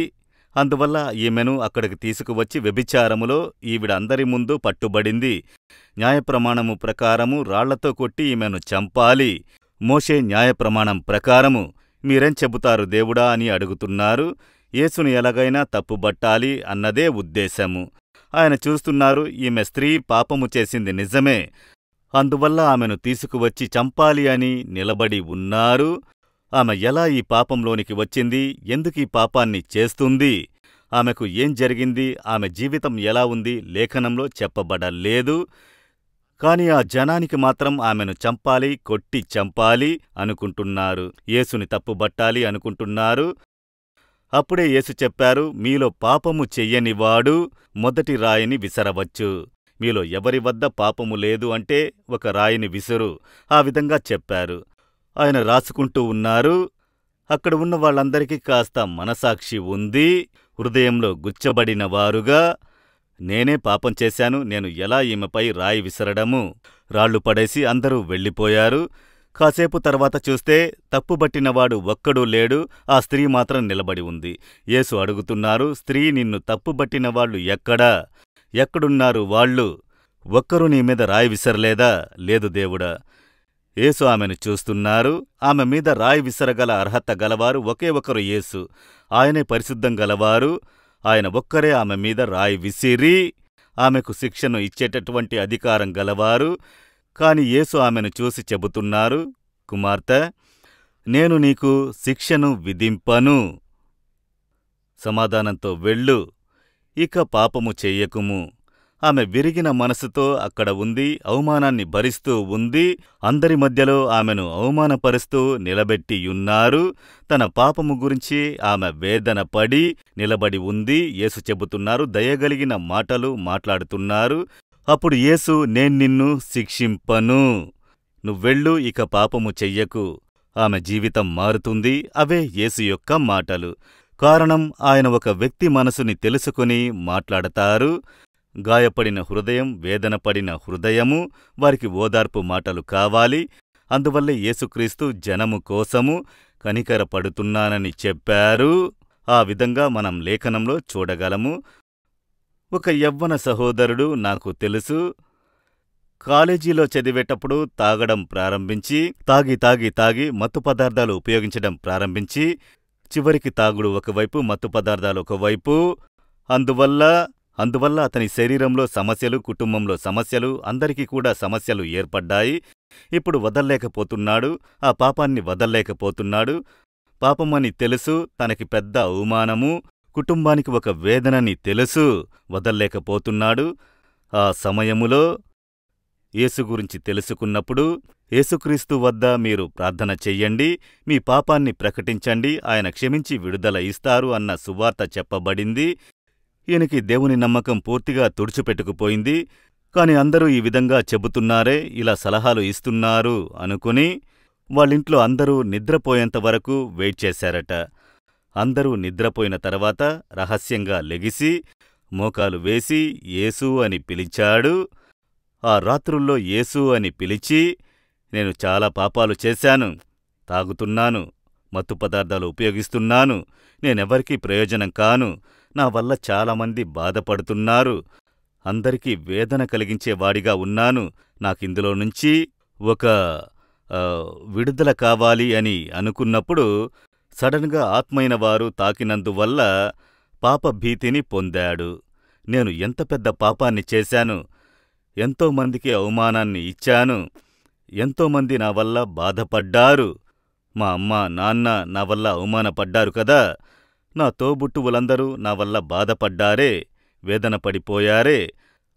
అందువల్ల ఈమెను అక్కడికి తీసుకువచ్చి, వ్యభిచారములో ఈవిడ అందరి ముందు పట్టుబడింది, న్యాయప్రమాణము ప్రకారము రాళ్లతో కొట్టి ఈమెను చంపాలి, మోషే న్యాయప్రమాణం ప్రకారము మీరేం చెబుతారు దేవుడా అని అడుగుతున్నారు. యేసుని ఎలాగైనా తప్పుబట్టాలి అన్నదే ఉద్దేశము. ఆయన చూస్తున్నారు, ఈమె స్త్రీ పాపము చేసింది నిజమే, అందువల్ల ఆమెను తీసుకువచ్చి చంపాలి అని నిలబడి ఉన్నారు. ఆమె ఎలా ఈ పాపంలోనికి వచ్చింది, ఎందుకీ పాపాన్ని చేస్తుంది, ఆమెకు ఏం జరిగింది, ఆమె జీవితం ఎలా ఉంది లేఖనంలో చెప్పబడలేదు. కాని ఆ జనానికి మాత్రం ఆమెను చంపాలి, కొట్టి చంపాలి అనుకుంటున్నారు. యేసుని తప్పుబట్టాలి అనుకుంటున్నారు. అప్పుడే యేసు చెప్పారు, మీలో పాపము చెయ్యనివాడు మొదటి రాయిని విసరవచ్చు. మీలో ఎవరి వద్ద పాపము లేదు అంటే ఒక రాయిని విసురు. ఆ విధంగా చెప్పారు. ఆయన రాసుకుంటూ ఉన్నారు. అక్కడ ఉన్న వాళ్ళందరికీ కాస్త మనసాక్షి ఉంది. హృదయంలో గుచ్చబడిన వారుగా, నేనే పాపం చేశాను, నేను ఎలా ఈమెపై రాయి విసరడము. రాళ్లు పడేసి అందరూ వెళ్ళిపోయారు. కాసేపు తర్వాత చూస్తే తప్పుబట్టినవాడు ఒక్కడూ లేడు. ఆ స్త్రీ మాత్రం నిలబడి ఉంది. యేసు అడుగుతున్నారు, స్త్రీ, నిన్ను తప్పుబట్టినవాళ్లు ఎక్కడా? ఎక్కడున్నారు వాళ్ళు? ఒక్కరూ నీ మీద రాయి విసరలేదా? లేదు దేవుడా. యేసు ఆమెను చూస్తున్నారు. ఆమె మీద రాయి విసరగల అర్హత గలవారు ఒకే ఒకరు యేసు. ఆయనే పరిశుద్ధం గలవారు. ఆయన ఒక్కరే ఆమె మీద రాయి విసిరి ఆమెకు శిక్షను ఇచ్చేటటువంటి అధికారం గలవారు. కాని యేసు ఆమెను చూసి చెబుతున్నారు, కుమార్తె, నేను నీకు శిక్షను విధింపను. సమాధానంతో వెళ్ళు, ఇక పాపము చెయ్యకుము. ఆమె విరిగిన మనసుతో అక్కడ ఉంది, అవమానాన్ని భరిస్తూ ఉంది. అందరి మధ్యలో ఆమెను అవమానపరుస్తూ నిలబెట్టియున్నారు. తన పాపము గురించి ఆమె వేదన పడి నిలబడి ఉంది. యేసు చెబుతున్నారు, దయగలిగిన మాటలు మాట్లాడుతున్నారు. అప్పుడు యేసు, నేను నిన్ను శిక్షింపను, నువ్వెళ్ళు, ఇక పాపము చెయ్యకు. ఆమె జీవితం మారుతుంది. అవే యేసు యొక్క మాటలు. కారణం, ఆయన ఒక వ్యక్తి మనసుని తెలుసుకుని మాట్లాడతారు. గాయపడిన హృదయం, వేదనపడిన హృదయము, వారికి ఓదార్పు మాటలు కావాలి. అందువల్లే యేసుక్రీస్తు జనము కోసము కనికరపడుతున్నానని చెప్పారు. ఆ విధంగా మనం లేఖనంలో చూడగలము. ఒక యవ్వన సహోదరుడు నాకు తెలుసు, కాలేజీలో చదివేటప్పుడు తాగడం ప్రారంభించి, తాగి మత్తు పదార్థాలు ఉపయోగించడం ప్రారంభించి, చివరికి తాగుడు ఒకవైపు, మత్తు పదార్థాలు ఒకవైపు. అందువల్ల అతని శరీరంలో సమస్యలు, కుటుంబంలో సమస్యలు, అందరికీ కూడా సమస్యలు ఏర్పడ్డాయి. ఇప్పుడు వదల్లేకపోతున్నాడు. ఆ పాపాన్ని వదల్లేకపోతున్నాడు. పాపమని తెలుసు, తనకి పెద్ద అవమానము, కుటుంబానికి ఒక వేదనని తెలుసు, వదల్లేకపోతున్నాడు. ఆ సమయములో యేసు గురించి తెలుసుకున్నప్పుడు, యేసుక్రీస్తు వద్ద మీరు ప్రార్థన చెయ్యండి, మీ పాపాన్ని ప్రకటించండి, ఆయన క్షమించి విడుదల ఇస్తారు అన్న సువార్త చెప్పబడింది. ఈయనకి దేవుని నమ్మకం పూర్తిగా తుడిచిపెట్టుకుపోయింది. కాని అందరూ ఈ విధంగా చెబుతున్నారే, ఇలా సలహాలు ఇస్తున్నారు అనుకుని వాళ్ళింట్లో అందరూ నిద్రపోయేంతవరకు వెయిట్ చేశారట. అందరూ నిద్రపోయిన తర్వాత రహస్యంగా లెగిసి మోకాలు వేసి యేసు అని పిలిచాడు. ఆ రాత్రుల్లో యేసు అని పిలిచి, నేను చాలా పాపాలు చేశాను, తాగుతున్నాను, మత్తు పదార్థాలు ఉపయోగిస్తున్నాను, నేనెవరికీ ప్రయోజనం కాను, నా వల్ల చాలామంది బాధపడుతున్నారు, అందరికీ వేదన కలిగించేవాడిగా ఉన్నాను, నాకిందులో నుంచి ఒక విడుదల కావాలి అని అనుకున్నప్పుడు సడన్గా ఆత్మైన వారు తాకినందువల్ల పాపభీతిని పొందాడు. నేను ఎంత పెద్ద పాపాన్ని చేశాను, ఎంతోమందికి అవమానాన్ని ఇచ్చాను, ఎంతోమంది నా వల్ల బాధపడ్డారు, మా అమ్మ నాన్న నా వల్ల అవమానపడ్డారు కదా, నా తోబుట్టువులందరూ నా వల్ల బాధపడ్డారే, వేదన పడిపోయారే,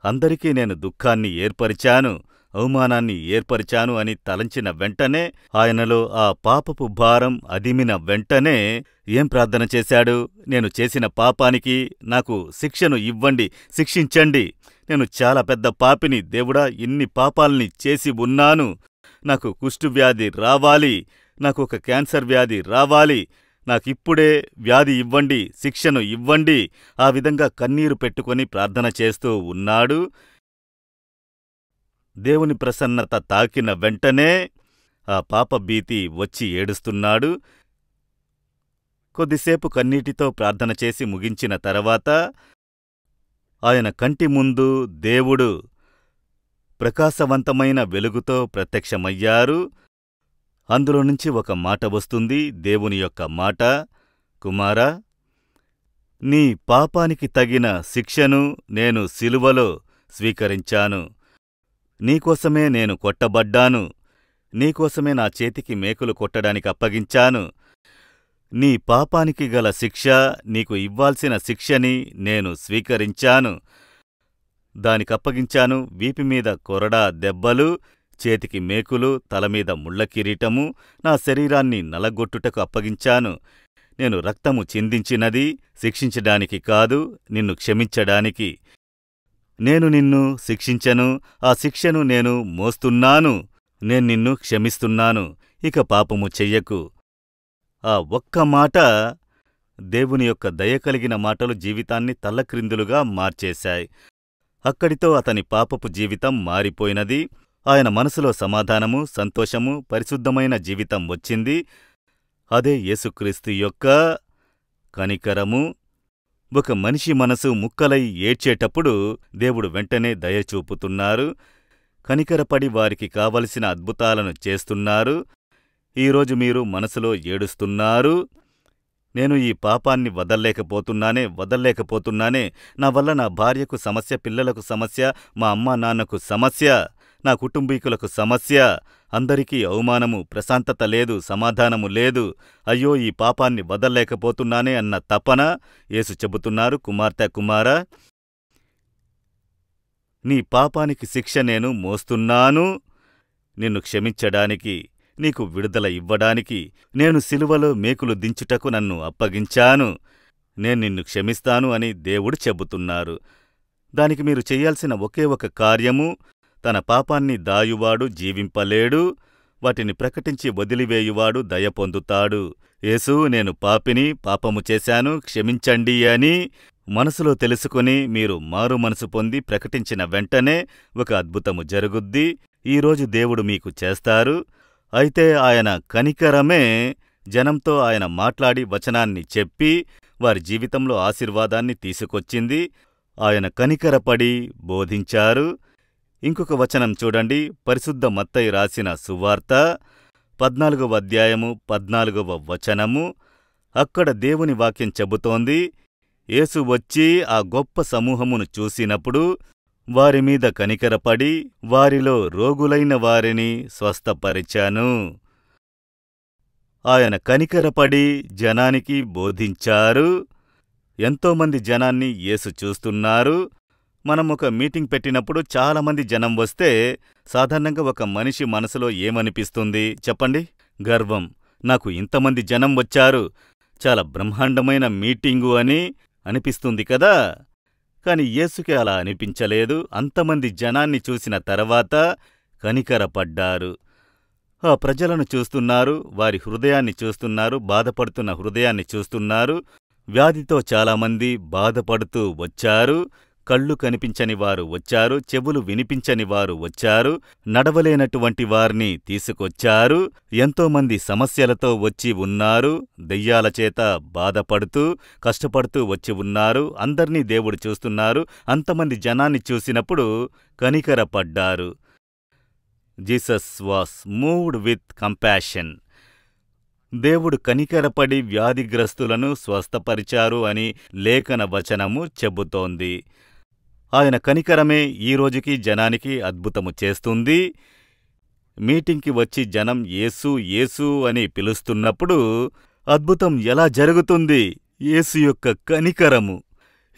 అందరికీ నేను దుఃఖాన్ని ఏర్పరిచాను, అవమానాన్ని ఏర్పరిచాను అని తలంచిన వెంటనే, ఆయనలో ఆ పాపపు భారం అదిమిన వెంటనే ఏం ప్రార్థన చేశాడు? నేను చేసిన పాపానికి నాకు శిక్షను ఇవ్వండి, శిక్షించండి. నేను చాలా పెద్ద పాపిని దేవుడా, ఇన్ని పాపాల్ని చేసి ఉన్నాను. నాకు కుష్ఠువ్యాధి రావాలి, నాకు ఒక క్యాన్సర్ వ్యాధి రావాలి, నాకిప్పుడే వ్యాధి ఇవ్వండి, శిక్షను ఇవ్వండి. ఆ విధంగా కన్నీరు పెట్టుకొని ప్రార్థన చేస్తూ ఉన్నాడు. దేవుని ప్రసన్నత తాకిన వెంటనే ఆ పాపభీతి వచ్చి ఏడుస్తున్నాడు. కొద్దిసేపు కన్నీటితో ప్రార్థన చేసి ముగించిన తర్వాత ఆయన కంటి ముందు దేవుడు ప్రకాశవంతమైన వెలుగుతో ప్రత్యక్షమయ్యారు. అందులో నుంచి ఒక మాట వస్తుంది, దేవుని యొక్క మాట, కుమారా, నీ పాపానికి తగిన శిక్షను నేను సిలువలో స్వీకరించాను. నీకోసమే నేను కొట్టబడ్డాను, నీకోసమే నా చేతికి మేకులు కొట్టడానికి అప్పగించాను. నీ పాపానికి గల శిక్ష, నీకు ఇవ్వాల్సిన శిక్షని నేను స్వీకరించాను. దానికప్పగించాను. వీపిమీద కొరడా దెబ్బలు, చేతికి మేకులు, తలమీద ముళ్ల కిరీటము, నా శరీరాన్ని నలగొట్టుటకు అప్పగించాను. నేను రక్తము చిందించినది శిక్షించడానికి కాదు, నిన్ను క్షమించడానికి. నేను నిన్ను శిక్షించను, ఆ శిక్షను నేను మోస్తున్నాను. నేను నిన్ను క్షమిస్తున్నాను, ఇక పాపము చెయ్యకు. ఆ ఒక్క మాట, దేవుని యొక్క దయ కలిగిన మాటలు జీవితాన్ని తల్లక్రిందులుగా మార్చేశాయి. అక్కడితో అతని పాపపు జీవితం మారిపోయినది. ఆయన మనసులో సమాధానము, సంతోషము, పరిశుద్ధమైన జీవితం వచ్చింది. అదే యేసుక్రీస్తు యొక్క కనికరము. ఒక మనిషి మనసు ముక్కలై ఏడ్చేటప్పుడు దేవుడు వెంటనే దయచూపుతున్నారు. కనికరపడి వారికి కావలసిన అద్భుతాలను చేస్తున్నారు. ఈరోజు మీరు మనసులో ఏడుస్తున్నారు. నేను ఈ పాపాన్ని వదల్లేకపోతున్నానే, నా వల్ల నా భార్యకు సమస్య, పిల్లలకు సమస్య, మా అమ్మా నాన్నకు సమస్య, నా కుటుంబీకులకు సమస్య, అందరికీ అవమానము, ప్రశాంతత లేదు, సమాధానము లేదు. అయ్యో, ఈ పాపాన్ని వదల్లేకపోతున్నానే అన్న తపన. యేసు చెబుతున్నారు, కుమార్తె, కుమారా, నీ పాపానికి శిక్ష నేను మోస్తున్నాను. నిన్ను క్షమించడానికి, నీకు విడుదల ఇవ్వడానికి నేను సిలువలో మేకులు దించుటకు నన్ను అప్పగించాను. నేను నిన్ను క్షమిస్తాను అని దేవుడు చెబుతున్నారు. దానికి మీరు చెయ్యాల్సిన ఒకే ఒక కార్యము, తన పాపాన్ని దాయువాడు జీవింపలేడు, వాటిని ప్రకటించి వదిలివేయువాడు దయ పొందుతాడు. యేసు, నేను పాపిని, పాపము చేశాను, క్షమించండి అని మనసులో తెలుసుకుని మీరు మారు మనసు పొంది ప్రకటించిన వెంటనే ఒక అద్భుతము జరుగుద్ది. ఈరోజు దేవుడు మీకు చేస్తారు. అయితే ఆయన కనికరమే జనంతో ఆయన మాట్లాడి వచనాన్ని చెప్పి వారి జీవితంలో ఆశీర్వాదాన్ని తీసుకొచ్చింది. ఆయన కనికరపడి బోధించారు. ఇంకొక వచనం చూడండి, పరిశుద్ధ మత్తయి రాసిన సువార్త 14వ అధ్యాయము 14వ వచనము. అక్కడ దేవుని వాక్యం చెబుతోంది, యేసు వచ్చి ఆ గొప్ప సమూహమును చూసినప్పుడు వారిమీద కనికరపడి వారిలో రోగులైన వారిని స్వస్థపరిచాను. ఆయన కనికరపడి జనానికి బోధించారు. ఎంతోమంది జనాన్ని యేసు చూస్తున్నారు. మనం ఒక మీటింగ్ పెట్టినప్పుడు చాలామంది జనం వస్తే సాధారణంగా ఒక మనిషి మనసులో ఏమనిపిస్తుంది చెప్పండి? గర్వం. నాకు ఇంతమంది జనం వచ్చారు, చాలా బ్రహ్మాండమైన మీటింగు అని అనిపిస్తుంది కదా. కాని యేసుకి అలా అనిపించలేదు. అంతమంది జనాన్ని చూసిన తర్వాత కనికరపడ్డారు. ఆ ప్రజలను చూస్తున్నారు, వారి హృదయాన్ని చూస్తున్నారు, బాధపడుతున్న హృదయాన్ని చూస్తున్నారు. వ్యాధితో చాలామంది బాధపడుతూ వచ్చారు. కళ్ళు కనిపించని వారు వచ్చారు, చెవులు వినిపించని వారు వచ్చారు, నడవలేనటువంటి వారిని తీసుకొచ్చారు. ఎంతోమంది సమస్యలతో వచ్చి ఉన్నారు, దెయ్యాలచేత బాధపడుతూ కష్టపడుతూ వచ్చి ఉన్నారు. అందర్నీ దేవుడు చూస్తున్నారు. అంతమంది జనాన్ని చూసినప్పుడు కనికరపడ్డారు. Jesus was moved with compassion. దేవుడు కనికరపడి వ్యాధిగ్రస్తులను స్వస్థపరిచారు అని లేఖన వచనము చెబుతోంది. ఆయన కనికరమే ఈరోజుకి జనానికి అద్భుతము చేస్తుంది. మీటింగ్కి వచ్చి జనం యేసు యేసు అని పిలుస్తున్నప్పుడు అద్భుతం ఎలా జరుగుతుంది? యేసు యొక్క కనికరము.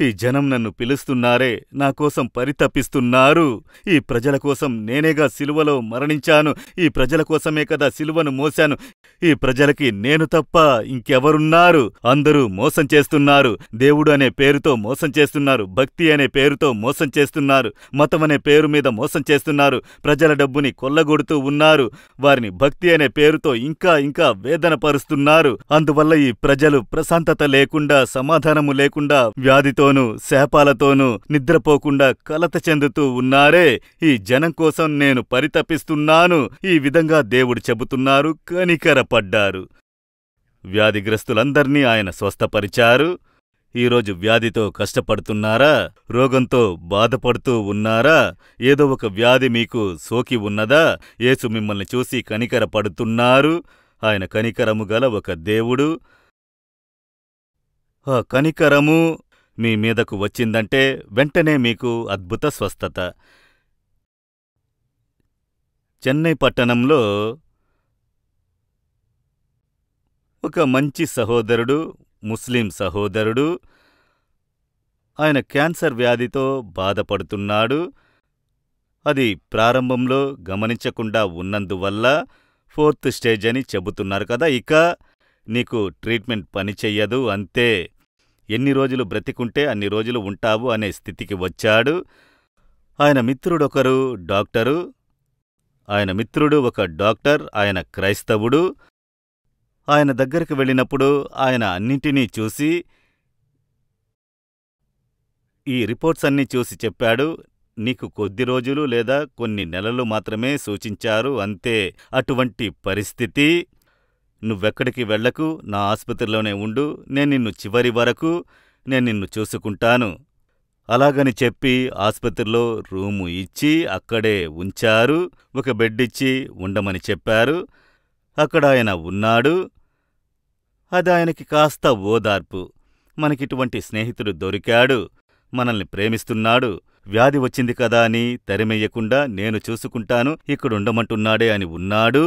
ఈ జనం నన్ను పిలుస్తున్నారే, నా కోసం పరితపిస్తున్నారు. ఈ ప్రజల కోసం నేనేగా సిలువలో మరణించాను. ఈ ప్రజల కోసమే కదా సిలువను మోశాను. ఈ ప్రజలకి నేను తప్ప ఇంకెవరున్నారు? అందరూ మోసం చేస్తున్నారు. దేవుడు అనే పేరుతో మోసం చేస్తున్నారు. భక్తి అనే పేరుతో మోసం చేస్తున్నారు. మతం అనే పేరు మీద మోసం చేస్తున్నారు. ప్రజల డబ్బుని కొల్లగొడుతూ ఉన్నారు. వారిని భక్తి అనే పేరుతో ఇంకా ఇంకా వేదన పరుస్తున్నారు. అందువల్ల ఈ ప్రజలు ప్రశాంతత లేకుండా, సమాధానము లేకుండా, వ్యాధితోనూ శాపాలతోనూ నిద్రపోకుండా కలత చెందుతూ ఉన్నారే. ఈ జనం కోసం నేను పరితపిస్తున్నాను. ఈ విధంగా దేవుడు చెబుతున్నారు. కనికరపడ్డారు. వ్యాధిగ్రస్తులందర్నీ ఆయన స్వస్థపరిచారు. ఈరోజు వ్యాధితో కష్టపడుతున్నారా? రోగంతో బాధపడుతూ ఉన్నారా? ఏదో ఒక వ్యాధి మీకు సోకి ఉన్నదా? యేసు మిమ్మల్ని చూసి కనికరపడుతున్నారు. ఆయన కనికరము గల ఒక దేవుడు. ఆ కనికరము మీ మీదకు వచ్చిందంటే వెంటనే మీకు అద్భుత స్వస్థత. చెన్నై పట్టణంలో ఒక మంచి సహోదరుడు, ముస్లిం సహోదరుడు, ఆయన క్యాన్సర్ వ్యాధితో బాధపడుతున్నాడు. అది ప్రారంభంలో గమనించకుండా ఉన్నందువల్ల 4th స్టేజ్ అని చెబుతున్నారు కదా. ఇక నీకు ట్రీట్మెంట్ పనిచెయ్యదు, అంతే. ఎన్ని రోజులు బ్రతికుంటే అన్ని రోజులు ఉంటావు అనే స్థితికి వచ్చాడు. ఆయన మిత్రుడొకరు డాక్టరు. ఆయన మిత్రుడు ఒక డాక్టర్. ఆయన క్రైస్తవుడు. ఆయన దగ్గరికి వెళ్ళినప్పుడు ఆయన అన్నింటినీ చూసి, ఈ రిపోర్ట్స్ అన్నీ చూసి చెప్పాడు, నీకు కొద్ది రోజులు లేదా కొన్ని నెలలు మాత్రమే సూచించారు, అంతే. అటువంటి పరిస్థితి. నువ్వెక్కడికి వెళ్లకు, నా ఆసుపత్రిలోనే ఉండు. నేను నిన్ను చివరి వరకు నేను నిన్ను చూసుకుంటాను. అలాగని చెప్పి ఆసుపత్రిలో రూము ఇచ్చి అక్కడే ఉంచారు. ఒక బెడ్డిచ్చి ఉండమని చెప్పారు. అక్కడ ఆయన ఉన్నాడు. అది ఆయనకి కాస్త ఓదార్పు. మనకిటువంటి స్నేహితుడు దొరికాడు, మనల్ని ప్రేమిస్తున్నాడు. వ్యాధి వచ్చింది కదా అని తరిమెయ్యకుండా నేను చూసుకుంటాను, ఇక్కడుండమంటున్నాడే అని ఉన్నాడు.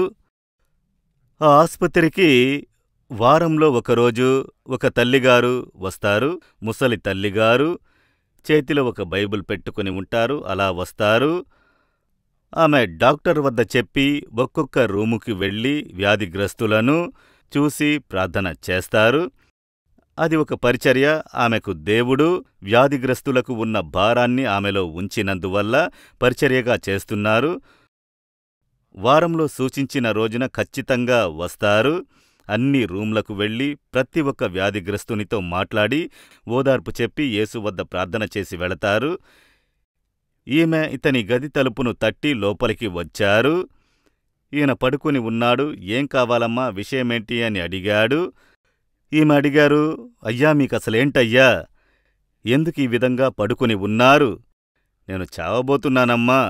ఆ ఆసుపత్రికి వారంలో ఒకరోజు ఒక తల్లిగారు వస్తారు. ముసలి తల్లిగారు చేతిలో ఒక బైబిల్ పెట్టుకుని ఉంటారు. అలా వస్తారు. ఆమె డాక్టర్ వద్ద చెప్పి ఒక్కొక్క రూముకి వెళ్ళి వ్యాధిగ్రస్తులను చూసి ప్రార్థన చేస్తారు. అది ఒక పరిచర్య. ఆమెకు దేవుడు వ్యాధిగ్రస్తులకు ఉన్న భారాన్ని ఆమెలో ఉంచినందువల్ల పరిచర్యగా చేస్తున్నారు. వారంలో సూచించిన రోజున ఖచ్చితంగా వస్తారు. అన్ని రూమ్లకు వెళ్ళి ప్రతి ఒక్క వ్యాధిగ్రస్తునితో మాట్లాడి ఓదార్పు చెప్పి యేసు వద్ద ప్రార్థన చేసి వెళతారు. ఈమె ఇతని గది తలుపును తట్టి లోపలికి వచ్చారు. ఈయన పడుకుని ఉన్నాడు. ఏం కావాలమ్మా, విషయమేంటి అని అడిగాడు. ఈమె అడిగారు, అయ్యా మీకసలేంటయ్యా, ఎందుకు ఈ విధంగా పడుకుని ఉన్నారు? నేను చావబోతున్నానమ్మా.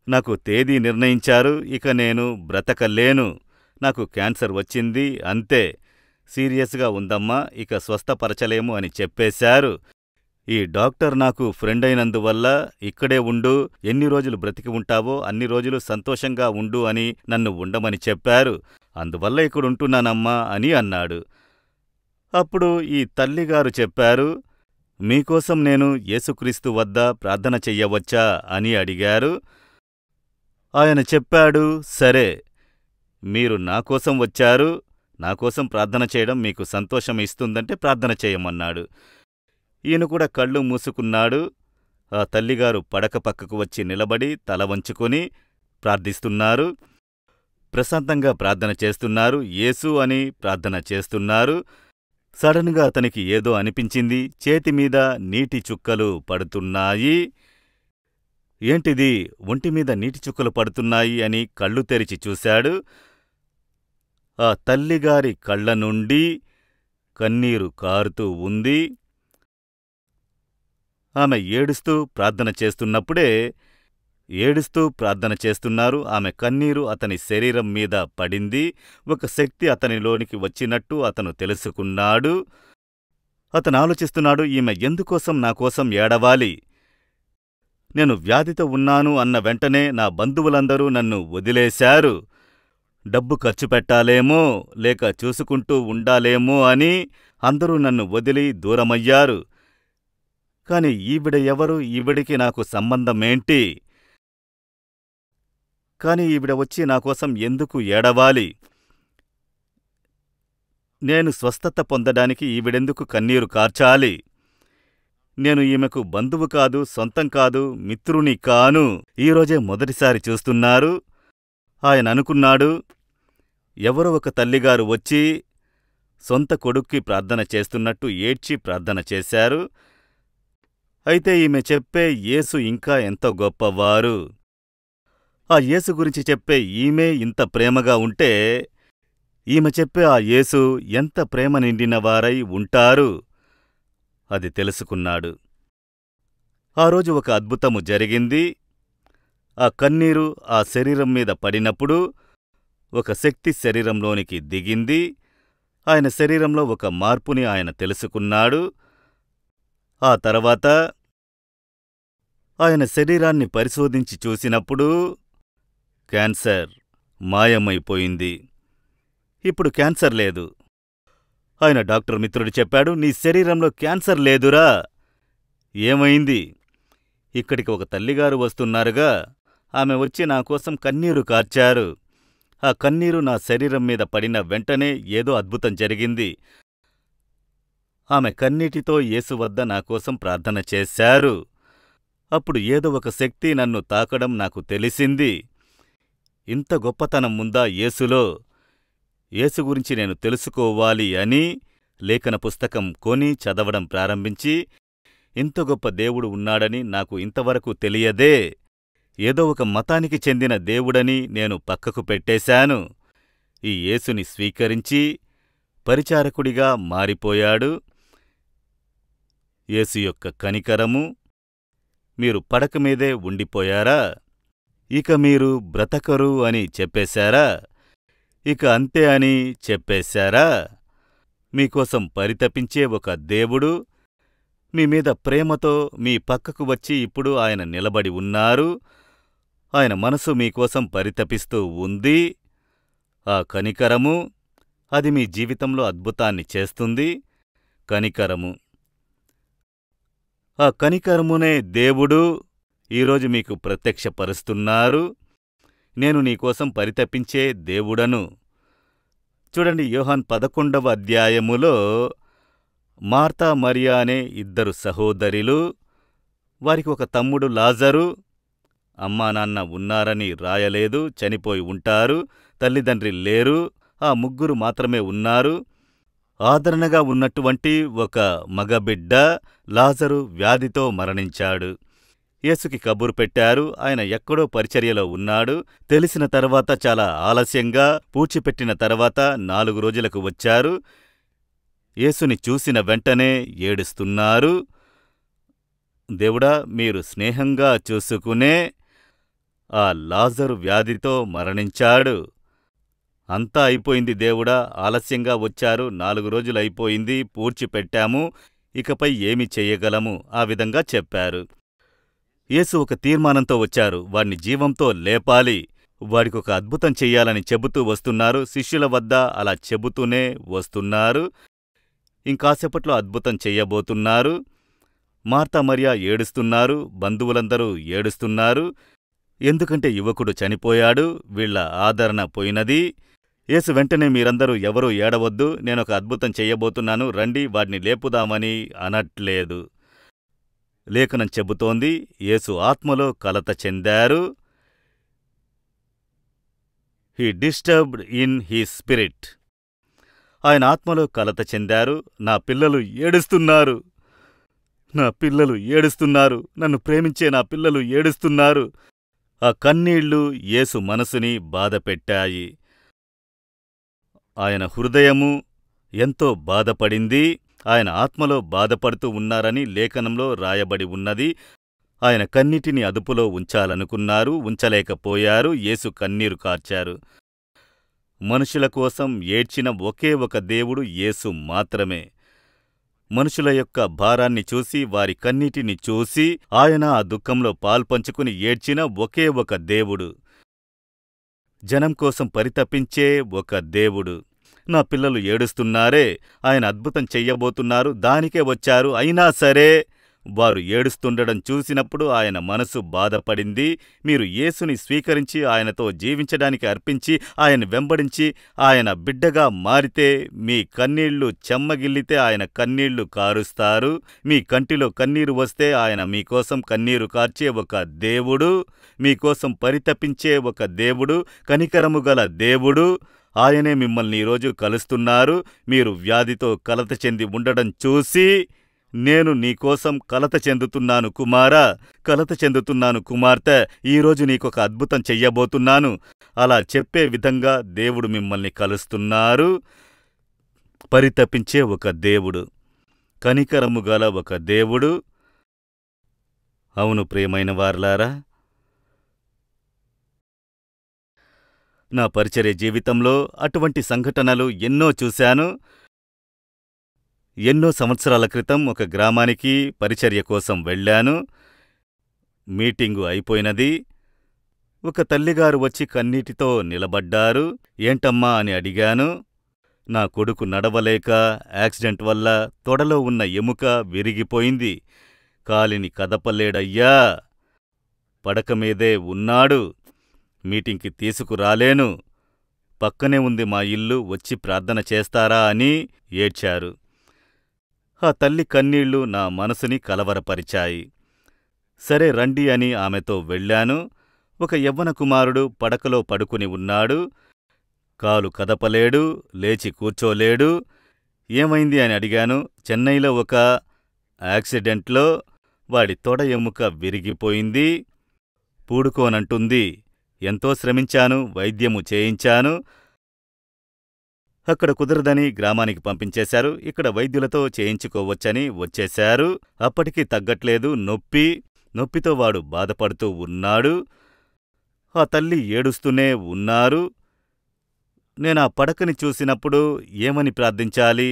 నాకు తేదీ నిర్ణయించారు. ఇక నేను బ్రతకలేను. నాకు క్యాన్సర్ వచ్చింది, అంతే. సీరియస్గా ఉందమ్మా, ఇక స్వస్థపరచలేము అని చెప్పేశారు. ఈ డాక్టర్ నాకు ఫ్రెండ్ అయినందువల్ల ఇక్కడే ఉండు, ఎన్ని రోజులు బ్రతికి ఉంటావో అన్ని రోజులు సంతోషంగా ఉండు అని నన్ను ఉండమని చెప్పారు. అందువల్ల ఇక్కడుంటున్నానమ్మా అని అన్నాడు. అప్పుడు ఈ తల్లిగారు చెప్పారు, మీకోసం నేను యేసుక్రీస్తు వద్ద ప్రార్థన చెయ్యవచ్చా అని అడిగారు. ఆయన చెప్పాడు, సరే, మీరు నాకోసం వచ్చారు, నాకోసం ప్రార్థన చేయడం మీకు సంతోషం ఇస్తుందంటే ప్రార్థన చేయమన్నాడు. ఈయన కూడా కళ్ళు మూసుకున్నాడు. ఆ తల్లిగారు పడక పక్కకు వచ్చి నిలబడి తల వంచుకొని ప్రార్థిస్తున్నారు. ప్రశాంతంగా ప్రార్థన చేస్తున్నారు. యేసు అని ప్రార్థన చేస్తున్నారు. సడన్గా అతనికి ఏదో అనిపించింది. చేతిమీద నీటి చుక్కలు పడుతున్నాయి. ఏంటిది, ఒంటిమీద నీటి చుక్కలు పడుతున్నాయి అని కళ్ళు తెరిచి చూశాడు. ఆ తల్లిగారి కళ్ళ నుండి కన్నీరు కారుతూ ఉంది. ఆమె ఏడుస్తూ ప్రార్థన చేస్తున్నారు. ఆమె కన్నీరు అతని శరీరం మీద పడింది. ఒక శక్తి అతనిలోనికి వచ్చినట్టు అతను తెలుసుకున్నాడు. అతను ఆలోచిస్తున్నాడు, ఈమె ఎందుకోసం నాకోసం ఏడవాలి? నేను వ్యాధితో ఉన్నాను అన్న వెంటనే నా బంధువులందరూ నన్ను వదిలేశారు. డబ్బు ఖర్చు పెట్టాలేమో లేక చూసుకుంటూ ఉండాలేమో అని అందరూ నన్ను వదిలి దూరమయ్యారు. కాని ఈవిడ ఎవరు? ఈవిడికి నాకు సంబంధమేంటి? కాని ఈవిడ వచ్చి నాకోసం ఎందుకు ఏడవాలి? నేను స్వస్థత పొందడానికి ఈవిడెందుకు కన్నీరు కార్చాలి? నేను ఈమెకు బంధువు కాదు, సొంతం కాదు, మిత్రుని కాను. ఈరోజే మొదటిసారి చూస్తున్నారు. ఆయన అనుకున్నాడు, ఎవరో ఒక తల్లిగారు వచ్చి సొంత కొడుక్కి ప్రార్థన చేస్తున్నట్టు ఏడ్చి ప్రార్థన చేశారు. అయితే ఈమె చెప్పే యేసు ఇంకా ఎంతో గొప్పవారు. ఆ యేసు గురించి చెప్పే ఈమె ఇంత ప్రేమగా ఉంటే ఈమె చెప్పే ఆ యేసు ఎంత ప్రేమ నిండినవారై ఉంటారు. అది తెలుసుకున్నాడు. ఆ రోజు ఒక అద్భుతము జరిగింది. ఆ కన్నీరు ఆ శరీరం మీద పడినప్పుడు ఒక శక్తి శరీరంలోనికి దిగింది. ఆయన శరీరంలో ఒక మార్పుని ఆయన తెలుసుకున్నాడు. ఆ తర్వాత ఆయన శరీరాన్ని పరిశోధించి చూసినప్పుడు క్యాన్సర్ మాయమైపోయింది. ఇప్పుడు క్యాన్సర్ లేదు. ఆయన డాక్టర్ మిత్రుడు చెప్పాడు, నీ శరీరంలో క్యాన్సర్ లేదురా. ఏమైంది? ఇక్కడికి ఒక తల్లిగారు వస్తున్నారుగా, ఆమె వచ్చి నాకోసం కన్నీరు కార్చారు. ఆ కన్నీరు నా శరీరం మీద పడిన వెంటనే ఏదో అద్భుతం జరిగింది. ఆమె కన్నీటితో యేసు వద్ద నాకోసం ప్రార్థన చేశారు. అప్పుడు ఏదో ఒక శక్తి నన్ను తాకడం నాకు తెలిసింది. ఇంత గొప్పతనం ఉందా యేసులో? యేసు గురించి నేను తెలుసుకోవాలి అని లేఖన పుస్తకం కొని చదవడం ప్రారంభించి, ఇంత గొప్ప దేవుడు ఉన్నాడని నాకు ఇంతవరకు తెలియదే. ఏదో ఒక మతానికి చెందిన దేవుడని నేను పక్కకు పెట్టేశాను. ఈ యేసుని స్వీకరించి పరిచారకుడిగా మారిపోయాడు. యేసు యొక్క కనికరము. మీరు పడక మీదే ఉండిపోయారా? ఇక మీరు బ్రతకరు అని చెప్పేశారా? ఇక అంతే అని చెప్పేశారా? మీకోసం పరితపించే ఒక దేవుడు మీమీద ప్రేమతో మీ పక్కకు వచ్చి ఇప్పుడు ఆయన నిలబడి ఉన్నారు. ఆయన మనసు మీకోసం పరితపిస్తూ ఉంది. ఆ కనికరము, అది మీ జీవితంలో అద్భుతాన్ని చేస్తుంది. కనికరము. ఆ కనికరమునే దేవుడు ఈరోజు మీకు ప్రత్యక్షపరుస్తున్నారు. నేను నీకోసం పరితపించే దేవుడను. చూడండి, యోహాన్ 11వ అధ్యాయములో మార్తా మరియా అనే ఇద్దరు సహోదరులు, వారికి ఒక తమ్ముడు లాజరు. అమ్మానాన్న ఉన్నారని రాయలేదు, చనిపోయి ఉంటారు. తల్లిదండ్రి లేరు. ఆ ముగ్గురు మాత్రమే ఉన్నారు. ఆదరణగా ఉన్నటువంటి ఒక మగబిడ్డ లాజరు వ్యాధితో మరణించాడు. యేసుకి కబురు పెట్టారు. ఆయన ఎక్కడో పరిచర్యలో ఉన్నాడు. తెలిసిన తర్వాత చాలా ఆలస్యంగా పూడ్చిపెట్టిన తర్వాత 4 రోజులకు వచ్చారు. యేసుని చూసిన వెంటనే ఏడుస్తున్నారు. దేవుడా, మీరు స్నేహంగా చూసుకునే ఆ లాజరు వ్యాధితో మరణించాడు. అంతా అయిపోయింది దేవుడా, ఆలస్యంగా వచ్చారు, 4 రోజులైపోయింది, పూడ్చిపెట్టాము, ఇకపై ఏమి చెయ్యగలము? ఆ విధంగా చెప్పారు. యేసు ఒక తీర్మానంతో వచ్చారు. వాణ్ణి జీవంతో లేపాలి, వాడికొక అద్భుతం చెయ్యాలని చెబుతూ వస్తున్నారు. శిష్యుల వద్ద అలా చెబుతూనే వస్తున్నారు. ఇంకాసేపట్లో అద్భుతం చెయ్యబోతున్నారు. మార్తా మరియా ఏడుస్తున్నారు. బంధువులందరూ ఏడుస్తున్నారు. ఎందుకంటే యువకుడు చనిపోయాడు. వీళ్ల ఆదరణ పోయినది. యేసు వెంటనే మీరందరూ ఎవరూ ఏడవద్దు, నేనొక అద్భుతం చెయ్యబోతున్నాను, రండి వాడిని లేపుదామని అనట్లేదు. లేఖనం చెబుతోంది, యేసు ఆత్మలో కలత చెందారు. He disturbed in he spirit. ఆయన ఆత్మలో కలత చెందారు. నా పిల్లలు ఏడుస్తున్నారు, నా పిల్లలు ఏడుస్తున్నారు, నన్ను ప్రేమించే నా పిల్లలు ఏడుస్తున్నారు. ఆ కన్నీళ్లు యేసు మనసుని బాధపెట్టాయి. ఆయన హృదయము ఎంతో బాధపడింది. ఆయన ఆత్మలో బాధపడుతూ ఉన్నారని లేఖనంలో రాయబడి ఉన్నది. ఆయన కన్నిటిని అదుపులో ఉంచాలనుకున్నారు, ఉంచలేకపోయారు. యేసు కన్నీరు కార్చారు. మనుషుల కోసం ఏడ్చిన ఒకే ఒక దేవుడు యేసు మాత్రమే. మనుషుల యొక్క భారాన్ని చూసి, వారి కన్నీటిని చూసి ఆయన ఆ దుఃఖంలో పాల్పంచుకుని ఏడ్చిన ఒకే ఒక దేవుడు. జనం కోసం పరితపించే ఒక దేవుడు. నా పిల్లలు ఏడుస్తున్నారే, ఆయన అద్భుతం చెయ్యబోతున్నారు, దానికే వచ్చారు, అయినా సరే వారు ఏడుస్తుండడం చూసినప్పుడు ఆయన మనసు బాధపడింది. మీరు యేసుని స్వీకరించి ఆయనతో జీవించడానికి అర్పించి ఆయన వెంబడించి ఆయన బిడ్డగా మారితే మీ కన్నీళ్లు చెమ్మగిల్లితే ఆయన కన్నీళ్లు కారుస్తారు. మీ కంటిలో కన్నీరు వస్తే ఆయన మీకోసం కన్నీరు కార్చే ఒక దేవుడు, మీకోసం పరితపించే ఒక దేవుడు, కనికరము గల దేవుడు. ఆయనే మిమ్మల్ని ఈరోజు కలుస్తున్నారు. మీరు వ్యాధితో కలత చెంది ఉండడం చూసి, నేను నీకోసం కలత చెందుతున్నాను కుమారా, కలత చెందుతున్నాను కుమార్తె, ఈరోజు నీకొక అద్భుతం చెయ్యబోతున్నాను, అలా చెప్పే విధంగా దేవుడు మిమ్మల్ని కలుస్తున్నారు. పరితపించే ఒక దేవుడు, కనికరము గల ఒక దేవుడు. అవును ప్రియమైన వారలారా, నా పరిచర్య జీవితంలో అటువంటి సంఘటనలు ఎన్నో చూశాను. ఎన్నో సంవత్సరాల క్రితం ఒక గ్రామానికి పరిచర్య కోసం వెళ్ళాను. మీటింగు అయిపోయినది. ఒక తల్లిగారు వచ్చి కన్నీటితో నిలబడ్డారు. ఏంటమ్మా అని అడిగాను. నా కొడుకు నడవలేక యాక్సిడెంట్ వల్ల తొడలో ఉన్న ఎముక విరిగిపోయింది. కాలిని కదపలేడయ్యా. పడక మీదే ఉన్నాడు. మీటింగ్కి తీసుకురాలేను. పక్కనే ఉంది మా ఇల్లు, వచ్చి ప్రార్థన చేస్తారా అని ఏడ్చారు. ఆ తల్లి కన్నీళ్లు నా మనసుని కలవరపరిచాయి. సరే రండి అని ఆమెతో వెళ్ళాను. ఒక యవ్వన కుమారుడు పడకలో పడుకుని ఉన్నాడు. కాలు కదపలేడు, లేచి కూర్చోలేడు. ఏమైంది అని అడిగాను. చెన్నైలో ఒక యాక్సిడెంట్లో వాడి తొడ ఎముక విరిగిపోయింది, పూడుకోనంటుంది. ఎంతో శ్రమించాను, వైద్యము చేయించాను. అక్కడ కుదరదని గ్రామానికి పంపించేశారు. ఇక్కడ వైద్యులతో చేయించుకోవచ్చని వచ్చేశారు. అప్పటికీ తగ్గట్లేదు నొప్పితో వాడు బాధపడుతూ ఉన్నాడు. ఆ తల్లి ఏడుస్తూనే ఉన్నారు. నేనా పడకని చూసినప్పుడు ఏమని ప్రార్థించాలి?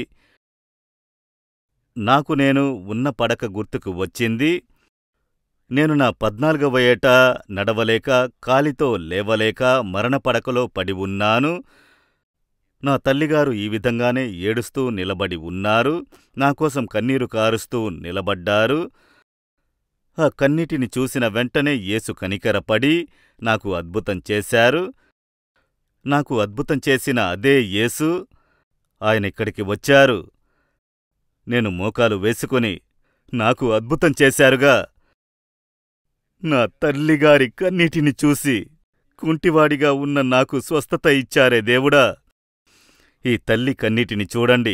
నాకు నేను ఉన్న పడక గుర్తుకు వచ్చింది. నేను నా 14వ ఏట నడవలేక, కాలితో లేవలేక మరణపడకలో పడి ఉన్నాను. నా తల్లిగారు ఈ విధంగానే ఏడుస్తూ నిలబడి ఉన్నారు. నాకోసం కన్నీరు కారుస్తూ నిలబడ్డారు. ఆ కన్నీటిని చూసిన వెంటనే యేసు కనికరపడి నాకు అద్భుతం చేశారు. నాకు అద్భుతం చేసిన అదే యేసు ఆయనిక్కడికి వచ్చారు. నేను మోకాలు వేసుకుని, నాకు అద్భుతం చేశారుగా. నా తల్లిగారి కన్నీటిని చూసి కుంటివాడిగా ఉన్న నాకు స్వస్థత ఇచ్చారే దేవుడా. ఈ తల్లి కన్నీటిని చూడండి,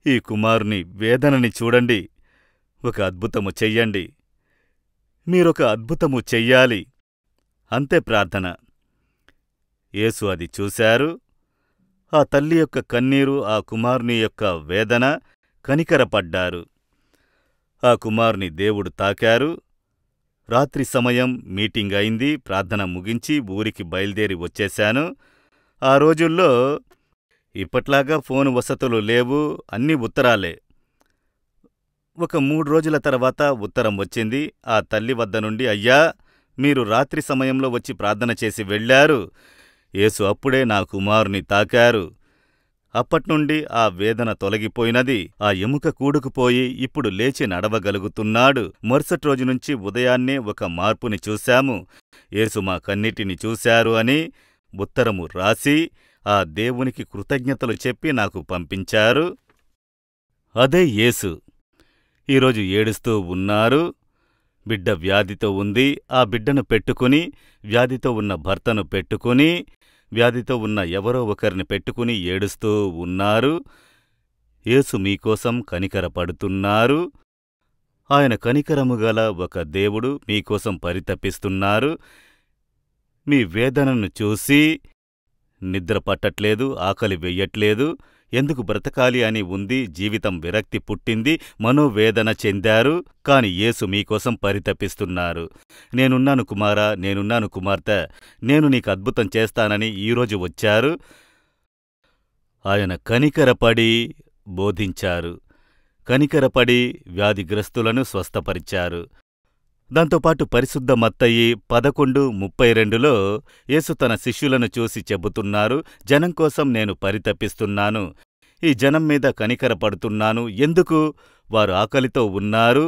ఈ కుమారుని వేదనని చూడండి. ఒక అద్భుతము చెయ్యండి. మీరొక అద్భుతము చెయ్యాలి. అంతే ప్రార్థన. యేసు అది చూశారు. ఆ తల్లి యొక్క కన్నీరు, ఆ కుమారుని యొక్క వేదన, కనికరపడ్డారు. ఆ కుమారుని దేవుడు తాకారు. రాత్రి సమయం మీటింగ్ అయింది. ప్రార్థన ముగించి ఊరికి బయలుదేరి వచ్చేశాను. ఆ రోజుల్లో ఇప్పట్లాగా ఫోను వసతులు లేవు, అన్నీ ఉత్తరాలే. ఒక 3 రోజుల తర్వాత ఉత్తరం వచ్చింది. ఆ తల్లి వద్ద నుండి, అయ్యా, మీరు రాత్రి సమయంలో వచ్చి ప్రార్థన చేసి వెళ్లారు. యేసు అప్పుడే నా కుమారుని తాకారు. అప్పట్నుండి ఆ వేదన తొలగిపోయినది. ఆ ఎముక కూడుకుపోయి ఇప్పుడు లేచి నడవగలుగుతున్నాడు. మరుసటి రోజు నుంచి ఉదయాన్నే ఒక మార్పుని చూశాము. యేసు మా కన్నిటిని చూశారు అని ఉత్తరము రాసి ఆ దేవునికి కృతజ్ఞతలు చెప్పి నాకు పంపించారు. అదే యేసు. ఈరోజు ఏడుస్తూ ఉన్నారు. బిడ్డ వ్యాధితో ఉంది. ఆ బిడ్డను పెట్టుకుని, వ్యాధితో ఉన్న భర్తను పెట్టుకుని, వ్యాధితో ఉన్న ఎవరో ఒకరిని పెట్టుకుని ఏడుస్తూ ఉన్నారు. యేసు మీకోసం కనికరపడుతున్నారు. ఆయన కనికరము గల ఒక దేవుడు మీకోసం పరితపిస్తున్నారు. మీ వేదనను చూసి నిద్ర పట్టట్లేదు, ఆకలి వెయ్యట్లేదు, ఎందుకు బ్రతకాలి అని ఉంది, జీవితం విరక్తి పుట్టింది, మనోవేదన చెందారు. కాని యేసు మీకోసం పరితపిస్తున్నారు. నేనున్నాను కుమారా, నేనున్నాను కుమార్తె, నేను నీకు అద్భుతం చేస్తానని ఈరోజు వచ్చారు. ఆయన కనికరపడి బోధించారు. కనికరపడి వ్యాధిగ్రస్తులను స్వస్థపరిచారు. దాంతోపాటు పరిశుద్ధ మత్తయి 11:32లో యేసు తన శిష్యులను చూసి చెబుతున్నారు, జనం కోసం నేను పరితపిస్తున్నాను, ఈ జనం మీద కనికరపడుతున్నాను. ఎందుకు? వారు ఆకలితో ఉన్నారు,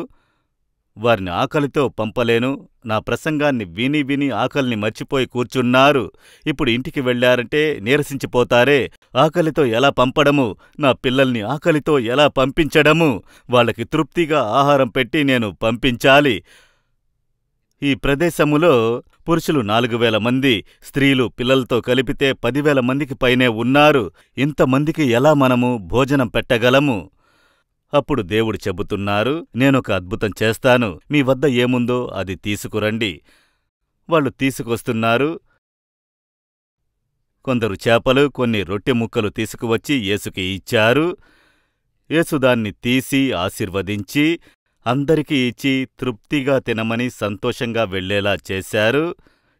వారిని ఆకలితో పంపలేను. నా ప్రసంగాన్ని విని విని ఆకలిని మర్చిపోయి కూర్చున్నారు. ఇప్పుడు ఇంటికి వెళ్లారంటే నీరసించిపోతారే. ఆకలితో ఎలా పంపడము? నా పిల్లల్ని ఆకలితో ఎలా పంపించడము? వాళ్ళకి తృప్తిగా ఆహారం పెట్టి నేను పంపించాలి. ఈ ప్రదేశములో పురుషులు 4000 మంది, స్త్రీలు పిల్లలతో కలిపితే 10,000 మందికి పైనే ఉన్నారు. ఇంతమందికి ఎలా మనము భోజనం పెట్టగలము? అప్పుడు దేవుడు చెబుతున్నారు, నేనొక అద్భుతం చేస్తాను. మీ వద్ద ఏముందో అది తీసుకురండి. వాళ్ళు తీసుకొస్తున్నారు. కొందరు చేపలు, కొన్ని రొట్టె ముక్కలు తీసుకువచ్చి యేసుకి ఇచ్చారు. యేసు దాన్ని తీసి ఆశీర్వదించి అందరికీ ఇచ్చి తృప్తిగా తినమని సంతోషంగా వెళ్లేలా చేశారు.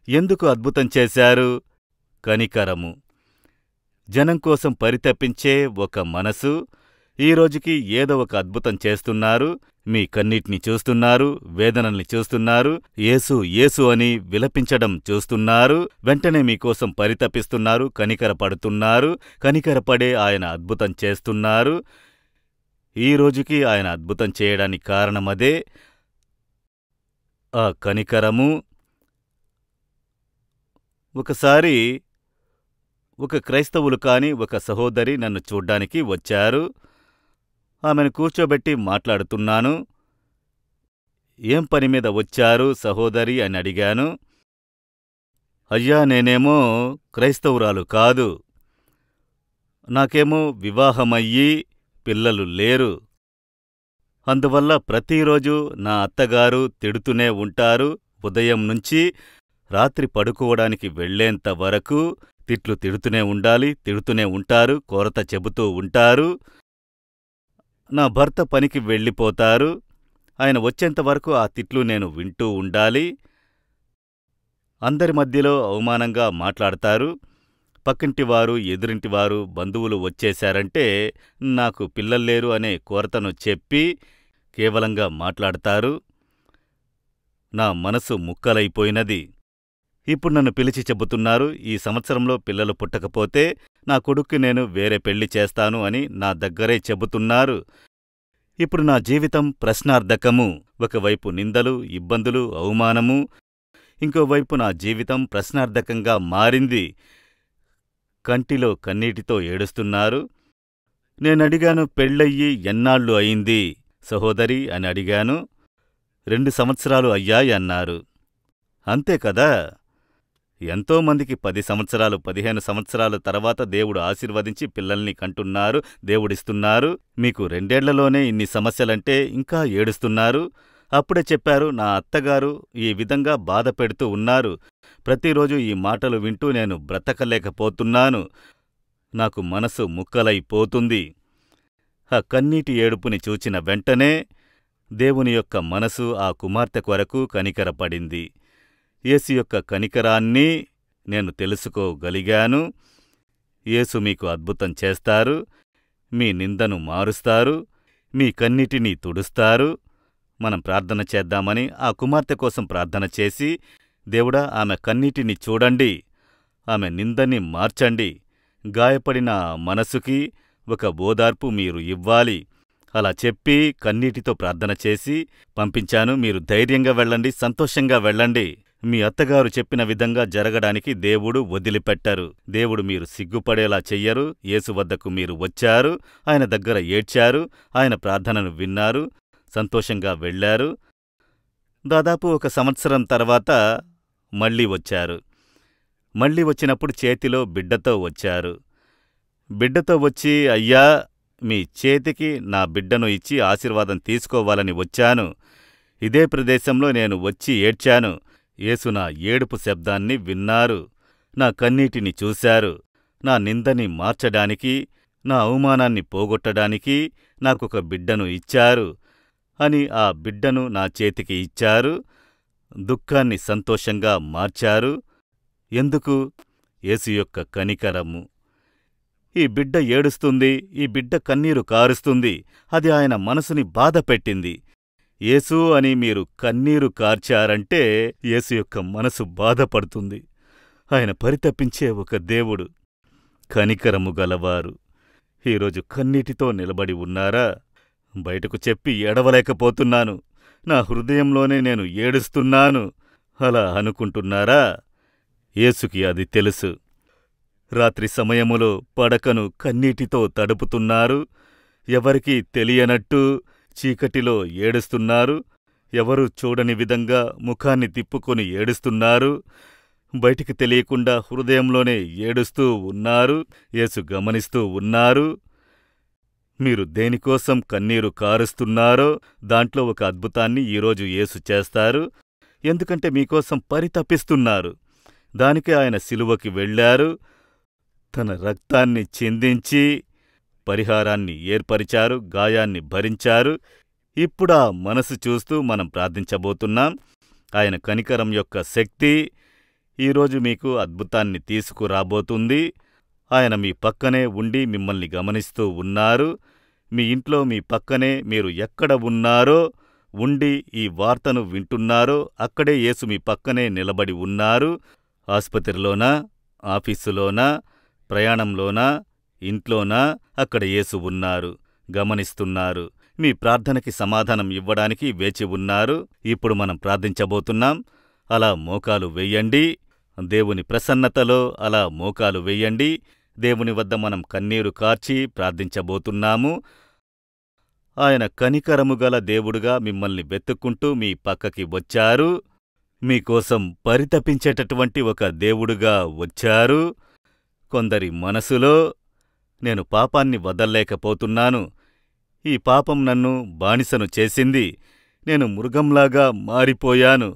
ఎందుకు అద్భుతం చేశారు? కనికరము. జనం కోసం పరితపించే ఒక మనసు. ఈ రోజుకి ఏదో ఒక అద్భుతం చేస్తున్నారు. మీ కన్నీటిని చూస్తున్నారు, వేదనల్ని చూస్తున్నారు, యేసు యేసు అని విలపించడం చూస్తున్నారు. వెంటనే మీకోసం పరితపిస్తున్నారు, కనికరపడుతున్నారు. కనికరపడే ఆయన అద్భుతం చేస్తున్నారు. ఈ రోజుకి ఆయన అద్భుతం చేయడానికి కారణమదే. ఆ కనికరము. ఒకసారి ఒక క్రైస్తవులు కాని ఒక సహోదరి నన్ను చూడ్డానికి వచ్చారు. ఆమెను కూర్చోబెట్టి మాట్లాడుతున్నాను. ఏం పని మీద వచ్చారు సహోదరి అని అడిగాను. అయ్యా, నేనేమో క్రైస్తవురాలు కాదు. నాకేమో వివాహమయ్యి పిల్లలు లేరు. అందువల్ల ప్రతిరోజు నా అత్తగారు తిడుతూనే ఉంటారు. ఉదయం నుంచి రాత్రి పడుకోవడానికి వెళ్లేంత వరకు తిట్లు తిడుతూనే ఉండాలి, తిడుతూనే ఉంటారు, కొరత చెబుతూ ఉంటారు. నా భర్త పనికి వెళ్ళిపోతారు. ఆయన వచ్చేంతవరకు ఆ తిట్లు నేను వింటూ ఉండాలి. అందరి మధ్యలో అవమానంగా మాట్లాడతారు. పక్కింటివారు, ఎదురింటివారు, బంధువులు వచ్చేశారంటే నాకు పిల్లల్లేరు అనే కొరతను చెప్పి కేవలంగా మాట్లాడతారు. నా మనసు ముక్కలైపోయినది. ఇప్పుడు నన్ను పిలిచి చెబుతున్నారు, ఈ సంవత్సరంలో పిల్లలు పుట్టకపోతే నా కొడుక్కి నేను వేరే పెళ్లి చేస్తాను అని నా దగ్గరే చెబుతున్నారు. ఇప్పుడు నా జీవితం ప్రశ్నార్థకము. ఒకవైపు నిందలు, ఇబ్బందులు, అవమానము. ఇంకోవైపు నా జీవితం ప్రశ్నార్థకంగా మారింది. కంటిలో కన్నీటితో ఏడుస్తున్నారు. నేనడిగాను, పెళ్ళయ్యి ఎన్నాళ్ళు అయింది సహోదరి అని అడిగాను. 2 సంవత్సరాలు అయ్యాయి అన్నారు. అంతే కదా. ఎంతోమందికి 10 సంవత్సరాలు, 15 సంవత్సరాల తర్వాత దేవుడు ఆశీర్వదించి పిల్లల్ని కంటున్నారు, దేవుడిస్తున్నారు. మీకు 2 ఏళ్లలోనే ఇన్ని సమస్యలంటే ఇంకా ఏడుస్తున్నారు. అప్పుడే చెప్పారు, నా అత్తగారు ఈ విధంగా బాధ పెడుతూ ఉన్నారు. ప్రతిరోజు ఈ మాటలు వింటూ నేను బ్రతకలేకపోతున్నాను. నాకు మనసు ముక్కలైపోతుంది. ఆ కన్నీటి ఏడుపుని చూచిన వెంటనే దేవుని యొక్క మనసు ఆ కుమార్తె కొరకు కనికరపడింది. యేసు యొక్క కనికరాన్ని నేను తెలుసుకోగలిగాను. యేసు మీకు అద్భుతం చేస్తారు. మీ నిందను మారుస్తారు. మీ కన్నీటిని తుడుస్తారు. మనం ప్రార్థన చేద్దామని ఆ కుమార్తె కోసం ప్రార్థన చేసి, దేవుడా, ఆమె కన్నీటిని చూడండి, ఆమె నిందని మార్చండి, గాయపడిన మనసుకి ఒక ఓదార్పు మీరు ఇవ్వాలి. అలా చెప్పి కన్నీటితో ప్రార్థన చేసి పంపించాను. మీరు ధైర్యంగా వెళ్ళండి, సంతోషంగా వెళ్ళండి. మీ అత్తగారు చెప్పిన విధంగా జరగడానికి దేవుడు వదిలిపెట్టరు. దేవుడు మీరు సిగ్గుపడేలా చెయ్యరు. యేసు వద్దకు మీరు వచ్చారు, ఆయన దగ్గర ఏడ్చారు, ఆయన ప్రార్థనను విన్నారు, సంతోషంగా వెళ్లారు. దాదాపు 1 సంవత్సరం తర్వాత మళ్లీ వచ్చారు. మళ్లీ వచ్చినప్పుడు చేతిలో బిడ్డతో వచ్చారు. బిడ్డతో వచ్చి, అయ్యా, మీ చేతికి నా బిడ్డను ఇచ్చి ఆశీర్వాదం తీసుకోవాలని వచ్చాను. ఇదే ప్రదేశంలో నేను వచ్చి ఏడ్చాను. యేసు నా ఏడుపు శబ్దాన్ని విన్నారు. నా కన్నీటిని చూశారు. నా నిందని మార్చడానికి, నా అవమానాన్ని పోగొట్టడానికి నాకొక బిడ్డను ఇచ్చారు అని ఆ బిడ్డను నా చేతికి ఇచ్చారు. దుఃఖాన్ని సంతోషంగా మార్చారు. ఎందుకు? యేసు యొక్క కనికరము. ఈ బిడ్డ ఏడుస్తుంది, ఈ బిడ్డ కన్నీరు కారుస్తుంది. అది ఆయన మనసుని బాధపెట్టింది. యేసు అని మీరు కన్నీరు కార్చారంటే యేసు యొక్క మనసు బాధపడుతుంది. ఆయన పరితపించే ఒక దేవుడు, కనికరము గలవారు. ఈరోజు కన్నీటితో నిలబడి ఉన్నారా? బయటకు చెప్పి ఏడవలేకపోతున్నాను. నా హృదయంలోనే నేను ఏడుస్తున్నాను అలా అనుకుంటున్నారా? యేసుకి అది తెలుసు. రాత్రి సమయములో పడకను కన్నీటితో తడుపుతున్నారు. ఎవరికీ తెలియనట్టు చీకటిలో ఏడుస్తున్నారు. ఎవరూ చూడని విధంగా ముఖాన్ని తిప్పుకొని ఏడుస్తున్నారు. బయటికి తెలియకుండా హృదయంలోనే ఏడుస్తూ ఉన్నారు. యేసు గమనిస్తూ ఉన్నారు. మీరు దేనికోసం కన్నీరు కారుస్తున్నారో దాంట్లో ఒక అద్భుతాన్ని ఈరోజు యేసు చేస్తారు. ఎందుకంటే మీకోసం పరితపిస్తున్నారు. దానికే ఆయన సిలువకి వెళ్ళారు. తన రక్తాన్ని చిందించి పరిహారాన్ని ఏర్పరిచారు, గాయాన్ని భరించారు. ఇప్పుడా మనసు చూస్తూ మనం ప్రార్థించబోతున్నాం. ఆయన కనికరం యొక్క శక్తి ఈరోజు మీకు అద్భుతాన్ని తీసుకురాబోతుంది. ఆయన మీ పక్కనే ఉండి మిమ్మల్ని గమనిస్తూ ఉన్నారు. మీ ఇంట్లో మీ పక్కనే మీరు ఎక్కడ ఉన్నారో ఉండి ఈ వార్తను వింటున్నారో అక్కడే యేసు మీ పక్కనే నిలబడి ఉన్నారు. ఆస్పత్రిలోనా, ఆఫీసులోనా, ప్రయాణంలోనా, ఇంట్లోనా అక్కడ యేసు ఉన్నారు, గమనిస్తున్నారు. మీ ప్రార్థనకి సమాధానం ఇవ్వడానికి వేచి ఉన్నారు. ఇప్పుడు మనం ప్రార్థించబోతున్నాం. అలా మోకాలు వెయ్యండి. దేవుని ప్రసన్నతలో అలా మోకాలు వెయ్యండి. దేవుని వద్ద మనం కన్నీరు కార్చి ప్రార్థించబోతున్నాము. ఆయన కనికరముగల దేవుడుగా మిమ్మల్ని వెతుక్కుంటూ మీ పక్కకి వచ్చారు. మీకోసం పరితపించేటటువంటి ఒక దేవుడుగా వచ్చారు. కొందరి మనసులో నేను పాపాన్ని వదల్లేకపోతున్నాను, ఈ పాపం నన్ను బానిసను చేసింది, నేను మృగంలాగా మారిపోయాను,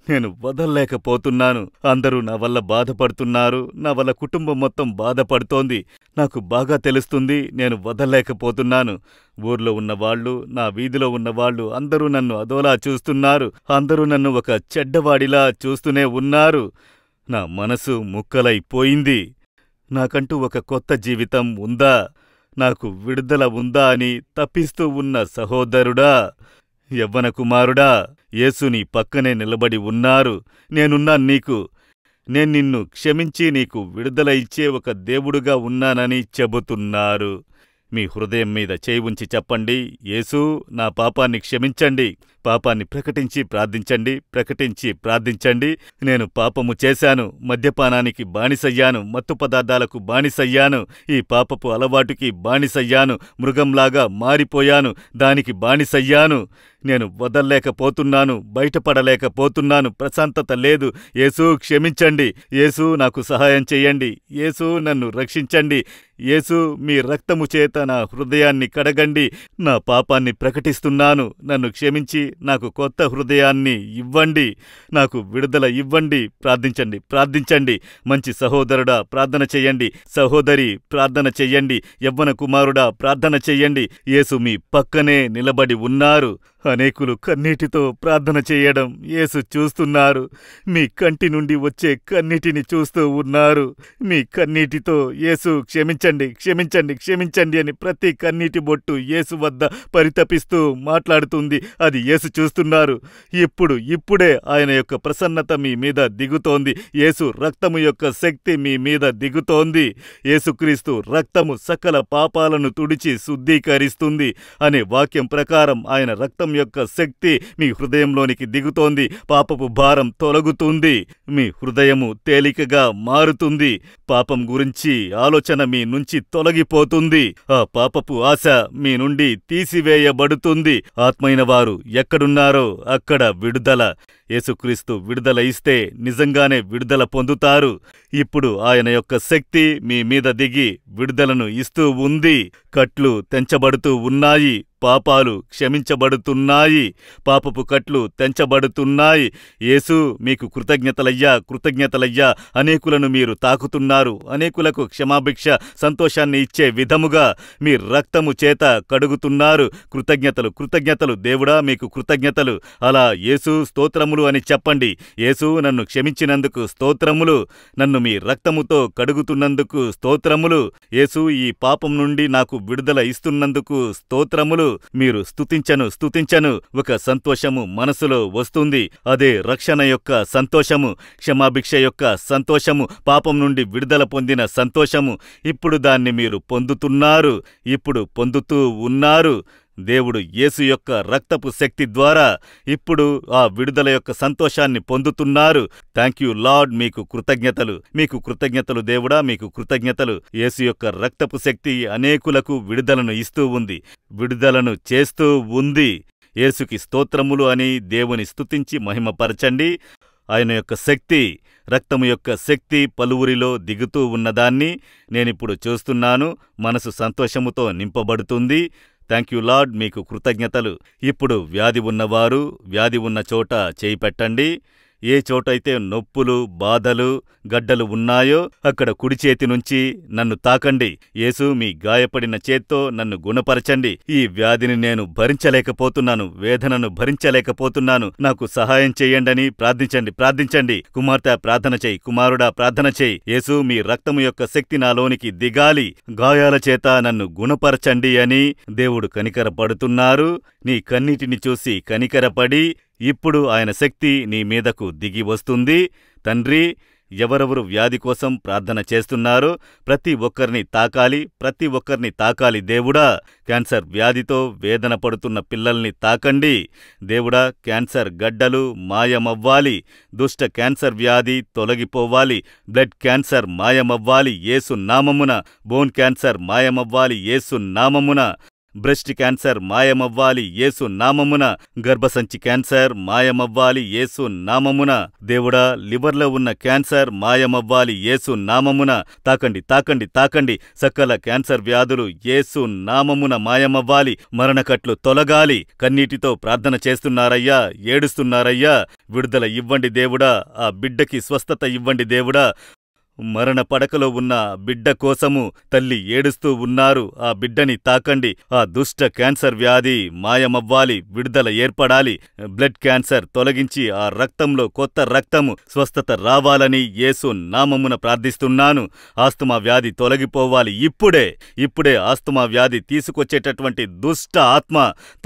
నేను వదల్లేకపోతున్నాను, అందరూ నా వల్ల బాధపడుతున్నారు, నా వల్ల కుటుంబం మొత్తం బాధపడుతోంది, నాకు బాగా తెలుస్తుంది, నేను వదల్లేకపోతున్నాను. ఊర్లో ఉన్నవాళ్లు, నా వీధిలో ఉన్నవాళ్లు అందరూ నన్ను అదోలా చూస్తున్నారు, అందరూ నన్ను ఒక చెడ్డవాడిలా చూస్తూనే ఉన్నారు. నా మనసు ముక్కలైపోయింది. నాకంటూ ఒక కొత్త జీవితం ఉందా, నాకు విడుదల ఉందా అని తప్పిస్తూ ఉన్న సహోదరుడా, యవ్వన కుమారుడా, యేసు నీ పక్కనే నిలబడి ఉన్నారు. నేనున్నాను నీకు. నేను నిన్ను క్షమించి నీకు విడుదల ఇచ్చే ఒక దేవుడుగా ఉన్నానని చెబుతున్నారు. మీ హృదయం మీద చేయి ఉంచి చెప్పండి, యేసు నా పాపాన్ని క్షమించండి. పాపాన్ని ప్రకటించి ప్రార్థించండి, ప్రకటించి ప్రార్థించండి. నేను పాపము చేశాను, మద్యపానానికి బానిసయ్యాను, మత్తు పదార్థాలకు బానిసయ్యాను, ఈ పాపపు అలవాటుకి బానిసయ్యాను, మృగంలాగా మారిపోయాను, దానికి బానిసయ్యాను. నేను వదల్లేకపోతున్నాను, బయటపడలేకపోతున్నాను, ప్రశాంతత లేదు. యేసు క్షమించండి, యేసు నాకు సహాయం చెయ్యండి, యేసు నన్ను రక్షించండి, యేసు మీ రక్తము చేత నా హృదయాన్ని కడగండి. నా పాపాన్ని ప్రకటిస్తున్నాను, నన్ను క్షమించి నాకు కొత్త హృదయాన్ని ఇవ్వండి, నాకు విడుదల ఇవ్వండి. ప్రార్థించండి, ప్రార్థించండి. మంచి సహోదరుడా ప్రార్థన చెయ్యండి, సహోదరి ప్రార్థన చెయ్యండి, యవ్వన కుమారుడా ప్రార్థన చెయ్యండి. యేసు మీ పక్కనే నిలబడి ఉన్నారు. అనేకులు కన్నీటితో ప్రార్థన చేయడం యేసు చూస్తున్నారు. మీ కంటి నుండి వచ్చే కన్నీటిని చూస్తూ ఉన్నారు. మీ కన్నీటితో యేసు క్షమించండి, క్షమించండి, క్షమించండి అని ప్రతి కన్నీటి బొట్టు యేసు వద్ద పరితపిస్తూ మాట్లాడుతుంది. అది యేసు చూస్తున్నారు. ఇప్పుడే ఆయన యొక్క ప్రసన్నత మీ మీద దిగుతోంది. యేసు రక్తము యొక్క శక్తి మీ మీద దిగుతోంది. యేసుక్రీస్తు రక్తము సకల పాపాలను తుడిచి శుద్ధీకరిస్తుంది అనే వాక్యం ప్రకారం ఆయన రక్తం యొక్క శక్తి మీ హృదయంలోనికి దిగుతోంది. పాపపు భారం తొలగుతుంది. మీ హృదయము తేలికగా మారుతుంది. పాపం గురించి ఆలోచన మీ నుంచి తొలగిపోతుంది. ఆ పాపపు ఆశ మీ నుండి తీసివేయబడుతుంది. ఆత్మైన వారు ఎక్కడున్నారో అక్కడ విడుదల. యేసుక్రీస్తు విడుదల ఇస్తే నిజంగానే విడుదల పొందుతారు. ఇప్పుడు ఆయన యొక్క శక్తి మీ మీద దిగి విడుదలను ఇస్తూ ఉంది. కట్లు తెంచబడుతూ ఉన్నాయి, పాపాలు క్షమించబడుతున్నాయి, పాపపు కట్లు తెంచబడుతున్నాయి. యేసు మీకు కృతజ్ఞతలయ్యా, కృతజ్ఞతలయ్యా. అనేకులను మీరు తాకుతున్నారు. అనేకులకు క్షమాభిక్ష సంతోషాన్ని ఇచ్చే విధముగా మీ రక్తము చేత కడుగుతున్నారు. కృతజ్ఞతలు, కృతజ్ఞతలు దేవుడా, మీకు కృతజ్ఞతలు. అలా యేసు స్తోత్రములు అని చెప్పండి. యేసు నన్ను క్షమించినందుకు స్తోత్రములు, నన్ను మీ రక్తముతో కడుగుతున్నందుకు స్తోత్రములు. యేసు ఈ పాపం నుండి నాకు విడుదల ఇస్తున్నందుకు స్తోత్రములు. మీరు స్తుతించను ఒక సంతోషము మనసులో వస్తుంది. అదే రక్షణ యొక్క సంతోషము, క్షమాభిక్ష యొక్క సంతోషము, పాపం నుండి విడుదల పొందిన సంతోషము. ఇప్పుడు దాన్ని మీరు పొందుతున్నారు, ఇప్పుడు పొందుతూ ఉన్నారు. దేవుడు యేసు యొక్క రక్తపు శక్తి ద్వారా ఇప్పుడు ఆ విడుదల యొక్క సంతోషాన్ని పొందుతున్నారు. థ్యాంక్ యూ లార్డ్, మీకు కృతజ్ఞతలు దేవుడా, మీకు కృతజ్ఞతలు. యేసు యొక్క రక్తపు శక్తి అనేకులకు విడుదలను ఇస్తూ ఉంది, విడుదలను చేస్తూ ఉంది. యేసుకి స్తోత్రములు అని దేవుని స్తుతించి మహిమపరచండి. ఆయన యొక్క శక్తి, రక్తము యొక్క శక్తి పలువురిలో దిగుతూ ఉన్నదాన్ని నేనిప్పుడు చూస్తున్నాను. మనసు సంతోషముతో నింపబడుతుంది. థ్యాంక్ యూ లార్డ్, మీకు కృతజ్ఞతలు. ఇప్పుడు వ్యాధి ఉన్నవారు వ్యాధి ఉన్న చోట చేయి పెట్టండి. ఏ చోటైతే నొప్పులు, బాధలు, గడ్డలు ఉన్నాయో అక్కడ కుడి చేతి నుంచి నన్ను తాకండి. యేసు, మీ గాయపడిన చేత్తో నన్ను గుణపరచండి. ఈ వ్యాధిని నేను భరించలేకపోతున్నాను, వేదనను భరించలేకపోతున్నాను, నాకు సహాయం చేయండని ప్రార్థించండి. కుమార్తె ప్రార్థన చేయి, కుమారుడా ప్రార్థన చేయి. యేసు, మీ రక్తము యొక్క శక్తి నాలోనికి దిగాలి, గాయాల చేత నన్ను గుణపరచండి అని దేవుడు కనికరపడుతున్నారు. నీ కన్నీటిని చూసి కనికరపడి ఇప్పుడు ఆయన శక్తి నీ మీదకు దిగి వస్తుంది. తండ్రి, ఎవరెవరు వ్యాధి కోసం ప్రార్థన చేస్తున్నారో ప్రతి ఒక్కరిని తాకాలి దేవుడా. క్యాన్సర్ వ్యాధితో వేదన పడుతున్న పిల్లల్ని తాకండి దేవుడా. క్యాన్సర్ గడ్డలు మాయమవ్వాలి, దుష్ట క్యాన్సర్ వ్యాధి తొలగిపోవాలి, బ్లడ్ క్యాన్సర్ మాయమవ్వాలి యేసు నామమున, బోన్ క్యాన్సర్ మాయమవ్వాలి యేసు నామమున, బ్రెస్ట్ క్యాన్సర్ మాయమవ్వాలి యేసు నామమున, గర్భసంచి క్యాన్సర్ మాయమవ్వాలి యేసు నామమున. దేవుడా, లివర్లో ఉన్న క్యాన్సర్ మాయమవ్వాలి యేసు నామమున. తాకండి. సకల క్యాన్సర్ వ్యాధులు యేసు నామమున మాయమవ్వాలి, మరణకట్లు తొలగాలి. కన్నీటితో ప్రార్థన చేస్తున్నారయ్యా, ఏడుస్తున్నారయ్యా. విడుదల ఇవ్వండి దేవుడా, ఆ బిడ్డకి స్వస్థత ఇవ్వండి దేవుడా. మరణ పడకలో ఉన్న బిడ్డ కోసము తల్లి ఏడుస్తూ ఉన్నారు. ఆ బిడ్డని తాకండి. ఆ దుష్ట క్యాన్సర్ వ్యాధి మాయమవ్వాలి, విడుదల ఏర్పడాలి. బ్లడ్ క్యాన్సర్ తొలగించి ఆ రక్తంలో కొత్త రక్తము స్వస్థత రావాలని యేసు నామమున ప్రార్థిస్తున్నాను. ఆస్తమా వ్యాధి తొలగిపోవాలి ఇప్పుడే ఆస్తమా వ్యాధి తీసుకొచ్చేటటువంటి దుష్ట ఆత్మ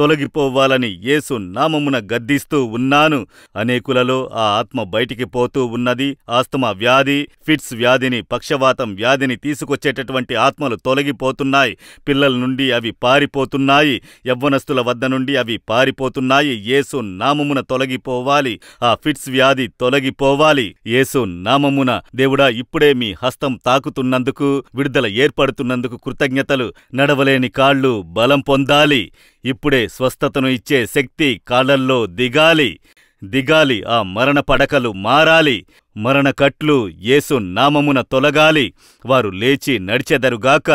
తొలగిపోవాలని యేసు నామమున గద్దిస్తూ ఉన్నాను. అనేకులలో ఆ ఆత్మ బయటికి పోతూ ఉన్నది. ఆస్తమా వ్యాధి, ఫిట్స్ వ్యాధిని, పక్షవాతం వ్యాధిని తీసుకొచ్చేటటువంటి ఆత్మలు తొలగిపోతున్నాయి. పిల్లల నుండి అవి పారిపోతున్నాయి, యవ్వనస్తుల వద్ద నుండి అవి పారిపోతున్నాయి. యేసు నామమున తొలగిపోవాలి. ఆ ఫిట్స్ వ్యాధి తొలగిపోవాలి యేసు నామమున. దేవుడా, ఇప్పుడే మీ హస్తం తాకుతున్నందుకు, విడుదల ఏర్పడుతున్నందుకు కృతజ్ఞతలు. నడవలేని కాళ్ళు బలం పొందాలి. ఇప్పుడే స్వస్థతను ఇచ్చే శక్తి కాళ్లల్లో దిగాలి. ఆ మరణ పడకలు మారాలి, మరణకట్లు యేసు నామమున తొలగాలి. వారు లేచి నడిచెదరుగాక.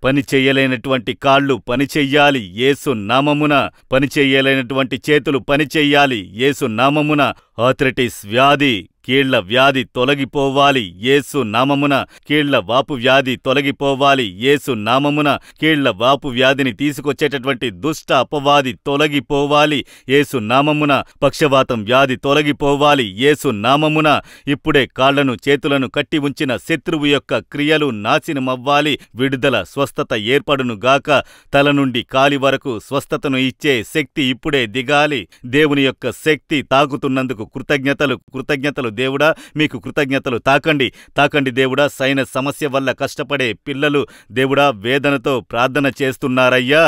పని చెయ్యలేనటువంటి కాళ్ళు పనిచెయ్యాలి యేసు నామమున. పనిచెయ్యలేనటువంటి చేతులు పనిచెయ్యాలి యేసు నామమున. ఆర్థరైటిస్ వ్యాధి, కీళ్ల వ్యాధి తొలగిపోవాలి యేసు నామమున. కీళ్ల వాపు వ్యాధి తొలగిపోవాలి యేసు నామమున. కీళ్ల వాపు వ్యాధిని తీసుకొచ్చేటటువంటి దుష్ట అపవాది తొలగిపోవాలి యేసు నామమున. పక్షవాతం వ్యాధి తొలగిపోవాలి యేసు నామమున. ఇప్పుడే కాళ్లను చేతులను కట్టి ఉంచిన శత్రువు యొక్క క్రియలు నాశనమవ్వాలి. విడుదల, స్వస్థత ఏర్పడునుగాక. తల నుండి కాలి వరకు స్వస్థతను ఇచ్చే శక్తి ఇప్పుడే దిగాలి. దేవుని యొక్క శక్తి తాకుతున్నందుకు కృతజ్ఞతలు దేవుడా, మీకు కృతజ్ఞతలు. తాకండి దేవుడా. సైనస్ సమస్య వల్ల కష్టపడే పిల్లలు దేవుడా వేదనతో ప్రార్థన చేస్తున్నారయ్యా.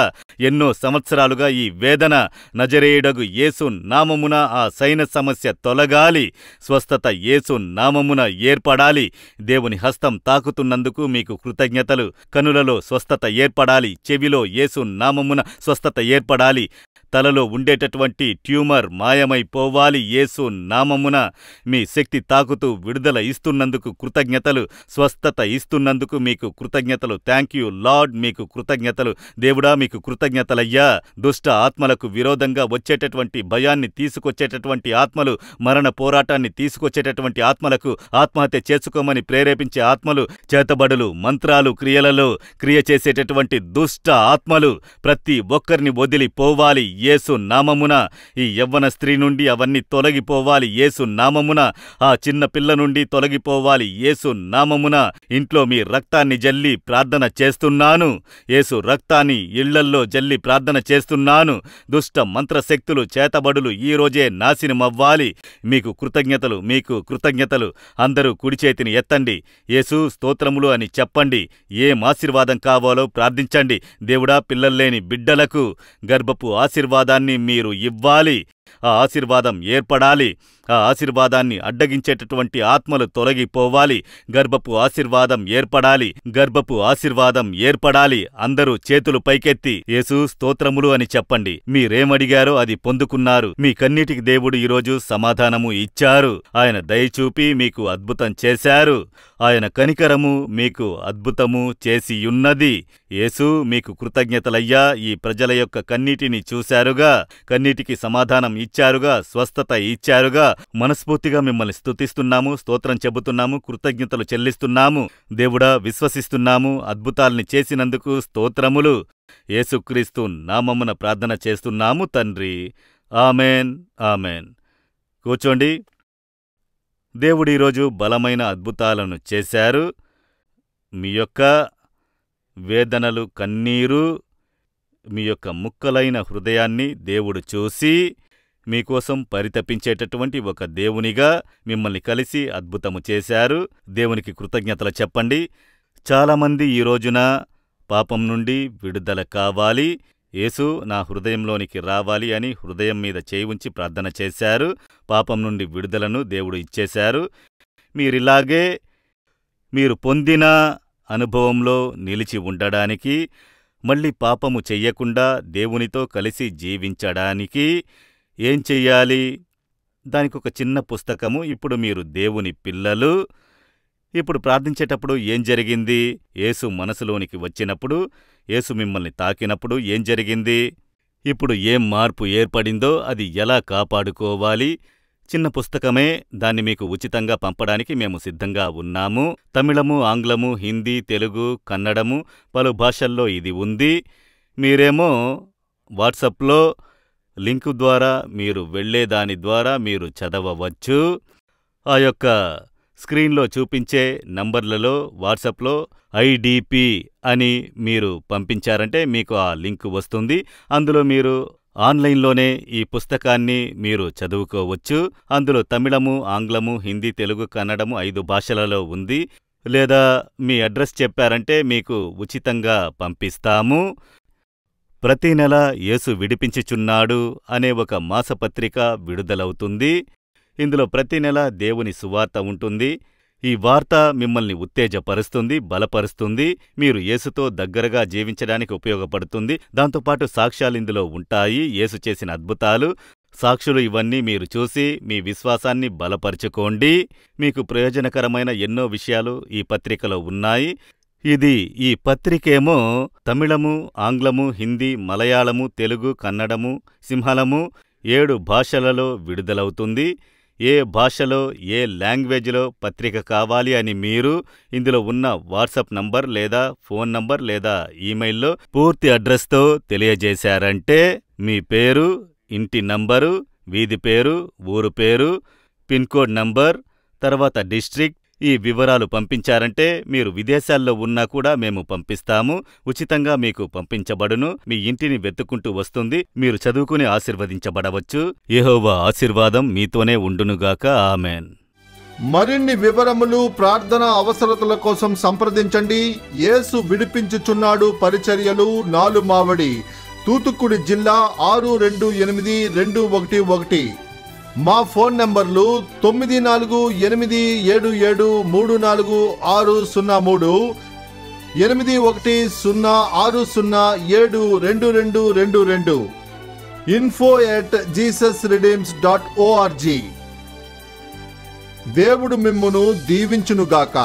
ఎన్నో సంవత్సరాలుగా ఈ వేదన నజరేయుడగు యేసు నామమున ఆ సైనస్ సమస్య తొలగాలి. స్వస్థత యేసు నామమున ఏర్పడాలి. దేవుని హస్తం తాకుతున్నందుకు మీకు కృతజ్ఞతలు. కనులలో స్వస్థత ఏర్పడాలి. చెవిలో యేసు నామమున స్వస్థత ఏర్పడాలి. తలలో ఉండేటటువంటి ట్యూమర్ మాయమైపోవాలి యేసు నామమున. మీ శక్తి తాకుతూ విడుదల ఇస్తున్నందుకు కృతజ్ఞతలు. స్వస్థత ఇస్తున్నందుకు మీకు కృతజ్ఞతలు. థ్యాంక్ యూ లార్డ్, మీకు కృతజ్ఞతలు. దేవుడా, మీకు కృతజ్ఞతలయ్యా. దుష్ట ఆత్మలకు విరోధంగా వచ్చేటటువంటి భయాన్ని తీసుకొచ్చేటటువంటి ఆత్మలు, మరణ పోరాటాన్ని తీసుకొచ్చేటటువంటి ఆత్మలకు, ఆత్మహత్య చేసుకోమని ప్రేరేపించే ఆత్మలు, చేతబడులు, మంత్రాలు, క్రియలలో క్రియ చేసేటటువంటి దుష్ట ఆత్మలు ప్రతి ఒక్కరిని వదిలిపోవాలి యేసు నామమున. ఈ యవ్వన స్త్రీ నుండి అవన్నీ తొలగిపోవాలి యేసు నామమున. ఆ చిన్న పిల్ల నుండి తొలగిపోవాలి యేసు నామమున. ఇంట్లో మీ రక్తాన్ని జల్లి ప్రార్థన చేస్తున్నాను. యేసు రక్తాన్ని ఇళ్లల్లో జల్లి ప్రార్థన చేస్తున్నాను. దుష్ట మంత్రశక్తులు చేతబడులు ఈరోజే నాశనమవ్వాలి. మీకు కృతజ్ఞతలు, మీకు కృతజ్ఞతలు. అందరూ కుడి చేతిని ఎత్తండి. యేసు స్తోత్రములు అని చెప్పండి. ఏం ఆశీర్వాదం కావాలో ప్రార్థించండి. దేవుడా, పిల్లల్లేని బిడ్డలకు గర్భపు ఆశీర్వాదాన్ని మీరు ఇవ్వాలి. ఆ ఆశీర్వాదం ఏర్పడాలి. ఆ ఆశీర్వాదాన్ని అడ్డగించేటటువంటి ఆత్మలు తొలగిపోవాలి. గర్భపు ఆశీర్వాదం ఏర్పడాలి. గర్భపు ఆశీర్వాదం ఏర్పడాలి. అందరూ చేతులు పైకెత్తి యేసు స్తోత్రములు అని చెప్పండి. మీరేమడిగారో అది పొందుకున్నారు. మీ కన్నిటికి దేవుడు ఈరోజు సమాధానము ఇచ్చారు. ఆయన దయచూపి మీకు అద్భుతం చేశారు. ఆయన కనికరము మీకు అద్భుతము చేసియున్నది. యేసు, మీకు కృతజ్ఞతలయ్యా. ఈ ప్రజల యొక్క కన్నీటిని చూశారుగా, కన్నీటికి సమాధానం ఇచ్చారుగా, స్వస్థత ఇచ్చారుగా. మనస్ఫూర్తిగా మిమ్మల్ని స్తుతిస్తున్నాము, స్తోత్రం చెబుతున్నాము, కృతజ్ఞతలు చెల్లిస్తున్నాము. దేవుడా, విశ్వసిస్తున్నాము. అద్భుతాల్ని చేసినందుకు స్తోత్రములు. యేసుక్రీస్తు నామమున ప్రార్థన చేస్తున్నాము తండ్రి. Amen, amen. కూర్చోండి. దేవుడు ఈరోజు బలమైన అద్భుతాలను చేశారు. మీ యొక్క వేదనలు, కన్నీరు, మీ యొక్క ముక్కలైన హృదయాన్ని దేవుడు చూసి మీకోసం పరితపించేటటువంటి ఒక దేవునిగా మిమ్మల్ని కలిసి అద్భుతము చేశారు. దేవునికి కృతజ్ఞతలు చెప్పండి. చాలామంది ఈ రోజున పాపం నుండి విడుదల కావాలి, యేసు నా హృదయంలోనికి రావాలి అని హృదయం మీద చేయి ఉంచి ప్రార్థన చేశారు. పాపం నుండి విడుదలను దేవుడు ఇచ్చేశారు. మీరిలాగే మీరు పొందిన అనుభవంలో నిలిచి ఉండడానికి, మళ్ళీ పాపము చెయ్యకుండా దేవునితో కలిసి జీవించడానికి ఏం చెయ్యాలి? దానికొక చిన్న పుస్తకము. ఇప్పుడు మీరు దేవుని పిల్లలు. ఇప్పుడు ప్రార్థించేటప్పుడు ఏం జరిగింది? యేసు మనసులోనికి వచ్చినప్పుడు, యేసు మిమ్మల్ని తాకినప్పుడు ఏం జరిగింది? ఇప్పుడు ఏం మార్పు ఏర్పడిందో అది ఎలా కాపాడుకోవాలి? చిన్న పుస్తకమే. దాన్ని మీకు ఉచితంగా పంపడానికి మేము సిద్ధంగా ఉన్నాము. తమిళము, ఆంగ్లము, హిందీ, తెలుగు, కన్నడము పలు భాషల్లో ఇది ఉంది. మీరేమో వాట్సాప్లో లింకు ద్వారా మీరు వెళ్లేదాని ద్వారా మీరు చదవవచ్చు. ఆ యొక్క స్క్రీన్లో చూపించే నంబర్లలో వాట్సాప్లో IDP అని మీరు పంపించారంటే మీకు ఆ లింకు వస్తుంది. అందులో మీరు ఆన్లైన్లోనే ఈ పుస్తకాన్ని మీరు చదువుకోవచ్చు. అందులో తమిళము, ఆంగ్లము, హిందీ, తెలుగు, కన్నడము 5 భాషలలో ఉంది. లేదా మీ అడ్రస్ చెప్పారంటే మీకు ఉచితంగా పంపిస్తాము. ప్రతి నెల యేసు విడిపించుచున్నాడు అనే ఒక మాసపత్రిక విడుదలవుతుంది. ఇందులో ప్రతి నెల దేవుని సువార్త ఉంటుంది. ఈ వార్త మిమ్మల్ని ఉత్తేజపరుస్తుంది, బలపరుస్తుంది. మీరు యేసుతో దగ్గరగా జీవించడానికి ఉపయోగపడుతుంది. దాంతోపాటు సాక్ష్యాలు ఇందులో ఉంటాయి. యేసు చేసిన అద్భుతాలు, సాక్షులు ఇవన్నీ మీరు చూసి మీ విశ్వాసాన్ని బలపరుచుకోండి. మీకు ప్రయోజనకరమైన ఎన్నో విషయాలు ఈ పత్రికలో ఉన్నాయి. ఈ పత్రికేమో తమిళము, ఆంగ్లము, హిందీ, మలయాళము, తెలుగు, కన్నడము, సింహళము 7 భాషలలో విడుదలవుతుంది. ఏ భాషలో, ఏ లాంగ్వేజ్లో పత్రిక కావాలి అని మీరు ఇందులో ఉన్న వాట్సాప్ నంబర్ లేదా ఫోన్ నంబర్ లేదా ఈమెయిల్లో పూర్తి అడ్రస్తో తెలియజేశారంటే మీ పేరు, ఇంటి నంబరు, వీధి పేరు, ఊరు పేరు, పిన్కోడ్ నంబర్, తర్వాత డిస్ట్రిక్ట్, ఈ వివరాలు పంపించారంటే మీరు విదేశాల్లో ఉన్నా కూడా మేము పంపిస్తాము. ఉచితంగా మీకు పంపించబడును. మీ ఇంటిని వెతుక్కుంటూ వస్తుంది. మీరు చదువుకుని ఆశీర్వదించబడవచ్చు. యెహోవా ఆశీర్వాదం మీతోనే ఉండునుగాక. ఆమెన్. మరిన్ని వివరములు, ప్రార్థన అవసరతల కోసం సంప్రదించండి. యేసు విడిపించుచున్నాడు పరిచర్యలు, 4 మావడి, తూతుక్కుడి జిల్లా 628211. మా ఫోన్ నంబర్లు 9487734603, 8106072222, info@jesusredeems.org. దేవుడు మిమ్మును దీవించునుగాక.